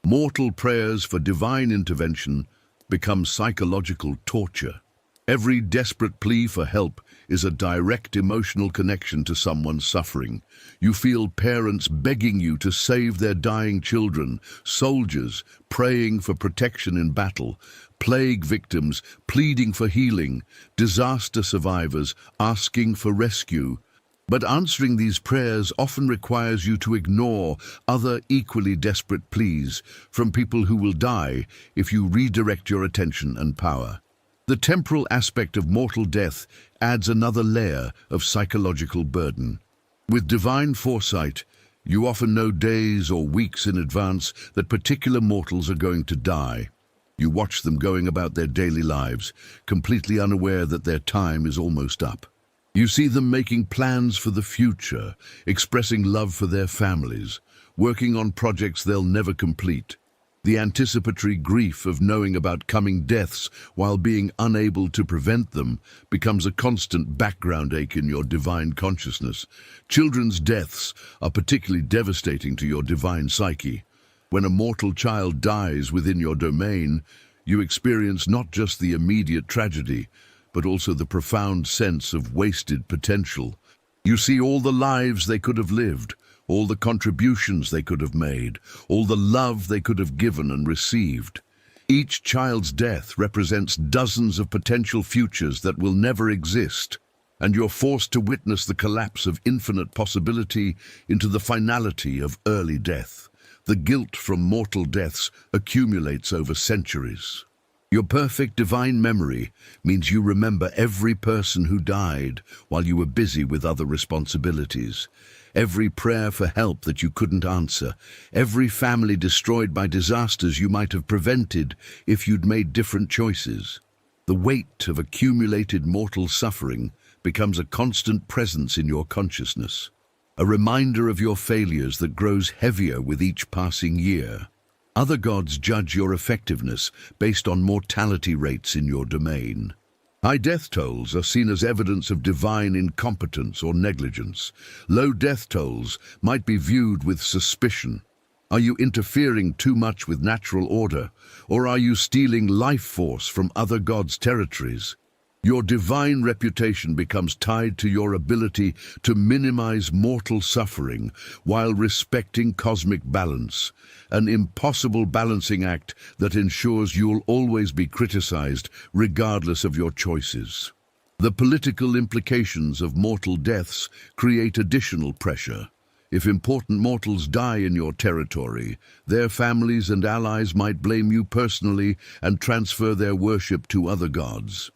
S1: Mortal prayers for divine intervention become psychological torture. Every desperate plea for help is a direct emotional connection to someone's suffering. You feel parents begging you to save their dying children, soldiers praying for protection in battle, plague victims pleading for healing, disaster survivors asking for rescue. But answering these prayers often requires you to ignore other equally desperate pleas from people who will die if you redirect your attention and power. The temporal aspect of mortal death adds another layer of psychological burden. With divine foresight, you often know days or weeks in advance that particular mortals are going to die. You watch them going about their daily lives, completely unaware that their time is almost up. You see them making plans for the future, expressing love for their families, working on projects they'll never complete. The anticipatory grief of knowing about coming deaths while being unable to prevent them becomes a constant background ache in your divine consciousness. Children's deaths are particularly devastating to your divine psyche. When a mortal child dies within your domain, you experience not just the immediate tragedy, but also the profound sense of wasted potential. You see all the lives they could have lived, all the contributions they could have made, all the love they could have given and received. Each child's death represents dozens of potential futures that will never exist, and you're forced to witness the collapse of infinite possibility into the finality of early death. The guilt from mortal deaths accumulates over centuries. Your perfect divine memory means you remember every person who died while you were busy with other responsibilities. Every prayer for help that you couldn't answer, every family destroyed by disasters you might have prevented if you'd made different choices. The weight of accumulated mortal suffering becomes a constant presence in your consciousness, a reminder of your failures that grows heavier with each passing year. Other gods judge your effectiveness based on mortality rates in your domain. High death tolls are seen as evidence of divine incompetence or negligence. Low death tolls might be viewed with suspicion. Are you interfering too much with natural order, or are you stealing life force from other gods' territories? Your divine reputation becomes tied to your ability to minimize mortal suffering while respecting cosmic balance, an impossible balancing act that ensures you'll always be criticized regardless of your choices. The political implications of mortal deaths create additional pressure. If important mortals die in your territory, their families and allies might blame you personally and transfer their worship to other gods.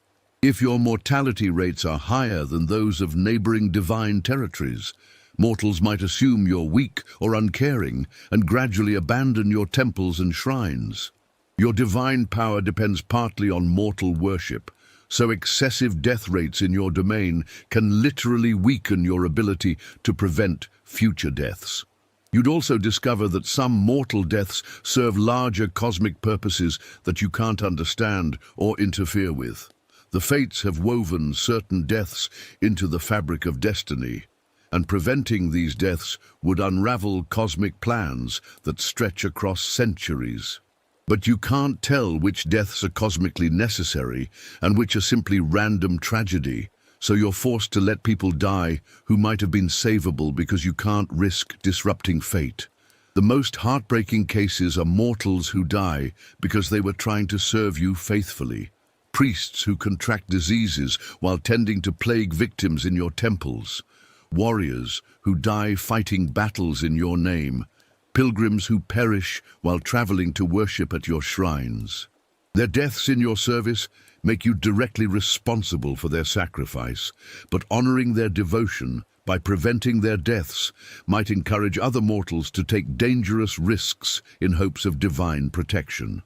S1: If your mortality rates are higher than those of neighboring divine territories, mortals might assume you're weak or uncaring and gradually abandon your temples and shrines. Your divine power depends partly on mortal worship, so excessive death rates in your domain can literally weaken your ability to prevent future deaths. You'd also discover that some mortal deaths serve larger cosmic purposes that you can't understand or interfere with. The fates have woven certain deaths into the fabric of destiny, and preventing these deaths would unravel cosmic plans that stretch across centuries. But you can't tell which deaths are cosmically necessary and which are simply random tragedy, so you're forced to let people die who might have been savable because you can't risk disrupting fate. The most heartbreaking cases are mortals who die because they were trying to serve you faithfully, priests who contract diseases while tending to plague victims in your temples, warriors who die fighting battles in your name, pilgrims who perish while traveling to worship at your shrines. Their deaths in your service make you directly responsible for their sacrifice, but honoring their devotion by preventing their deaths might encourage other mortals to take dangerous risks in hopes of divine protection.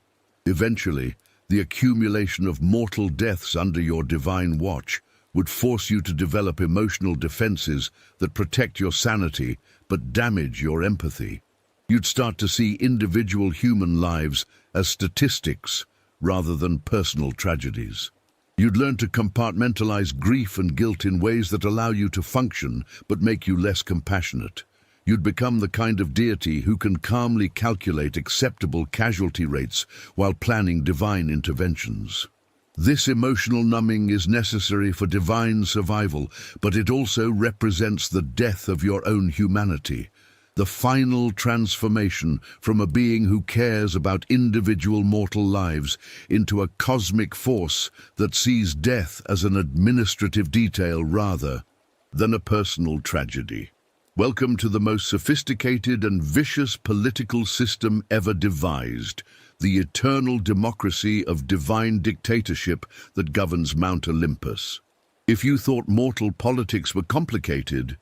S1: Eventually, the accumulation of mortal deaths under your divine watch would force you to develop emotional defenses that protect your sanity but damage your empathy. You'd start to see individual human lives as statistics rather than personal tragedies. You'd learn to compartmentalize grief and guilt in ways that allow you to function but make you less compassionate. You'd become the kind of deity who can calmly calculate acceptable casualty rates while planning divine interventions. This emotional numbing is necessary for divine survival, but it also represents the death of your own humanity, the final transformation from a being who cares about individual mortal lives into a cosmic force that sees death as an administrative detail rather than a personal tragedy. Welcome to the most sophisticated and vicious political system ever devised, the eternal democracy of divine dictatorship that governs Mount Olympus. If you thought mortal politics were complicated,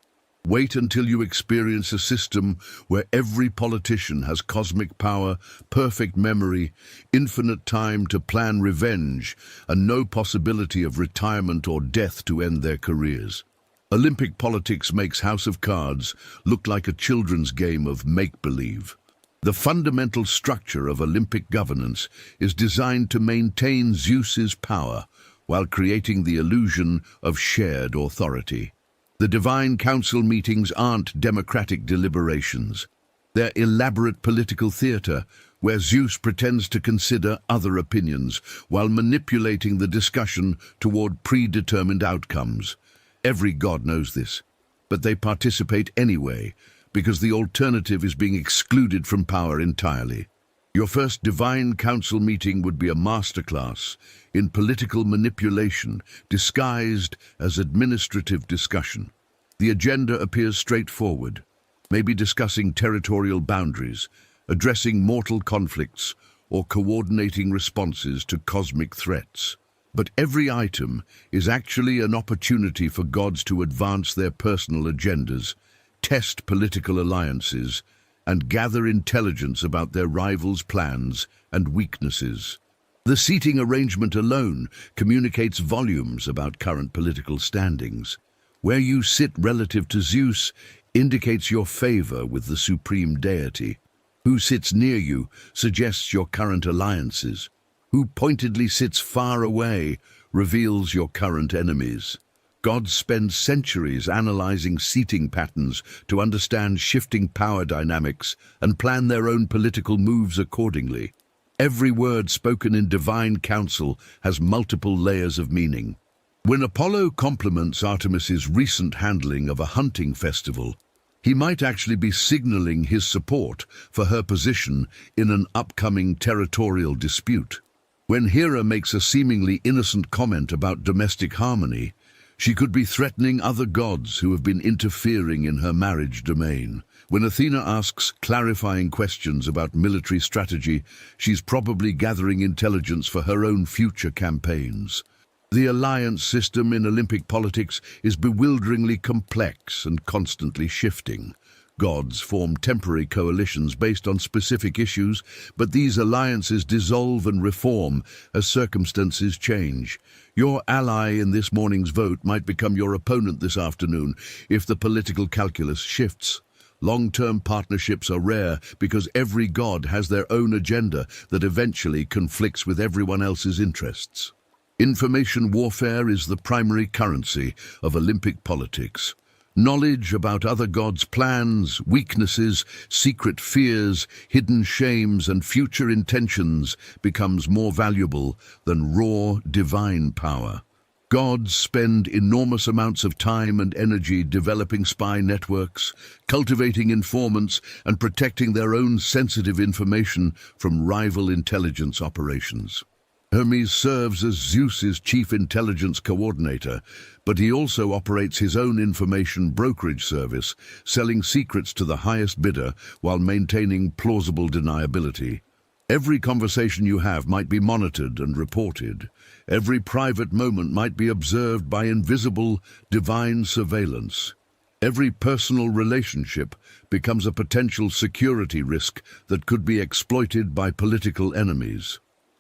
S1: wait until you experience a system where every politician has cosmic power, perfect memory, infinite time to plan revenge, and no possibility of retirement or death to end their careers. Olympic politics makes House of Cards look like a children's game of make-believe. The fundamental structure of Olympic governance is designed to maintain Zeus's power while creating the illusion of shared authority. The Divine Council meetings aren't democratic deliberations. They're elaborate political theater where Zeus pretends to consider other opinions while manipulating the discussion toward predetermined outcomes. Every god knows this, but they participate anyway because the alternative is being excluded from power entirely. Your first Divine Council meeting would be a masterclass in political manipulation disguised as administrative discussion. The agenda appears straightforward, maybe discussing territorial boundaries, addressing mortal conflicts, or coordinating responses to cosmic threats. But every item is actually an opportunity for gods to advance their personal agendas, test political alliances, and gather intelligence about their rivals' plans and weaknesses. The seating arrangement alone communicates volumes about current political standings. Where you sit relative to Zeus indicates your favor with the supreme deity. Who sits near you suggests your current alliances. Who pointedly sits far away reveals your current enemies. Gods spend centuries analyzing seating patterns to understand shifting power dynamics and plan their own political moves accordingly. Every word spoken in divine council has multiple layers of meaning. When Apollo compliments Artemis's recent handling of a hunting festival, he might actually be signaling his support for her position in an upcoming territorial dispute. When Hera makes a seemingly innocent comment about domestic harmony, she could be threatening other gods who have been interfering in her marriage domain. When Athena asks clarifying questions about military strategy, she's probably gathering intelligence for her own future campaigns. The alliance system in Olympic politics is bewilderingly complex and constantly shifting. Gods form temporary coalitions based on specific issues, but these alliances dissolve and reform as circumstances change. Your ally in this morning's vote might become your opponent this afternoon if the political calculus shifts. Long-term partnerships are rare because every god has their own agenda that eventually conflicts with everyone else's interests. Information warfare is the primary currency of Olympic politics. Knowledge about other gods' plans, weaknesses, secret fears, hidden shames, and future intentions becomes more valuable than raw divine power. Gods spend enormous amounts of time and energy developing spy networks, cultivating informants, and protecting their own sensitive information from rival intelligence operations. Hermes serves as Zeus's chief intelligence coordinator, but he also operates his own information brokerage service, selling secrets to the highest bidder while maintaining plausible deniability. Every conversation you have might be monitored and reported. Every private moment might be observed by invisible, divine surveillance. Every personal relationship becomes a potential security risk that could be exploited by political enemies.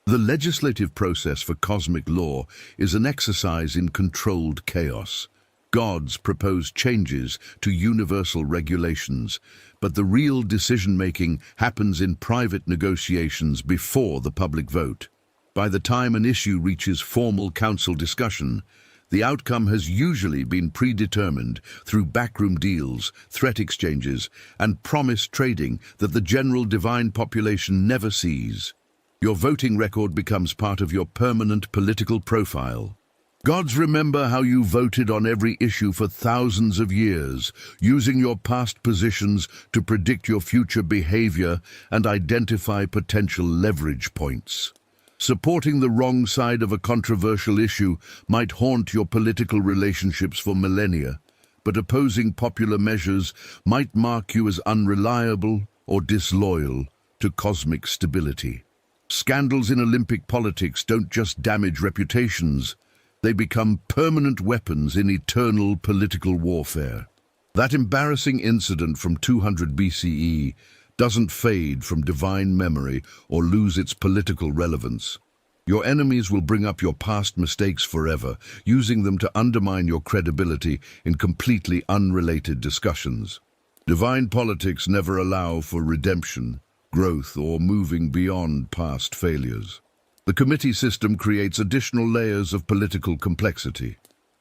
S1: The legislative process for cosmic law is an exercise in controlled chaos. Gods propose changes to universal regulations, but the real decision-making happens in private negotiations before the public vote. By the time an issue reaches formal council discussion, the outcome has usually been predetermined through backroom deals, threat exchanges, and promise trading that the general divine population never sees. Your voting record becomes part of your permanent political profile. Gods remember how you voted on every issue for thousands of years, using your past positions to predict your future behavior and identify potential leverage points. Supporting the wrong side of a controversial issue might haunt your political relationships for millennia, but opposing popular measures might mark you as unreliable or disloyal to cosmic stability. Scandals in Olympic politics don't just damage reputations, they become permanent weapons in eternal political warfare. That embarrassing incident from 200 BCE doesn't fade from divine memory or lose its political relevance. Your enemies will bring up your past mistakes forever, using them to undermine your credibility in completely unrelated discussions. Divine politics never allow for redemption, growth, or moving beyond past failures. The committee system creates additional layers of political complexity.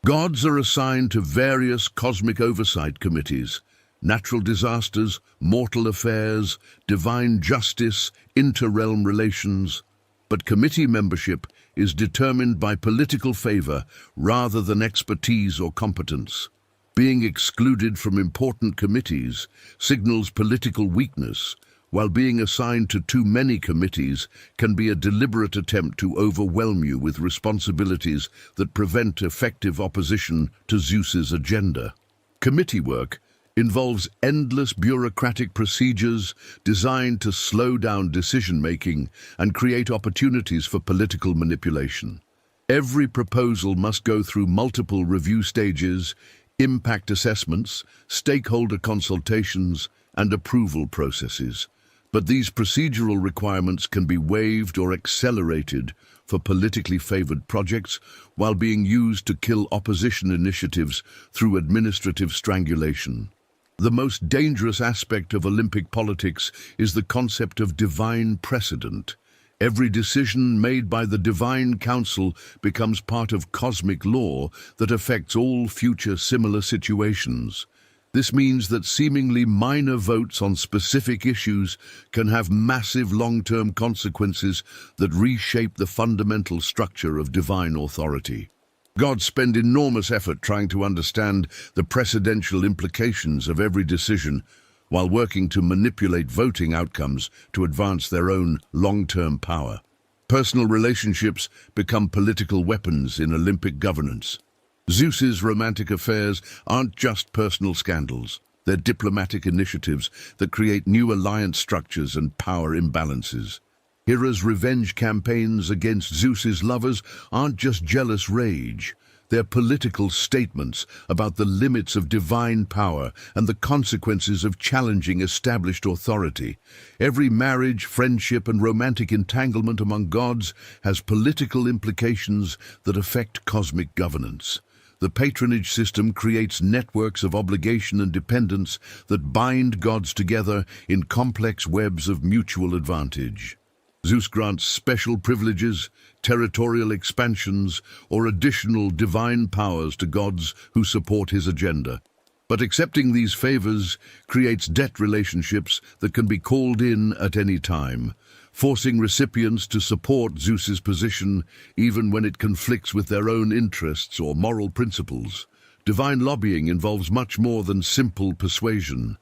S1: Gods are assigned to various cosmic oversight committees: natural disasters, mortal affairs, divine justice, inter-realm relations. But committee membership is determined by political favor rather than expertise or competence. Being excluded from important committees signals political weakness, while being assigned to too many committees can be a deliberate attempt to overwhelm you with responsibilities that prevent effective opposition to Zeus's agenda. Committee work involves endless bureaucratic procedures designed to slow down decision-making and create opportunities for political manipulation. Every proposal must go through multiple review stages, impact assessments, stakeholder consultations, and approval processes. But these procedural requirements can be waived or accelerated for politically favored projects while being used to kill opposition initiatives through administrative strangulation. The most dangerous aspect of Olympic politics is the concept of divine precedent. Every decision made by the Divine Council becomes part of cosmic law that affects all future similar situations. This means that seemingly minor votes on specific issues can have massive long-term consequences that reshape the fundamental structure of divine authority. Gods spend enormous effort trying to understand the precedential implications of every decision while working to manipulate voting outcomes to advance their own long-term power. Personal relationships become political weapons in Olympic governance. Zeus's romantic affairs aren't just personal scandals. They're diplomatic initiatives that create new alliance structures and power imbalances. Hera's revenge campaigns against Zeus's lovers aren't just jealous rage. They're political statements about the limits of divine power and the consequences of challenging established authority. Every marriage, friendship, and romantic entanglement among gods has political implications that affect cosmic governance. The patronage system creates networks of obligation and dependence that bind gods together in complex webs of mutual advantage. Zeus grants special privileges, territorial expansions, or additional divine powers to gods who support his agenda. But accepting these favors creates debt relationships that can be called in at any time, forcing recipients to support Zeus's position even when it conflicts with their own interests or moral principles. Divine lobbying involves much more than simple persuasion.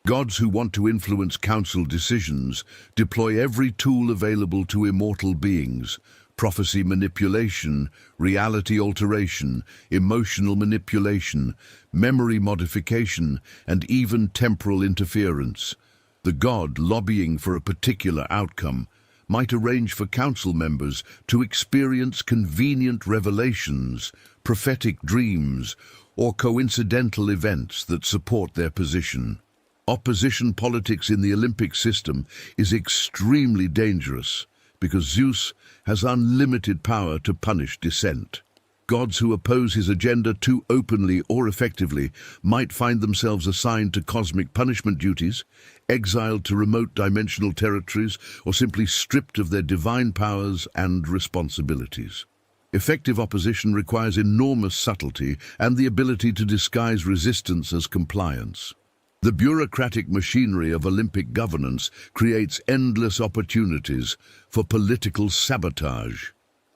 S1: Gods who want to influence council decisions deploy every tool available to immortal beings: prophecy manipulation, reality alteration, emotional manipulation, memory modification, and even temporal interference. The god lobbying for a particular outcome might arrange for council members to experience convenient revelations, prophetic dreams, or coincidental events that support their position. Opposition politics in the Olympic system is extremely dangerous because Zeus has unlimited power to punish dissent. Gods who oppose his agenda too openly or effectively might find themselves assigned to cosmic punishment duties, exiled to remote dimensional territories, or simply stripped of their divine powers and responsibilities. Effective opposition requires enormous subtlety and the ability to disguise resistance as compliance. The bureaucratic machinery of Olympic governance creates endless opportunities for political sabotage.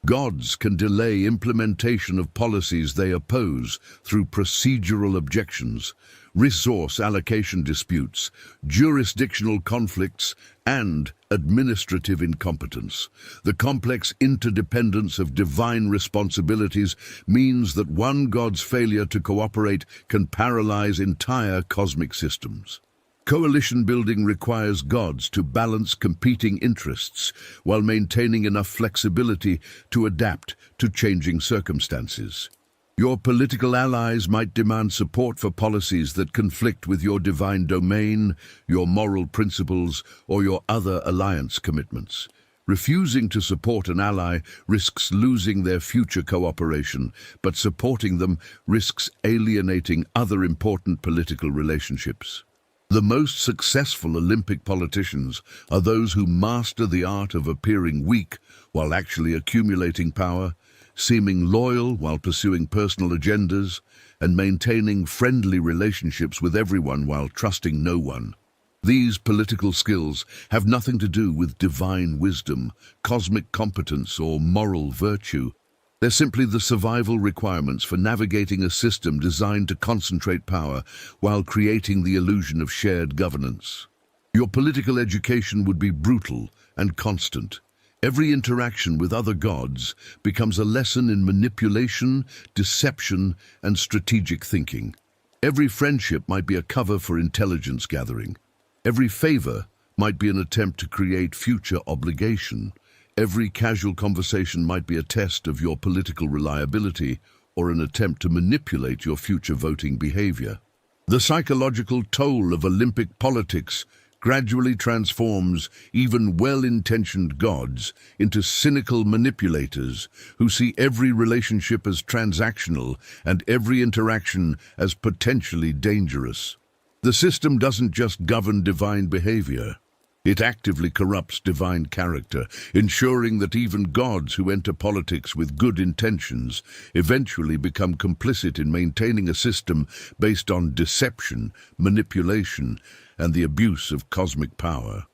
S1: Gods can delay implementation of policies they oppose through procedural objections, resource allocation disputes, jurisdictional conflicts, and administrative incompetence. The complex interdependence of divine responsibilities means that one god's failure to cooperate can paralyze entire cosmic systems. Coalition building requires gods to balance competing interests while maintaining enough flexibility to adapt to changing circumstances. Your political allies might demand support for policies that conflict with your divine domain, your moral principles, or your other alliance commitments. Refusing to support an ally risks losing their future cooperation, but supporting them risks alienating other important political relationships. The most successful Olympic politicians are those who master the art of appearing weak while actually accumulating power, seeming loyal while pursuing personal agendas, and maintaining friendly relationships with everyone while trusting no one. These political skills have nothing to do with divine wisdom, cosmic competence, or moral virtue. They're simply the survival requirements for navigating a system designed to concentrate power while creating the illusion of shared governance. Your political education would be brutal and constant. Every interaction with other gods becomes a lesson in manipulation, deception, and strategic thinking. Every friendship might be a cover for intelligence gathering. Every favor might be an attempt to create future obligation. Every casual conversation might be a test of your political reliability or an attempt to manipulate your future voting behavior. The psychological toll of Olympic politics gradually transforms even well-intentioned gods into cynical manipulators who see every relationship as transactional and every interaction as potentially dangerous. The system doesn't just govern divine behavior. It actively corrupts divine character, ensuring that even gods who enter politics with good intentions eventually become complicit in maintaining a system based on deception, manipulation, and the abuse of cosmic power.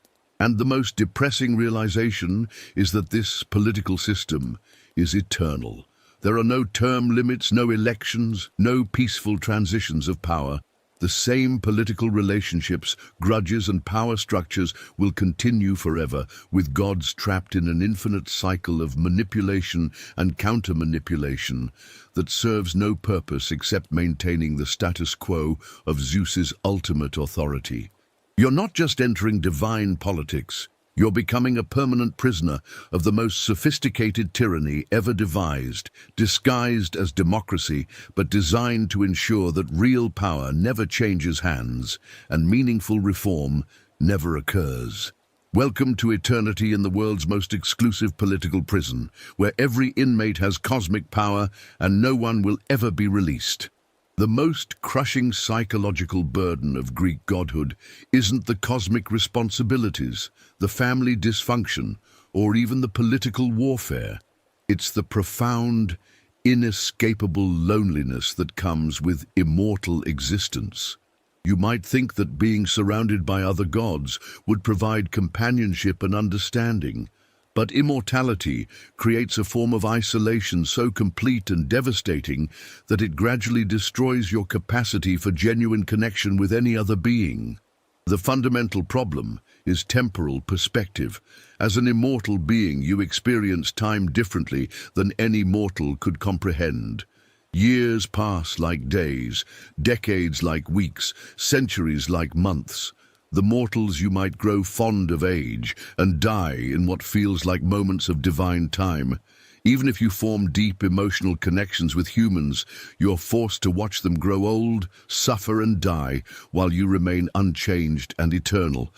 S1: And the most depressing realization is that this political system is eternal. There are no term limits, no elections, no peaceful transitions of power. The same political relationships, grudges, and power structures will continue forever, with gods trapped in an infinite cycle of manipulation and counter-manipulation that serves no purpose except maintaining the status quo of Zeus's ultimate authority. You're not just entering divine politics. You're becoming a permanent prisoner of the most sophisticated tyranny ever devised, disguised as democracy, but designed to ensure that real power never changes hands and meaningful reform never occurs. Welcome to eternity in the world's most exclusive political prison, where every inmate has cosmic power and no one will ever be released. The most crushing psychological burden of Greek godhood isn't the cosmic responsibilities, the family dysfunction, or even the political warfare. It's the profound, inescapable loneliness that comes with immortal existence. You might think that being surrounded by other gods would provide companionship and understanding, but immortality creates a form of isolation so complete and devastating that it gradually destroys your capacity for genuine connection with any other being. The fundamental problem is temporal perspective. As an immortal being, you experience time differently than any mortal could comprehend. Years pass like days, decades like weeks, centuries like months. The mortals you might grow fond of age and die in what feels like moments of divine time. Even if you form deep emotional connections with humans, you're forced to watch them grow old, suffer and die, while you remain unchanged and eternal.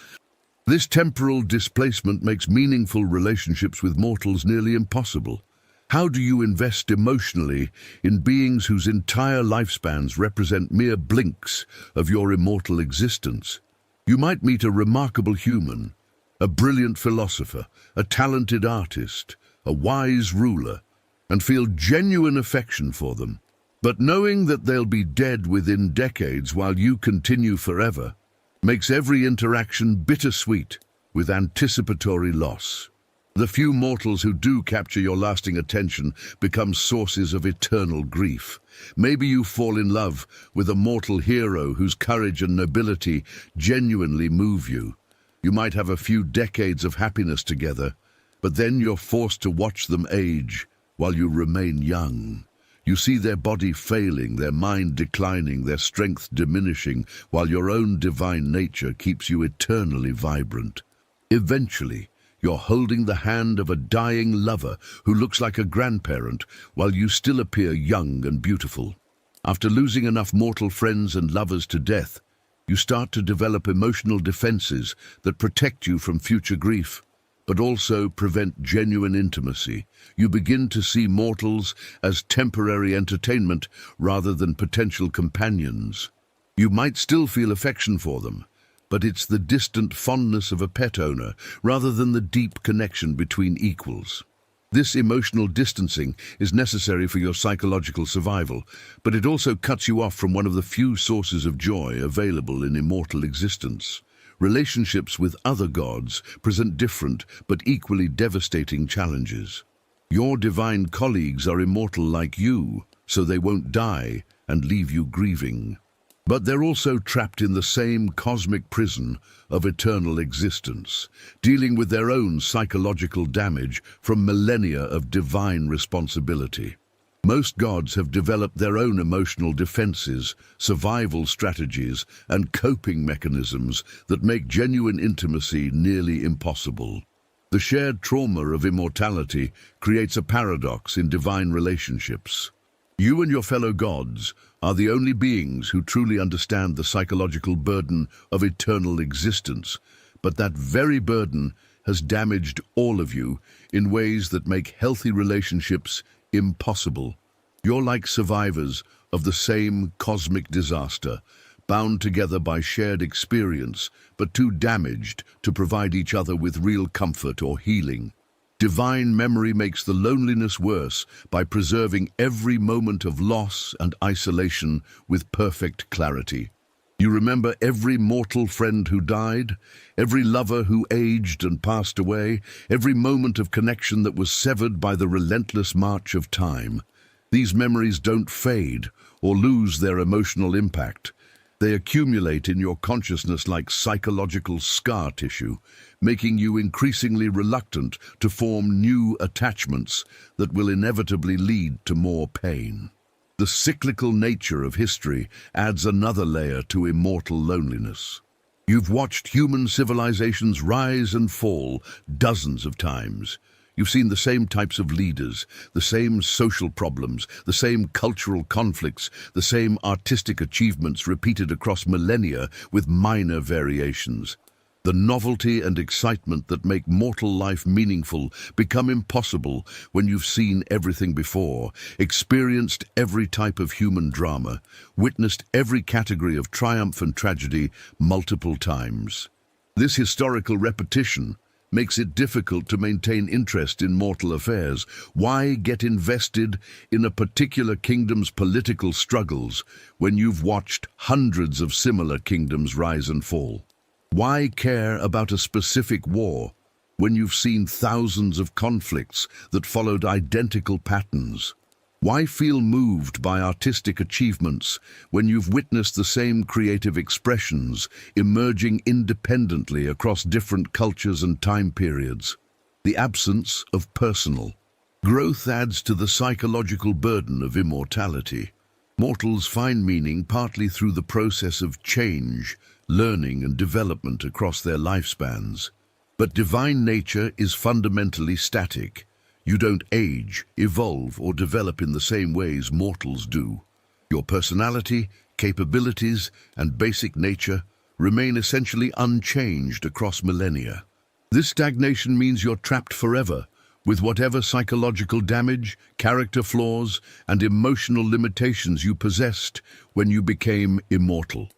S1: This temporal displacement makes meaningful relationships with mortals nearly impossible. How do you invest emotionally in beings whose entire lifespans represent mere blinks of your immortal existence? You might meet a remarkable human, a brilliant philosopher, a talented artist, a wise ruler, and feel genuine affection for them. But knowing that they'll be dead within decades while you continue forever makes every interaction bittersweet with anticipatory loss. The few mortals who do capture your lasting attention become sources of eternal grief. Maybe you fall in love with a mortal hero whose courage and nobility genuinely move you. You might have a few decades of happiness together, but then you're forced to watch them age while you remain young. You see their body failing, their mind declining, their strength diminishing, while your own divine nature keeps you eternally vibrant. Eventually, you're holding the hand of a dying lover who looks like a grandparent while you still appear young and beautiful. After losing enough mortal friends and lovers to death, you start to develop emotional defenses that protect you from future grief, but also prevent genuine intimacy. You begin to see mortals as temporary entertainment rather than potential companions. You might still feel affection for them, but it's the distant fondness of a pet owner rather than the deep connection between equals. This emotional distancing is necessary for your psychological survival, but it also cuts you off from one of the few sources of joy available in immortal existence. Relationships with other gods present different but equally devastating challenges. Your divine colleagues are immortal like you, so they won't die and leave you grieving. But they're also trapped in the same cosmic prison of eternal existence, dealing with their own psychological damage from millennia of divine responsibility. Most gods have developed their own emotional defenses, survival strategies, and coping mechanisms that make genuine intimacy nearly impossible. The shared trauma of immortality creates a paradox in divine relationships. You and your fellow gods are the only beings who truly understand the psychological burden of eternal existence, but that very burden has damaged all of you in ways that make healthy relationships impossible. You're like survivors of the same cosmic disaster, bound together by shared experience, but too damaged to provide each other with real comfort or healing. Divine memory makes the loneliness worse by preserving every moment of loss and isolation with perfect clarity. You remember every mortal friend who died, every lover who aged and passed away, every moment of connection that was severed by the relentless march of time. These memories don't fade or lose their emotional impact. They accumulate in your consciousness like psychological scar tissue, making you increasingly reluctant to form new attachments that will inevitably lead to more pain. The cyclical nature of history adds another layer to immortal loneliness. You've watched human civilizations rise and fall dozens of times. You've seen the same types of leaders, the same social problems, the same cultural conflicts, the same artistic achievements repeated across millennia with minor variations. The novelty and excitement that make mortal life meaningful become impossible when you've seen everything before, experienced every type of human drama, witnessed every category of triumph and tragedy multiple times. This historical repetition makes it difficult to maintain interest in mortal affairs. Why get invested in a particular kingdom's political struggles when you've watched hundreds of similar kingdoms rise and fall? Why care about a specific war when you've seen thousands of conflicts that followed identical patterns? Why feel moved by artistic achievements when you've witnessed the same creative expressions emerging independently across different cultures and time periods? The absence of personal growth adds to the psychological burden of immortality. Mortals find meaning partly through the process of change, learning and development across their lifespans. But divine nature is fundamentally static. You don't age, evolve, or develop in the same ways mortals do. Your personality, capabilities, and basic nature remain essentially unchanged across millennia. This stagnation means you're trapped forever with whatever psychological damage, character flaws, and emotional limitations you possessed when you became immortal.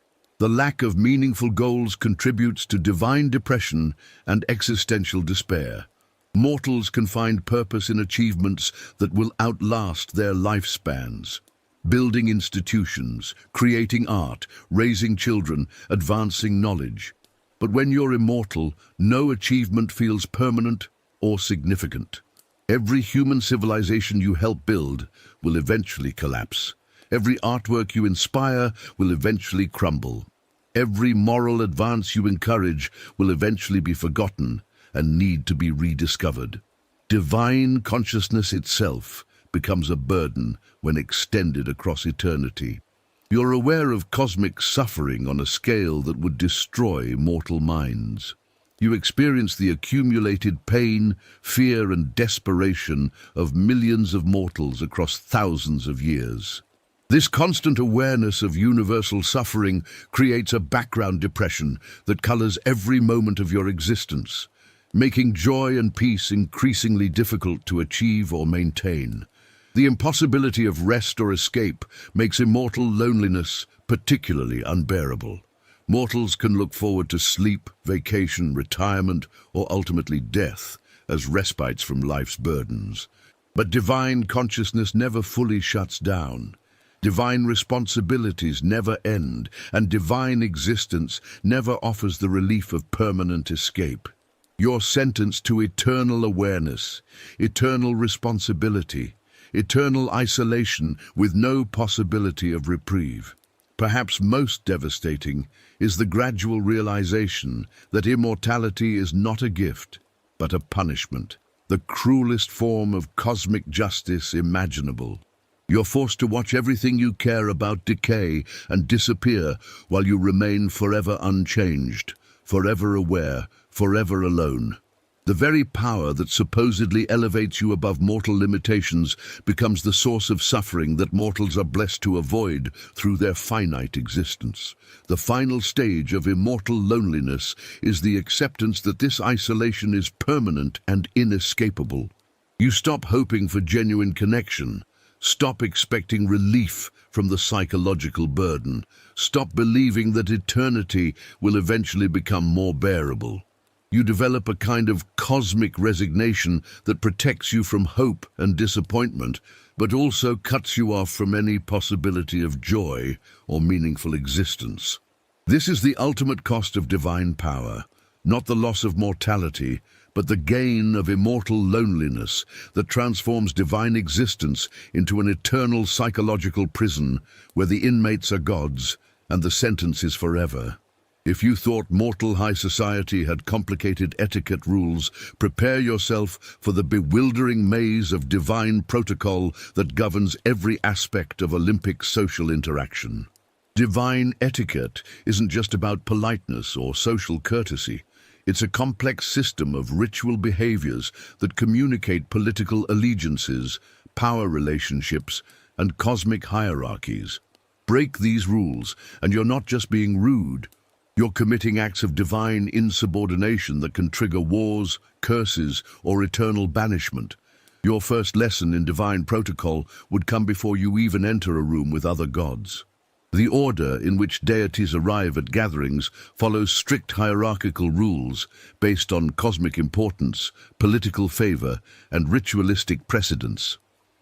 S1: The lack of meaningful goals contributes to divine depression and existential despair. Mortals can find purpose in achievements that will outlast their lifespans. Building institutions, creating art, raising children, advancing knowledge. But when you're immortal, no achievement feels permanent or significant. Every human civilization you help build will eventually collapse. Every artwork you inspire will eventually crumble. Every moral advance you encourage will eventually be forgotten and need to be rediscovered. Divine consciousness itself becomes a burden when extended across eternity. You're aware of cosmic suffering on a scale that would destroy mortal minds. You experience the accumulated pain, fear, and desperation of millions of mortals across thousands of years. This constant awareness of universal suffering creates a background depression that colors every moment of your existence, making joy and peace increasingly difficult to achieve or maintain. The impossibility of rest or escape makes immortal loneliness particularly unbearable. Mortals can look forward to sleep, vacation, retirement, or ultimately death as respites from life's burdens. But divine consciousness never fully shuts down. Divine responsibilities never end, and divine existence never offers the relief of permanent escape. You're sentenced to eternal awareness, eternal responsibility, eternal isolation with no possibility of reprieve. Perhaps most devastating is the gradual realization that immortality is not a gift, but a punishment, the cruelest form of cosmic justice imaginable. You're forced to watch everything you care about decay and disappear while you remain forever unchanged, forever aware, forever alone. The very power that supposedly elevates you above mortal limitations becomes the source of suffering that mortals are blessed to avoid through their finite existence. The final stage of immortal loneliness is the acceptance that this isolation is permanent and inescapable. You stop hoping for genuine connection. Stop expecting relief from the psychological burden. Stop believing that eternity will eventually become more bearable. You develop a kind of cosmic resignation that protects you from hope and disappointment, but also cuts you off from any possibility of joy or meaningful existence. This is the ultimate cost of divine power, not the loss of mortality, but the gain of immortal loneliness that transforms divine existence into an eternal psychological prison where the inmates are gods and the sentence is forever. If you thought mortal high society had complicated etiquette rules, prepare yourself for the bewildering maze of divine protocol that governs every aspect of Olympic social interaction. Divine etiquette isn't just about politeness or social courtesy. It's a complex system of ritual behaviors that communicate political allegiances, power relationships, and cosmic hierarchies. Break these rules, and you're not just being rude. You're committing acts of divine insubordination that can trigger wars, curses, or eternal banishment. Your first lesson in divine protocol would come before you even enter a room with other gods. The order in which deities arrive at gatherings follows strict hierarchical rules based on cosmic importance, political favor, and ritualistic precedence.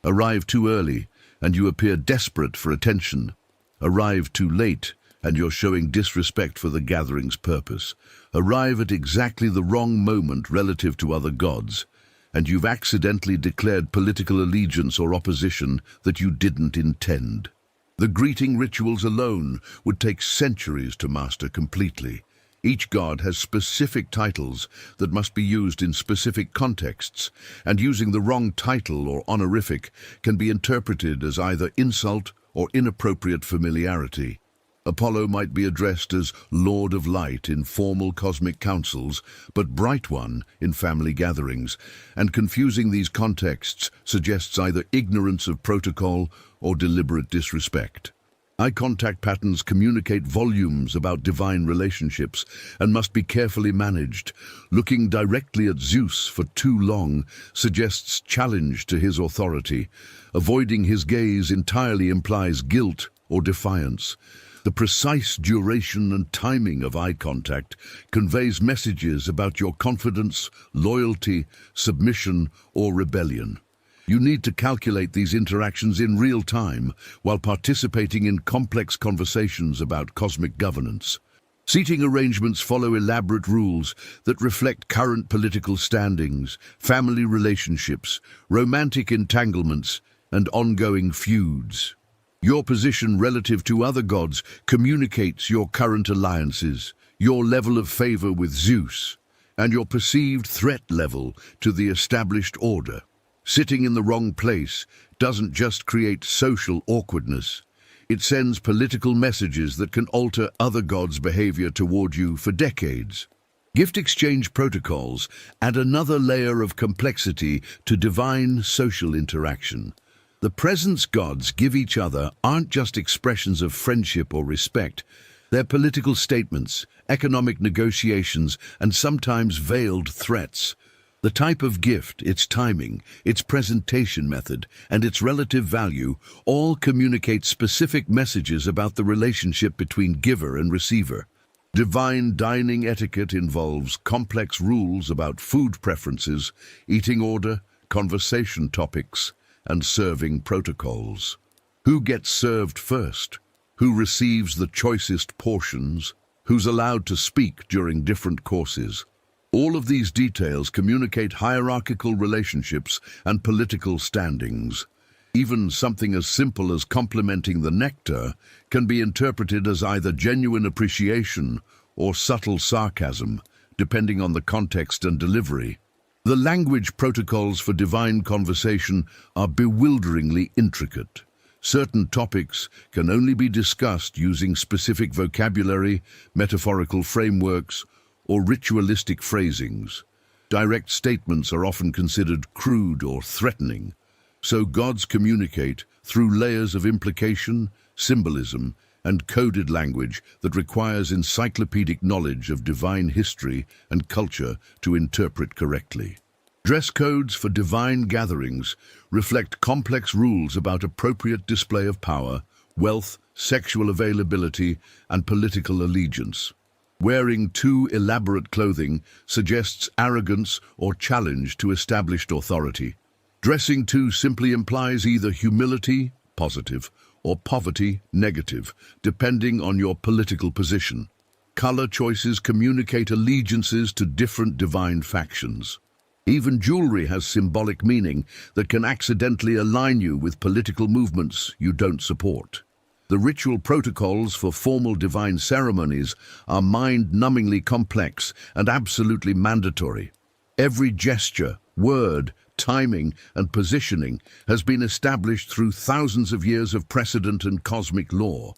S1: Arrive too early, and you appear desperate for attention. Arrive too late, and you're showing disrespect for the gathering's purpose. Arrive at exactly the wrong moment relative to other gods, and you've accidentally declared political allegiance or opposition that you didn't intend. The greeting rituals alone would take centuries to master completely. Each god has specific titles that must be used in specific contexts, and using the wrong title or honorific can be interpreted as either insult or inappropriate familiarity. Apollo might be addressed as Lord of Light in formal cosmic councils, but Bright One in family gatherings, and confusing these contexts suggests either ignorance of protocol or deliberate disrespect. Eye contact patterns communicate volumes about divine relationships and must be carefully managed. Looking directly at Zeus for too long suggests challenge to his authority. Avoiding his gaze entirely implies guilt or defiance. The precise duration and timing of eye contact conveys messages about your confidence, loyalty, submission, or rebellion. You need to calculate these interactions in real time while participating in complex conversations about cosmic governance. Seating arrangements follow elaborate rules that reflect current political standings, family relationships, romantic entanglements, and ongoing feuds. Your position relative to other gods communicates your current alliances, your level of favor with Zeus, and your perceived threat level to the established order. Sitting in the wrong place doesn't just create social awkwardness. It sends political messages that can alter other gods' behavior toward you for decades. Gift exchange protocols add another layer of complexity to divine social interaction. The presents gods give each other aren't just expressions of friendship or respect. They're political statements, economic negotiations, and sometimes veiled threats. The type of gift, its timing, its presentation method, and its relative value all communicate specific messages about the relationship between giver and receiver. Divine dining etiquette involves complex rules about food preferences, eating order, conversation topics, and serving protocols. Who gets served first? Who receives the choicest portions? Who's allowed to speak during different courses? All of these details communicate hierarchical relationships and political standings. Even something as simple as complimenting the nectar can be interpreted as either genuine appreciation or subtle sarcasm, depending on the context and delivery. The language protocols for divine conversation are bewilderingly intricate. Certain topics can only be discussed using specific vocabulary, metaphorical frameworks, or ritualistic phrasings. Direct statements are often considered crude or threatening, so gods communicate through layers of implication, symbolism, and coded language that requires encyclopedic knowledge of divine history and culture to interpret correctly. Dress codes for divine gatherings reflect complex rules about appropriate display of power, wealth, sexual availability, and political allegiance. Wearing too elaborate clothing suggests arrogance or challenge to established authority. Dressing too simply implies either humility, positive, or poverty, negative, depending on your political position. Color choices communicate allegiances to different divine factions. Even jewelry has symbolic meaning that can accidentally align you with political movements you don't support. The ritual protocols for formal divine ceremonies are mind-numbingly complex and absolutely mandatory. Every gesture, word, timing, and positioning has been established through thousands of years of precedent and cosmic law.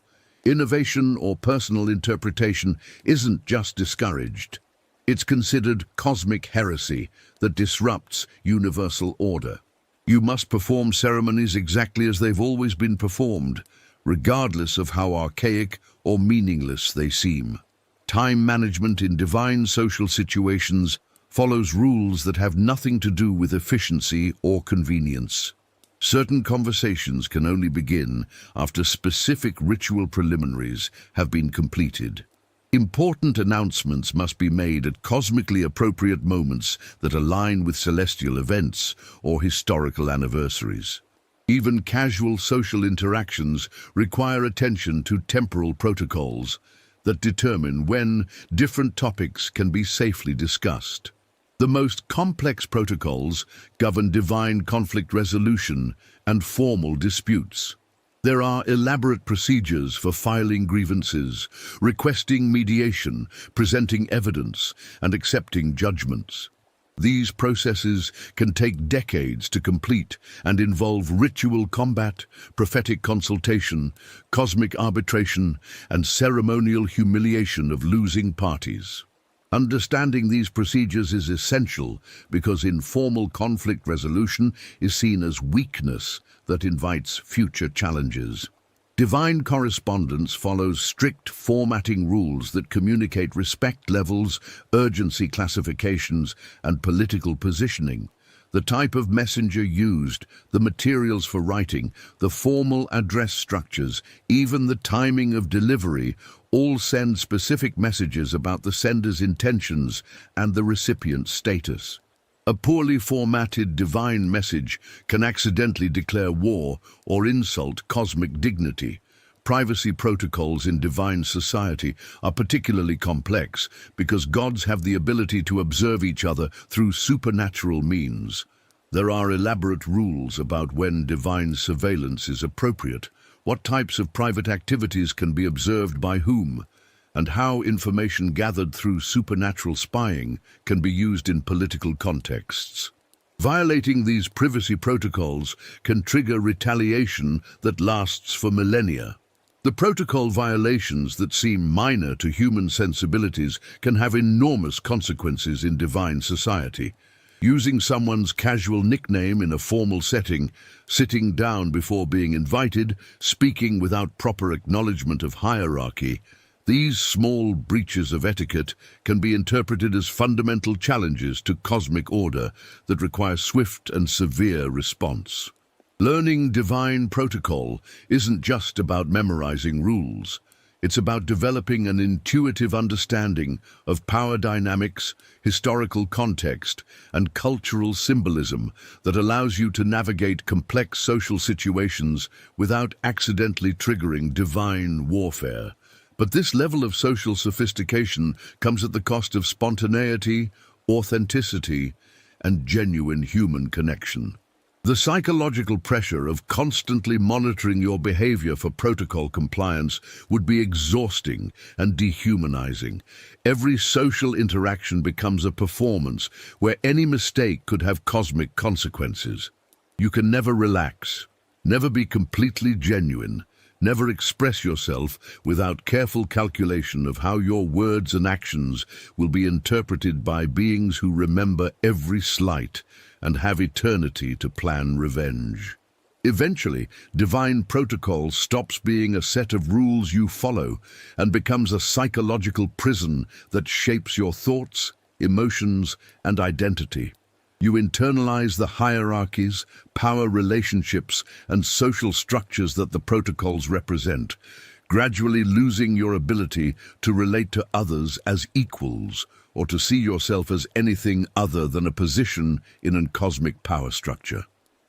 S1: Innovation or personal interpretation isn't just discouraged. It's considered cosmic heresy that disrupts universal order. You must perform ceremonies exactly as they've always been performed, regardless of how archaic or meaningless they seem. Time management in divine social situations follows rules that have nothing to do with efficiency or convenience. Certain conversations can only begin after specific ritual preliminaries have been completed. Important announcements must be made at cosmically appropriate moments that align with celestial events or historical anniversaries. Even casual social interactions require attention to temporal protocols that determine when different topics can be safely discussed. The most complex protocols govern divine conflict resolution and formal disputes. There are elaborate procedures for filing grievances, requesting mediation, presenting evidence, and accepting judgments. These processes can take decades to complete and involve ritual combat, prophetic consultation, cosmic arbitration, and ceremonial humiliation of losing parties. Understanding these procedures is essential because informal conflict resolution is seen as weakness that invites future challenges. Divine correspondence follows strict formatting rules that communicate respect levels, urgency classifications, and political positioning. The type of messenger used, the materials for writing, the formal address structures, even the timing of delivery, all send specific messages about the sender's intentions and the recipient's status. A poorly formatted divine message can accidentally declare war or insult cosmic dignity. Privacy protocols in divine society are particularly complex because gods have the ability to observe each other through supernatural means. There are elaborate rules about when divine surveillance is appropriate, what types of private activities can be observed by whom, and how information gathered through supernatural spying can be used in political contexts. Violating these privacy protocols can trigger retaliation that lasts for millennia. The protocol violations that seem minor to human sensibilities can have enormous consequences in divine society. Using someone's casual nickname in a formal setting, sitting down before being invited, speaking without proper acknowledgement of hierarchy, these small breaches of etiquette can be interpreted as fundamental challenges to cosmic order that require swift and severe response. Learning divine protocol isn't just about memorizing rules. It's about developing an intuitive understanding of power dynamics, historical context, and cultural symbolism that allows you to navigate complex social situations without accidentally triggering divine warfare. But this level of social sophistication comes at the cost of spontaneity, authenticity, and genuine human connection. The psychological pressure of constantly monitoring your behavior for protocol compliance would be exhausting and dehumanizing. Every social interaction becomes a performance where any mistake could have cosmic consequences. You can never relax, never be completely genuine, never express yourself without careful calculation of how your words and actions will be interpreted by beings who remember every slight and have eternity to plan revenge. Eventually, divine protocol stops being a set of rules you follow and becomes a psychological prison that shapes your thoughts, emotions, and identity. You internalize the hierarchies, power relationships, and social structures that the protocols represent, gradually losing your ability to relate to others as equals or to see yourself as anything other than a position in a cosmic power structure.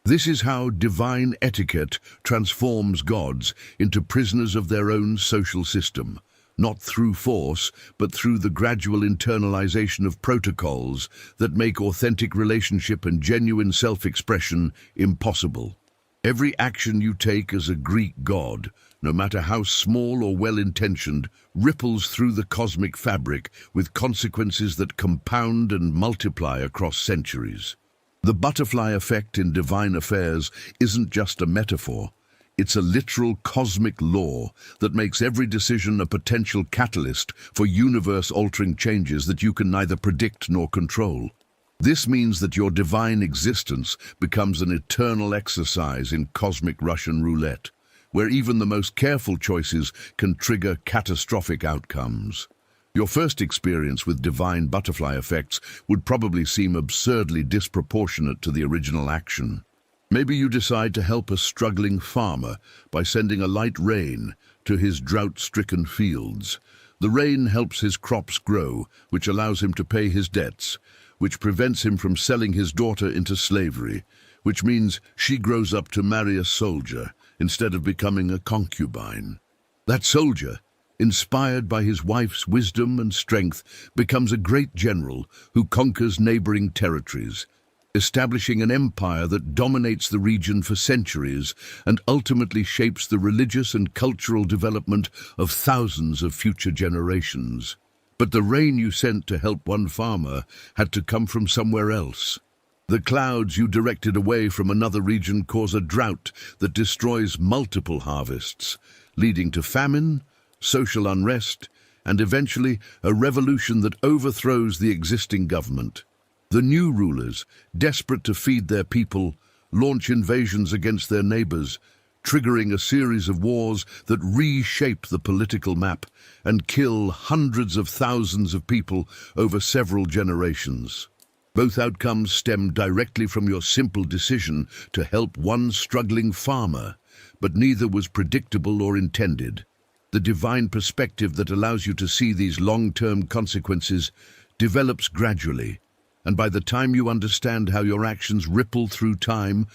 S1: This is how divine etiquette transforms gods into prisoners of their own social system, not through force, but through the gradual internalization of protocols that make authentic relationship and genuine self-expression impossible. Every action you take as a Greek god, no matter how small or well-intentioned, ripples through the cosmic fabric with consequences that compound and multiply across centuries. The butterfly effect in divine affairs isn't just a metaphor. It's a literal cosmic law that makes every decision a potential catalyst for universe-altering changes that you can neither predict nor control. This means that your divine existence becomes an eternal exercise in cosmic Russian roulette, where even the most careful choices can trigger catastrophic outcomes. Your first experience with divine butterfly effects would probably seem absurdly disproportionate to the original action. Maybe you decide to help a struggling farmer by sending a light rain to his drought-stricken fields. The rain helps his crops grow, which allows him to pay his debts, which prevents him from selling his daughter into slavery, which means she grows up to marry a soldier instead of becoming a concubine. That soldier, inspired by his wife's wisdom and strength, becomes a great general who conquers neighboring territories, establishing an empire that dominates the region for centuries and ultimately shapes the religious and cultural development of thousands of future generations. But the rain you sent to help one farmer had to come from somewhere else. The clouds you directed away from another region cause a drought that destroys multiple harvests, leading to famine, social unrest, and eventually a revolution that overthrows the existing government. The new rulers, desperate to feed their people, launch invasions against their neighbors, triggering a series of wars that reshape the political map and kill hundreds of thousands of people over several generations. Both outcomes stem directly from your simple decision to help one struggling farmer, but neither was predictable or intended. The divine perspective that allows you to see these long-term consequences develops gradually, and by the time you understand how your actions ripple through time,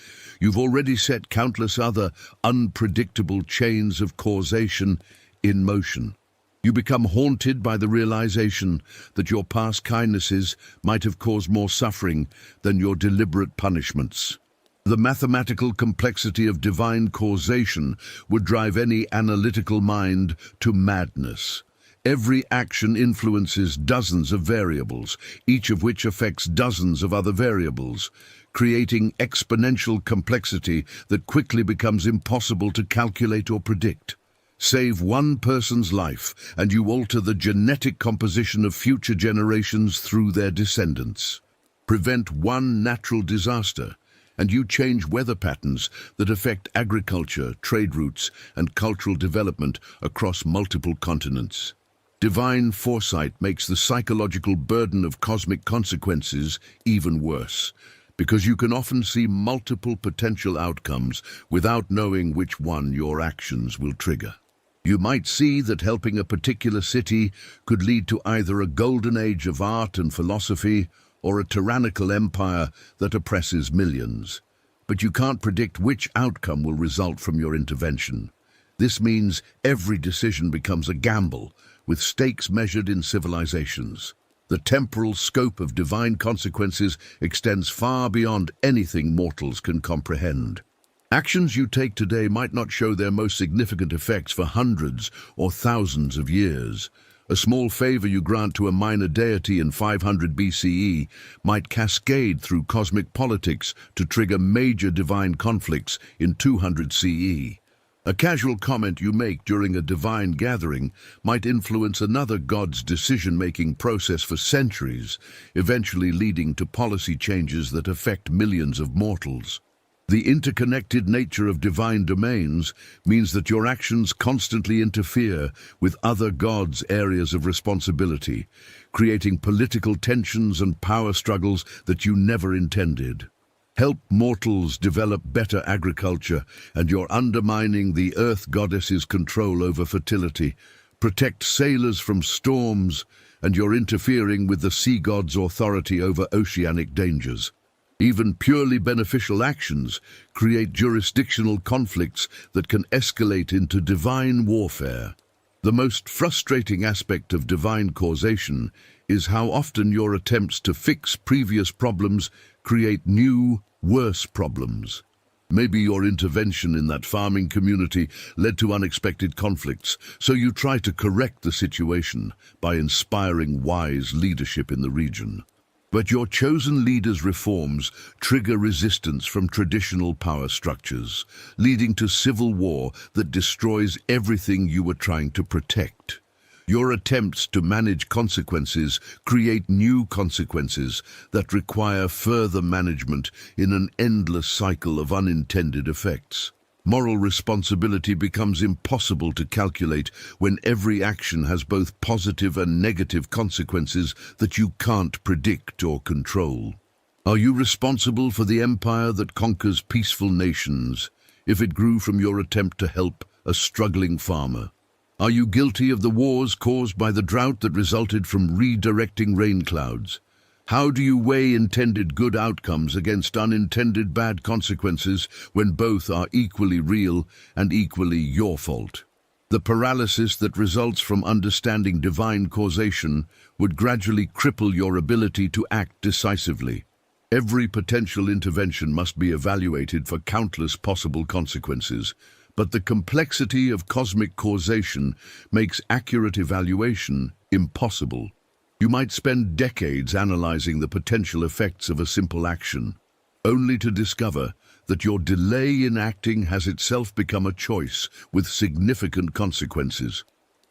S1: you've already set countless other unpredictable chains of causation in motion. You become haunted by the realization that your past kindnesses might have caused more suffering than your deliberate punishments. The mathematical complexity of divine causation would drive any analytical mind to madness. Every action influences dozens of variables, each of which affects dozens of other variables, creating exponential complexity that quickly becomes impossible to calculate or predict. Save one person's life, and you alter the genetic composition of future generations through their descendants. Prevent one natural disaster, and you change weather patterns that affect agriculture, trade routes, and cultural development across multiple continents. Divine foresight makes the psychological burden of cosmic consequences even worse, because you can often see multiple potential outcomes without knowing which one your actions will trigger. You might see that helping a particular city could lead to either a golden age of art and philosophy or a tyrannical empire that oppresses millions. But you can't predict which outcome will result from your intervention. This means every decision becomes a gamble, with stakes measured in civilizations. The temporal scope of divine consequences extends far beyond anything mortals can comprehend. Actions you take today might not show their most significant effects for hundreds or thousands of years. A small favor you grant to a minor deity in 500 BCE might cascade through cosmic politics to trigger major divine conflicts in 200 CE. A casual comment you make during a divine gathering might influence another god's decision-making process for centuries, eventually leading to policy changes that affect millions of mortals. The interconnected nature of divine domains means that your actions constantly interfere with other gods' areas of responsibility, creating political tensions and power struggles that you never intended. Help mortals develop better agriculture, and you're undermining the earth goddess's control over fertility. Protect sailors from storms, and you're interfering with the sea god's authority over oceanic dangers. Even purely beneficial actions create jurisdictional conflicts that can escalate into divine warfare. The most frustrating aspect of divine causation is how often your attempts to fix previous problems create new, worse problems. Maybe your intervention in that farming community led to unexpected conflicts, so you try to correct the situation by inspiring wise leadership in the region. But your chosen leader's reforms trigger resistance from traditional power structures, leading to civil war that destroys everything you were trying to protect. Your attempts to manage consequences create new consequences that require further management in an endless cycle of unintended effects. Moral responsibility becomes impossible to calculate when every action has both positive and negative consequences that you can't predict or control. Are you responsible for the empire that conquers peaceful nations if it grew from your attempt to help a struggling farmer? Are you guilty of the wars caused by the drought that resulted from redirecting rain clouds? How do you weigh intended good outcomes against unintended bad consequences when both are equally real and equally your fault? The paralysis that results from understanding divine causation would gradually cripple your ability to act decisively. Every potential intervention must be evaluated for countless possible consequences, but the complexity of cosmic causation makes accurate evaluation impossible. You might spend decades analyzing the potential effects of a simple action, only to discover that your delay in acting has itself become a choice with significant consequences.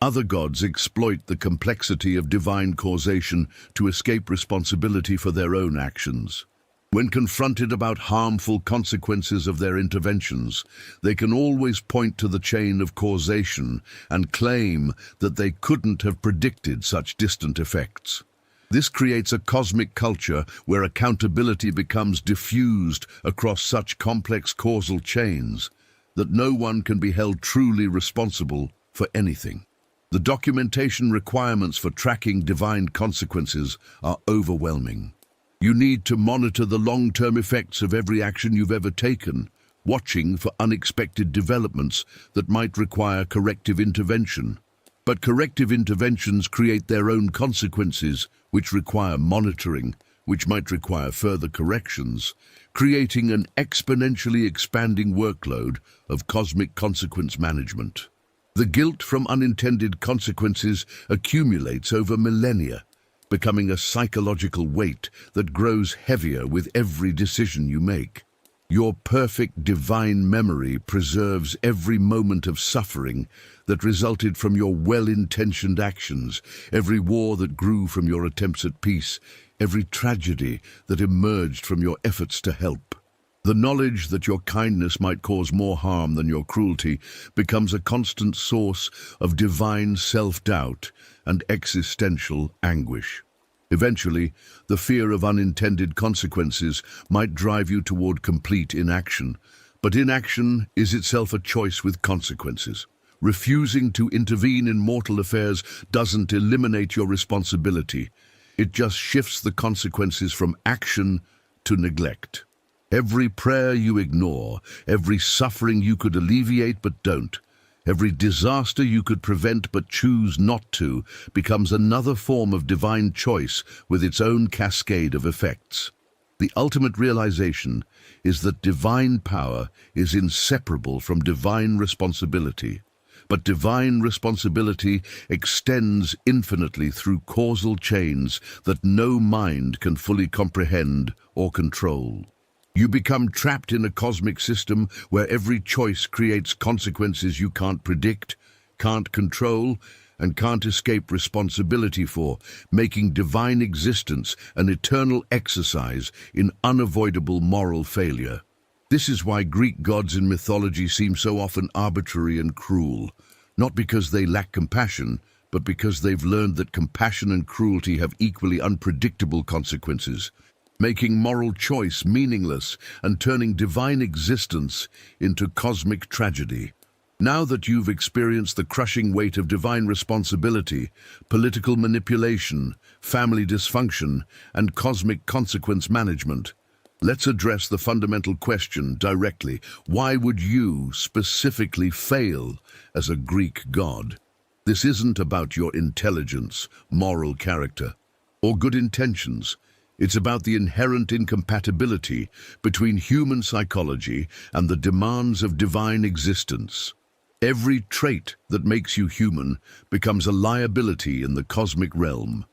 S1: Other gods exploit the complexity of divine causation to escape responsibility for their own actions. When confronted about harmful consequences of their interventions, they can always point to the chain of causation and claim that they couldn't have predicted such distant effects. This creates a cosmic culture where accountability becomes diffused across such complex causal chains that no one can be held truly responsible for anything. The documentation requirements for tracking divine consequences are overwhelming. You need to monitor the long-term effects of every action you've ever taken, watching for unexpected developments that might require corrective intervention. But corrective interventions create their own consequences, which require monitoring, which might require further corrections, creating an exponentially expanding workload of cosmic consequence management. The guilt from unintended consequences accumulates over millennia, becoming a psychological weight that grows heavier with every decision you make. Your perfect divine memory preserves every moment of suffering that resulted from your well-intentioned actions, every war that grew from your attempts at peace, every tragedy that emerged from your efforts to help. The knowledge that your kindness might cause more harm than your cruelty becomes a constant source of divine self-doubt and existential anguish. Eventually, the fear of unintended consequences might drive you toward complete inaction, but inaction is itself a choice with consequences. Refusing to intervene in mortal affairs doesn't eliminate your responsibility. It just shifts the consequences from action to neglect. Every prayer you ignore, every suffering you could alleviate but don't, every disaster you could prevent but choose not to, becomes another form of divine choice with its own cascade of effects. The ultimate realization is that divine power is inseparable from divine responsibility, but divine responsibility extends infinitely through causal chains that no mind can fully comprehend or control. You become trapped in a cosmic system where every choice creates consequences you can't predict, can't control, and can't escape responsibility for, making divine existence an eternal exercise in unavoidable moral failure. This is why Greek gods in mythology seem so often arbitrary and cruel, not because they lack compassion, but because they've learned that compassion and cruelty have equally unpredictable consequences, making moral choice meaningless and turning divine existence into cosmic tragedy. Now that you've experienced the crushing weight of divine responsibility, political manipulation, family dysfunction, and cosmic consequence management, let's address the fundamental question directly. Why would you specifically fail as a Greek god? This isn't about your intelligence, moral character, or good intentions. It's about the inherent incompatibility between human psychology and the demands of divine existence. Every trait that makes you human becomes a liability in the cosmic realm.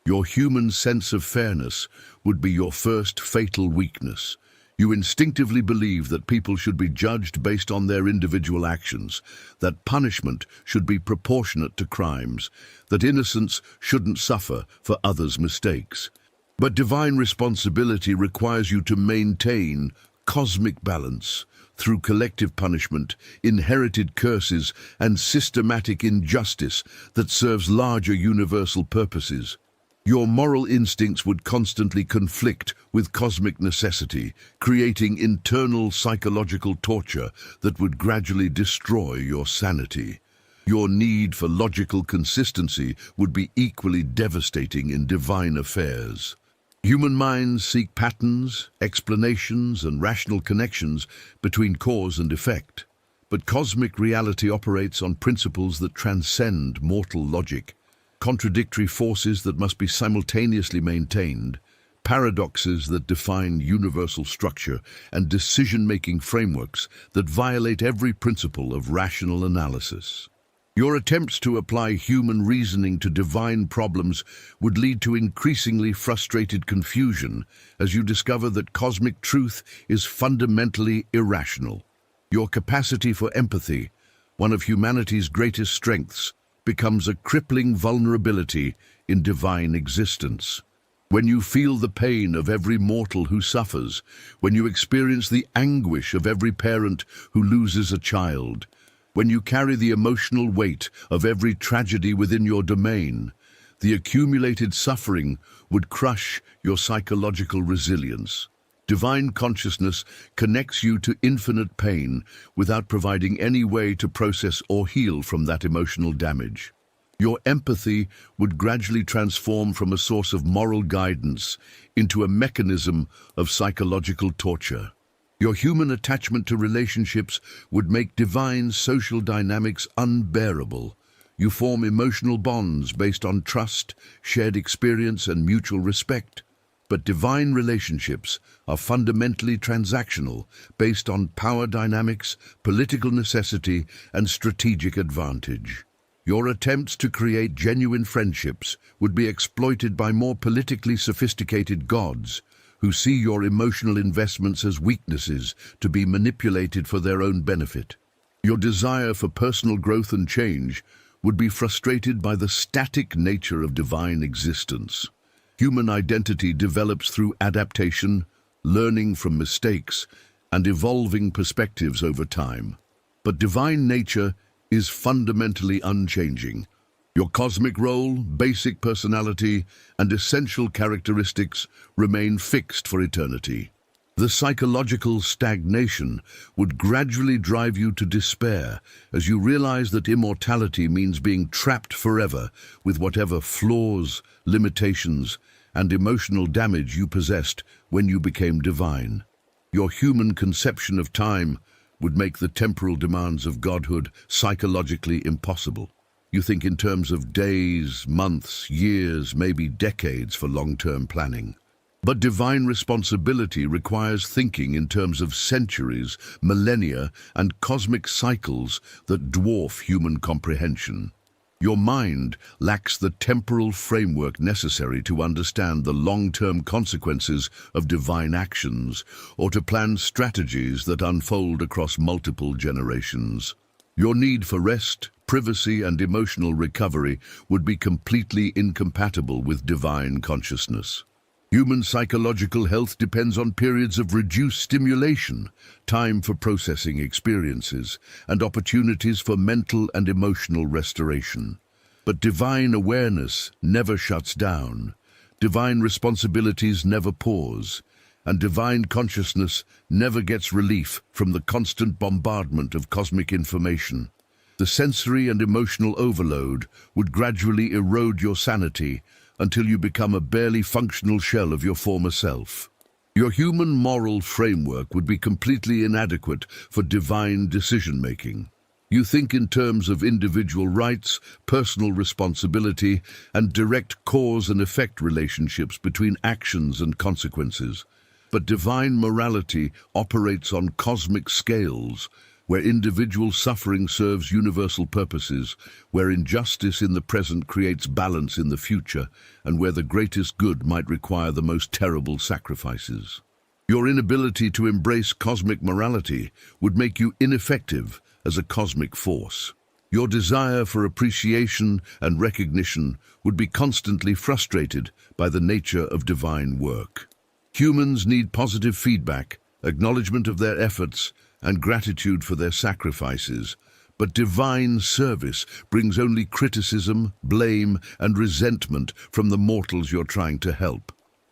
S1: Your human sense of fairness would be your first fatal weakness. You instinctively believe that people should be judged based on their individual actions, that punishment should be proportionate to crimes, that innocence shouldn't suffer for others' mistakes. But divine responsibility requires you to maintain cosmic balance through collective punishment, inherited curses, and systematic injustice that serves larger universal purposes. Your moral instincts would constantly conflict with cosmic necessity, creating internal psychological torture that would gradually destroy your sanity. Your need for logical consistency would be equally devastating in divine affairs. Human minds seek patterns, explanations, and rational connections between cause and effect. But cosmic reality operates on principles that transcend mortal logic. Contradictory forces that must be simultaneously maintained, paradoxes that define universal structure, and decision-making frameworks that violate every principle of rational analysis. Your attempts to apply human reasoning to divine problems would lead to increasingly frustrated confusion as you discover that cosmic truth is fundamentally irrational. Your capacity for empathy, one of humanity's greatest strengths, becomes a crippling vulnerability in divine existence. When you feel the pain of every mortal who suffers, when you experience the anguish of every parent who loses a child, when you carry the emotional weight of every tragedy within your domain, the accumulated suffering would crush your psychological resilience. Divine consciousness connects you to infinite pain without providing any way to process or heal from that emotional damage. Your empathy would gradually transform from a source of moral guidance into a mechanism of psychological torture. Your human attachment to relationships would make divine social dynamics unbearable. You form emotional bonds based on trust, shared experience, and mutual respect. But divine relationships are fundamentally transactional, based on power dynamics, political necessity, and strategic advantage. Your attempts to create genuine friendships would be exploited by more politically sophisticated gods, who see your emotional investments as weaknesses to be manipulated for their own benefit. Your desire for personal growth and change would be frustrated by the static nature of divine existence. Human identity develops through adaptation, learning from mistakes, and evolving perspectives over time. But divine nature is fundamentally unchanging. Your cosmic role, basic personality, and essential characteristics remain fixed for eternity. The psychological stagnation would gradually drive you to despair as you realize that immortality means being trapped forever with whatever flaws, limitations, and emotional damage you possessed when you became divine. Your human conception of time would make the temporal demands of godhood psychologically impossible. You think in terms of days, months, years, maybe decades for long-term planning. But divine responsibility requires thinking in terms of centuries, millennia, and cosmic cycles that dwarf human comprehension. Your mind lacks the temporal framework necessary to understand the long-term consequences of divine actions or to plan strategies that unfold across multiple generations. Your need for rest, privacy, and emotional recovery would be completely incompatible with divine consciousness. Human psychological health depends on periods of reduced stimulation, time for processing experiences, and opportunities for mental and emotional restoration. But divine awareness never shuts down, divine responsibilities never pause, and divine consciousness never gets relief from the constant bombardment of cosmic information. The sensory and emotional overload would gradually erode your sanity until you become a barely functional shell of your former self. Your human moral framework would be completely inadequate for divine decision-making. You think in terms of individual rights, personal responsibility, and direct cause and effect relationships between actions and consequences. But divine morality operates on cosmic scales, where individual suffering serves universal purposes, where injustice in the present creates balance in the future, and where the greatest good might require the most terrible sacrifices. Your inability to embrace cosmic morality would make you ineffective as a cosmic force. Your desire for appreciation and recognition would be constantly frustrated by the nature of divine work. Humans need positive feedback, acknowledgement of their efforts, and gratitude for their sacrifices, But divine service brings only criticism, blame, and resentment from the mortals you're trying to help.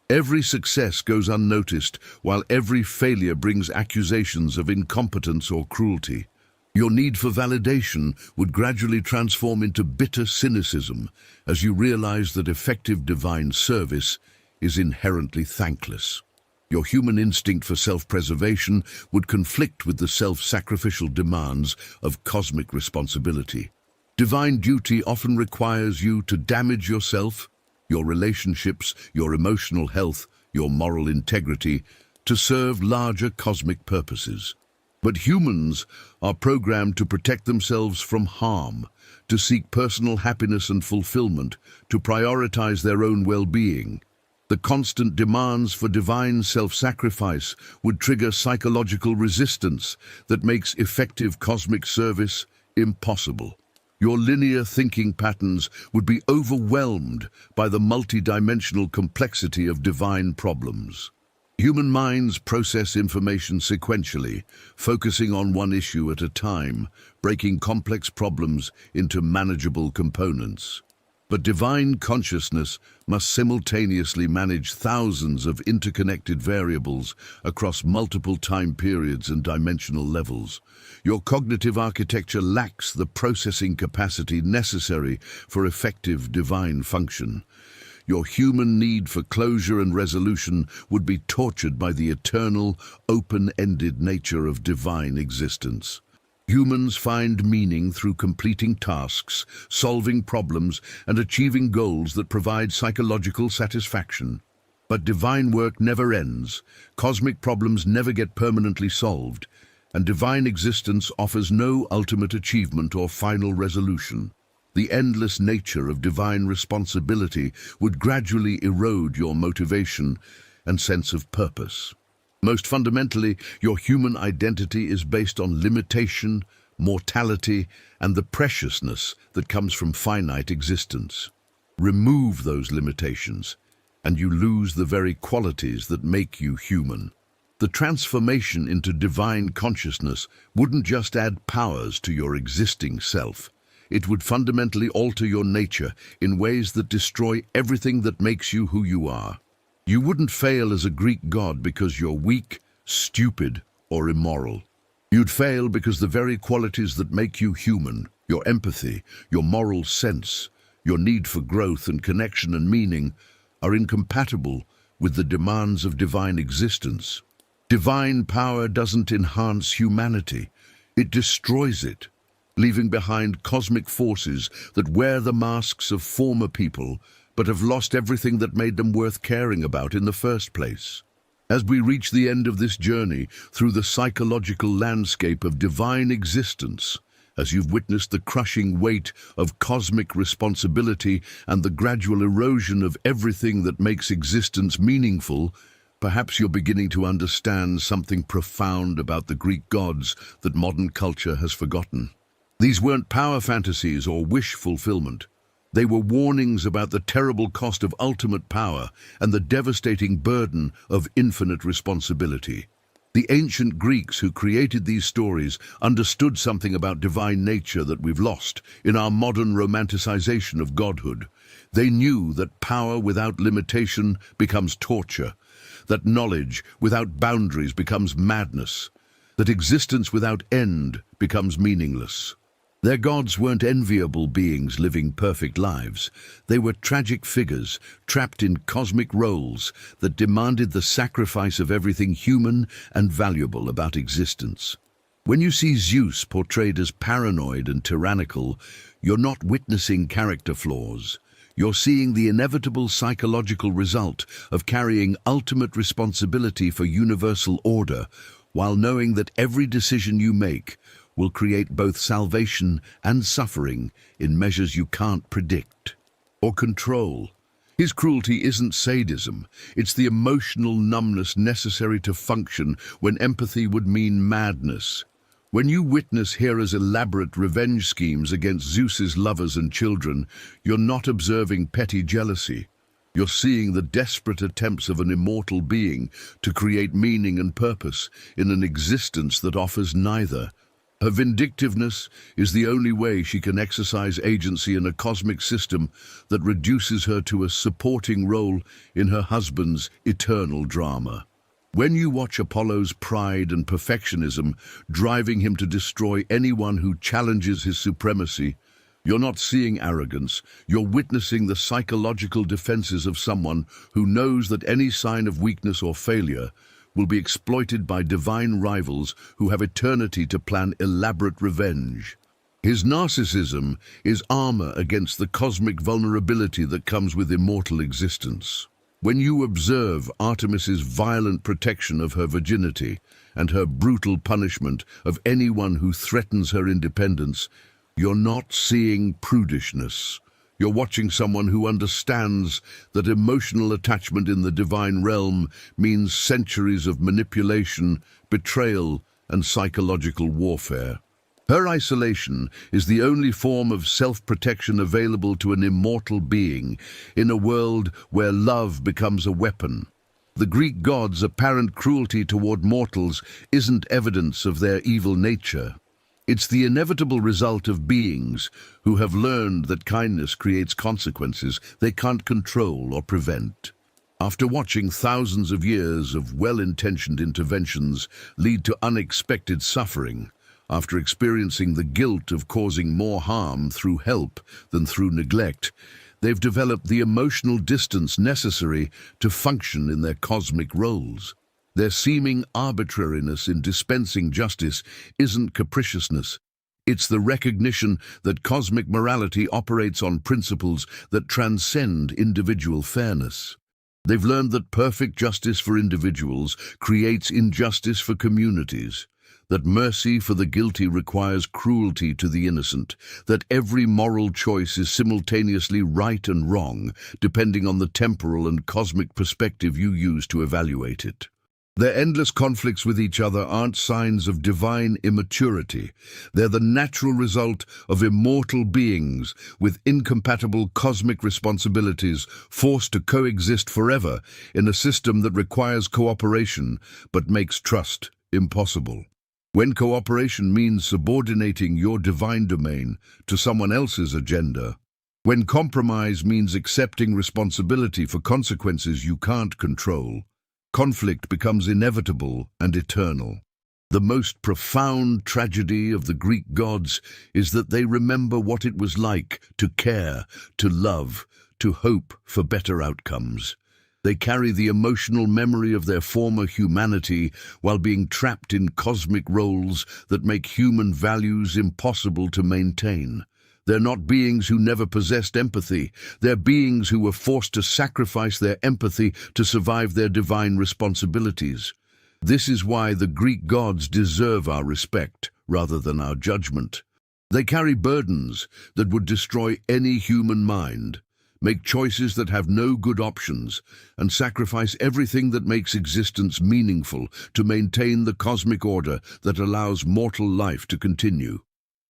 S1: Every success goes unnoticed, while every failure brings accusations of incompetence or cruelty. Your need for validation would gradually transform into bitter cynicism as you realize that effective divine service is inherently thankless. Your human instinct for self-preservation would conflict with the self-sacrificial demands of cosmic responsibility. Divine duty often requires you to damage yourself, your relationships, your emotional health, your moral integrity, to serve larger cosmic purposes. But humans are programmed to protect themselves from harm, to seek personal happiness and fulfillment, to prioritize their own well-being. The constant demands for divine self-sacrifice would trigger psychological resistance that makes effective cosmic service impossible. Your linear thinking patterns would be overwhelmed by the multidimensional complexity of divine problems. Human minds process information sequentially, focusing on one issue at a time, breaking complex problems into manageable components. But divine consciousness must simultaneously manage thousands of interconnected variables across multiple time periods and dimensional levels. Your cognitive architecture lacks the processing capacity necessary for effective divine function. Your human need for closure and resolution would be tortured by the eternal, open-ended nature of divine existence. Humans find meaning through completing tasks, solving problems, and achieving goals that provide psychological satisfaction. But divine work never ends, cosmic problems never get permanently solved, and divine existence offers no ultimate achievement or final resolution. The endless nature of divine responsibility would gradually erode your motivation and sense of purpose. Most fundamentally, your human identity is based on limitation, mortality, and the preciousness that comes from finite existence. Remove those limitations, and you lose the very qualities that make you human. The transformation into divine consciousness wouldn't just add powers to your existing self. It would fundamentally alter your nature in ways that destroy everything that makes you who you are. You wouldn't fail as a Greek god because you're weak, stupid, or immoral. You'd fail because the very qualities that make you human, your empathy, your moral sense, your need for growth and connection and meaning, are incompatible with the demands of divine existence. Divine power doesn't enhance humanity, it destroys it, leaving behind cosmic forces that wear the masks of former people but have lost everything that made them worth caring about in the first place. As we reach the end of this journey through the psychological landscape of divine existence, as you've witnessed the crushing weight of cosmic responsibility and the gradual erosion of everything that makes existence meaningful, perhaps you're beginning to understand something profound about the Greek gods that modern culture has forgotten. These weren't power fantasies or wish fulfillment. They were warnings about the terrible cost of ultimate power and the devastating burden of infinite responsibility. The ancient Greeks who created these stories understood something about divine nature that we've lost in our modern romanticization of godhood. They knew that power without limitation becomes torture, that knowledge without boundaries becomes madness, that existence without end becomes meaningless. Their gods weren't enviable beings living perfect lives. They were tragic figures, trapped in cosmic roles that demanded the sacrifice of everything human and valuable about existence. When you see Zeus portrayed as paranoid and tyrannical, you're not witnessing character flaws. You're seeing the inevitable psychological result of carrying ultimate responsibility for universal order, while knowing that every decision you make will create both salvation and suffering in measures you can't predict or control. His cruelty isn't sadism, it's the emotional numbness necessary to function when empathy would mean madness. When you witness Hera's elaborate revenge schemes against Zeus's lovers and children, you're not observing petty jealousy. You're seeing the desperate attempts of an immortal being to create meaning and purpose in an existence that offers neither. Her vindictiveness is the only way she can exercise agency in a cosmic system that reduces her to a supporting role in her husband's eternal drama. When you watch Apollo's pride and perfectionism driving him to destroy anyone who challenges his supremacy, you're not seeing arrogance, you're witnessing the psychological defenses of someone who knows that any sign of weakness or failure will be exploited by divine rivals who have eternity to plan elaborate revenge. His narcissism is armor against the cosmic vulnerability that comes with immortal existence. When you observe Artemis's violent protection of her virginity and her brutal punishment of anyone who threatens her independence, you're not seeing prudishness. You're watching someone who understands that emotional attachment in the divine realm means centuries of manipulation, betrayal, and psychological warfare. Her isolation is the only form of self-protection available to an immortal being in a world where love becomes a weapon. The Greek gods' apparent cruelty toward mortals isn't evidence of their evil nature. It's the inevitable result of beings who have learned that kindness creates consequences they can't control or prevent. After watching thousands of years of well-intentioned interventions lead to unexpected suffering, after experiencing the guilt of causing more harm through help than through neglect, they've developed the emotional distance necessary to function in their cosmic roles. Their seeming arbitrariness in dispensing justice isn't capriciousness. It's the recognition that cosmic morality operates on principles that transcend individual fairness. They've learned that perfect justice for individuals creates injustice for communities, that mercy for the guilty requires cruelty to the innocent, that every moral choice is simultaneously right and wrong, depending on the temporal and cosmic perspective you use to evaluate it. Their endless conflicts with each other aren't signs of divine immaturity. They're the natural result of immortal beings with incompatible cosmic responsibilities forced to coexist forever in a system that requires cooperation but makes trust impossible. When cooperation means subordinating your divine domain to someone else's agenda, when compromise means accepting responsibility for consequences you can't control, conflict becomes inevitable and eternal. The most profound tragedy of the Greek gods is that they remember what it was like to care, to love, to hope for better outcomes. They carry the emotional memory of their former humanity while being trapped in cosmic roles that make human values impossible to maintain. They're not beings who never possessed empathy. They're beings who were forced to sacrifice their empathy to survive their divine responsibilities. This is why the Greek gods deserve our respect rather than our judgment. They carry burdens that would destroy any human mind, make choices that have no good options, and sacrifice everything that makes existence meaningful to maintain the cosmic order that allows mortal life to continue.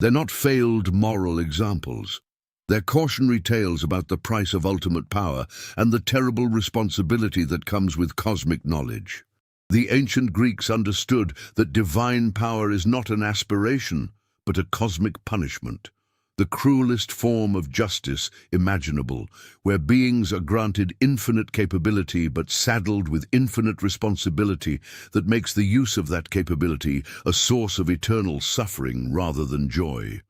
S1: They're not failed moral examples. They're cautionary tales about the price of ultimate power and the terrible responsibility that comes with cosmic knowledge. The ancient Greeks understood that divine power is not an aspiration, but a cosmic punishment, the cruelest form of justice imaginable, where beings are granted infinite capability but saddled with infinite responsibility that makes the use of that capability a source of eternal suffering rather than joy.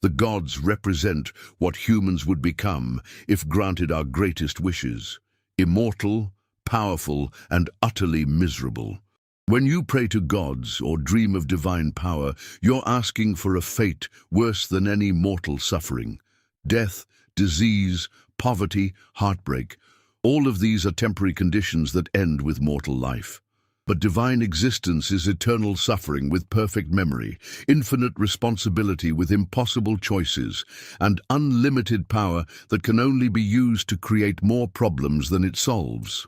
S1: The gods represent what humans would become if granted our greatest wishes: immortal, powerful, and utterly miserable. When you pray to gods or dream of divine power, you're asking for a fate worse than any mortal suffering. Death, disease, poverty, heartbreak, all of these are temporary conditions that end with mortal life. But divine existence is eternal suffering with perfect memory, infinite responsibility with impossible choices, and unlimited power that can only be used to create more problems than it solves.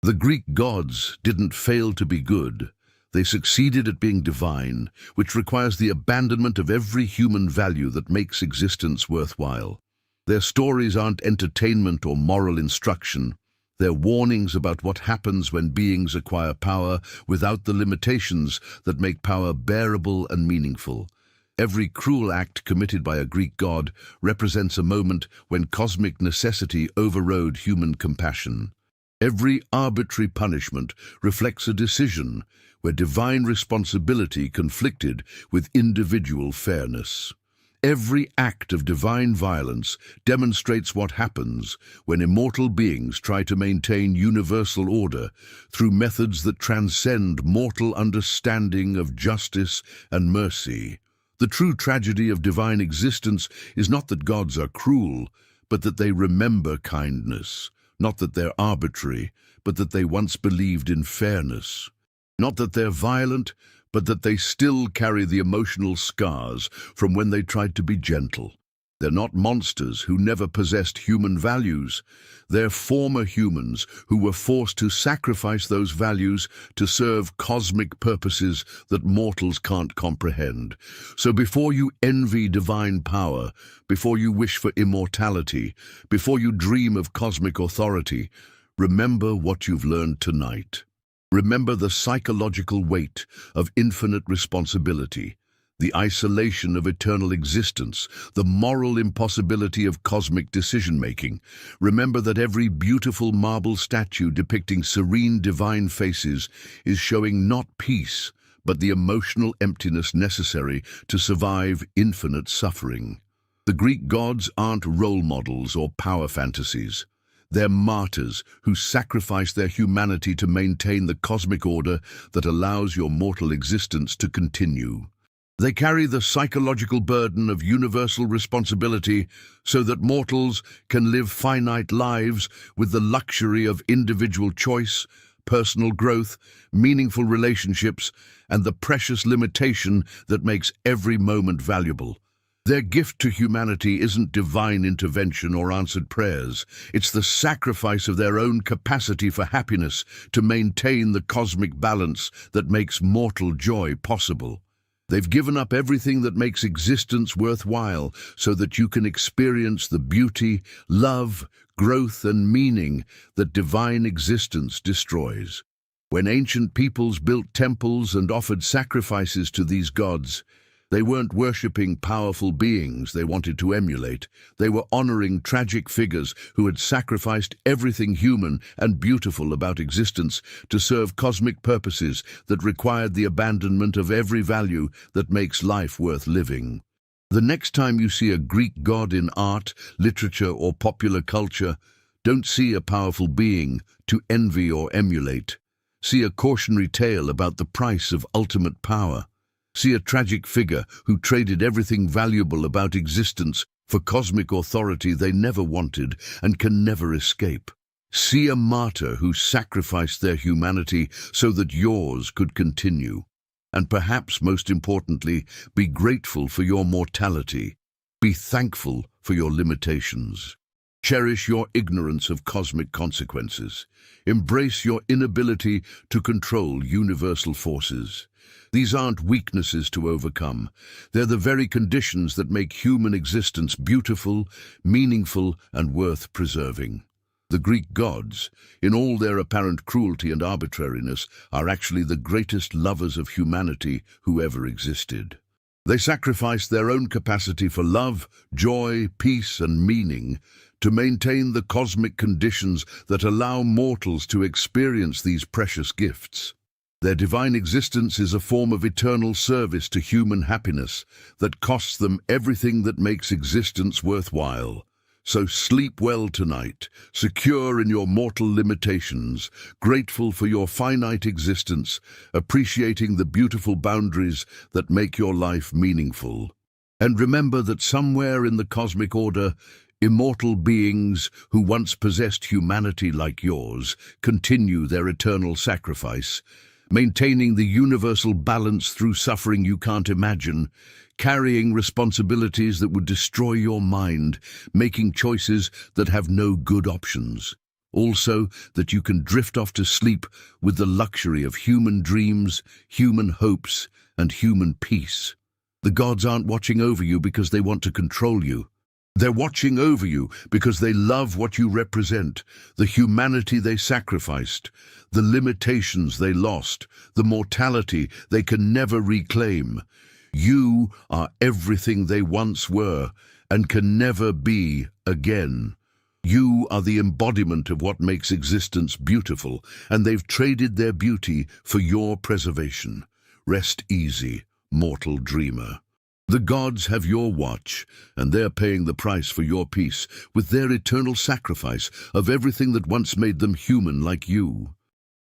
S1: The Greek gods didn't fail to be good. They succeeded at being divine, which requires the abandonment of every human value that makes existence worthwhile. Their stories aren't entertainment or moral instruction. They're warnings about what happens when beings acquire power without the limitations that make power bearable and meaningful. Every cruel act committed by a Greek god represents a moment when cosmic necessity overrode human compassion. Every arbitrary punishment reflects a decision where divine responsibility conflicted with individual fairness. Every act of divine violence demonstrates what happens when immortal beings try to maintain universal order through methods that transcend mortal understanding of justice and mercy. The true tragedy of divine existence is not that gods are cruel, but that they remember kindness. Not that they're arbitrary, but that they once believed in fairness. Not that they're violent, but that they still carry the emotional scars from when they tried to be gentle. They're not monsters who never possessed human values. They're former humans who were forced to sacrifice those values to serve cosmic purposes that mortals can't comprehend. So before you envy divine power, before you wish for immortality, before you dream of cosmic authority, remember what you've learned tonight. Remember the psychological weight of infinite responsibility, the isolation of eternal existence, the moral impossibility of cosmic decision-making. Remember that every beautiful marble statue depicting serene divine faces is showing not peace, but the emotional emptiness necessary to survive infinite suffering. The Greek gods aren't role models or power fantasies. They're martyrs who sacrifice their humanity to maintain the cosmic order that allows your mortal existence to continue. They carry the psychological burden of universal responsibility so that mortals can live finite lives with the luxury of individual choice, personal growth, meaningful relationships, and the precious limitation that makes every moment valuable. Their gift to humanity isn't divine intervention or answered prayers. It's the sacrifice of their own capacity for happiness to maintain the cosmic balance that makes mortal joy possible. They've given up everything that makes existence worthwhile so that you can experience the beauty, love, growth, and meaning that divine existence destroys. When ancient peoples built temples and offered sacrifices to these gods, they weren't worshipping powerful beings they wanted to emulate. They were honoring tragic figures who had sacrificed everything human and beautiful about existence to serve cosmic purposes that required the abandonment of every value that makes life worth living. The next time you see a Greek god in art, literature, or popular culture, don't see a powerful being to envy or emulate. See a cautionary tale about the price of ultimate power. See a tragic figure who traded everything valuable about existence for cosmic authority they never wanted and can never escape. See a martyr who sacrificed their humanity so that yours could continue. And perhaps most importantly, be grateful for your mortality. Be thankful for your limitations. Cherish your ignorance of cosmic consequences. Embrace your inability to control universal forces. These aren't weaknesses to overcome. They're the very conditions that make human existence beautiful, meaningful, and worth preserving. The Greek gods, in all their apparent cruelty and arbitrariness, are actually the greatest lovers of humanity who ever existed. They sacrificed their own capacity for love, joy, peace, and meaning to maintain the cosmic conditions that allow mortals to experience these precious gifts. Their divine existence is a form of eternal service to human happiness that costs them everything that makes existence worthwhile. So sleep well tonight, secure in your mortal limitations, grateful for your finite existence, appreciating the beautiful boundaries that make your life meaningful. And remember that somewhere in the cosmic order, immortal beings who once possessed humanity like yours continue their eternal sacrifice, maintaining the universal balance through suffering you can't imagine, carrying responsibilities that would destroy your mind, making choices that have no good options. Also, that you can drift off to sleep with the luxury of human dreams, human hopes, and human peace. The gods aren't watching over you because they want to control you. They're watching over you because they love what you represent, the humanity they sacrificed, the limitations they lost, the mortality they can never reclaim. You are everything they once were and can never be again. You are the embodiment of what makes existence beautiful, and they've traded their beauty for your preservation. Rest easy, mortal dreamer. The gods have your watch, and they're paying the price for your peace with their eternal sacrifice of everything that once made them human like you.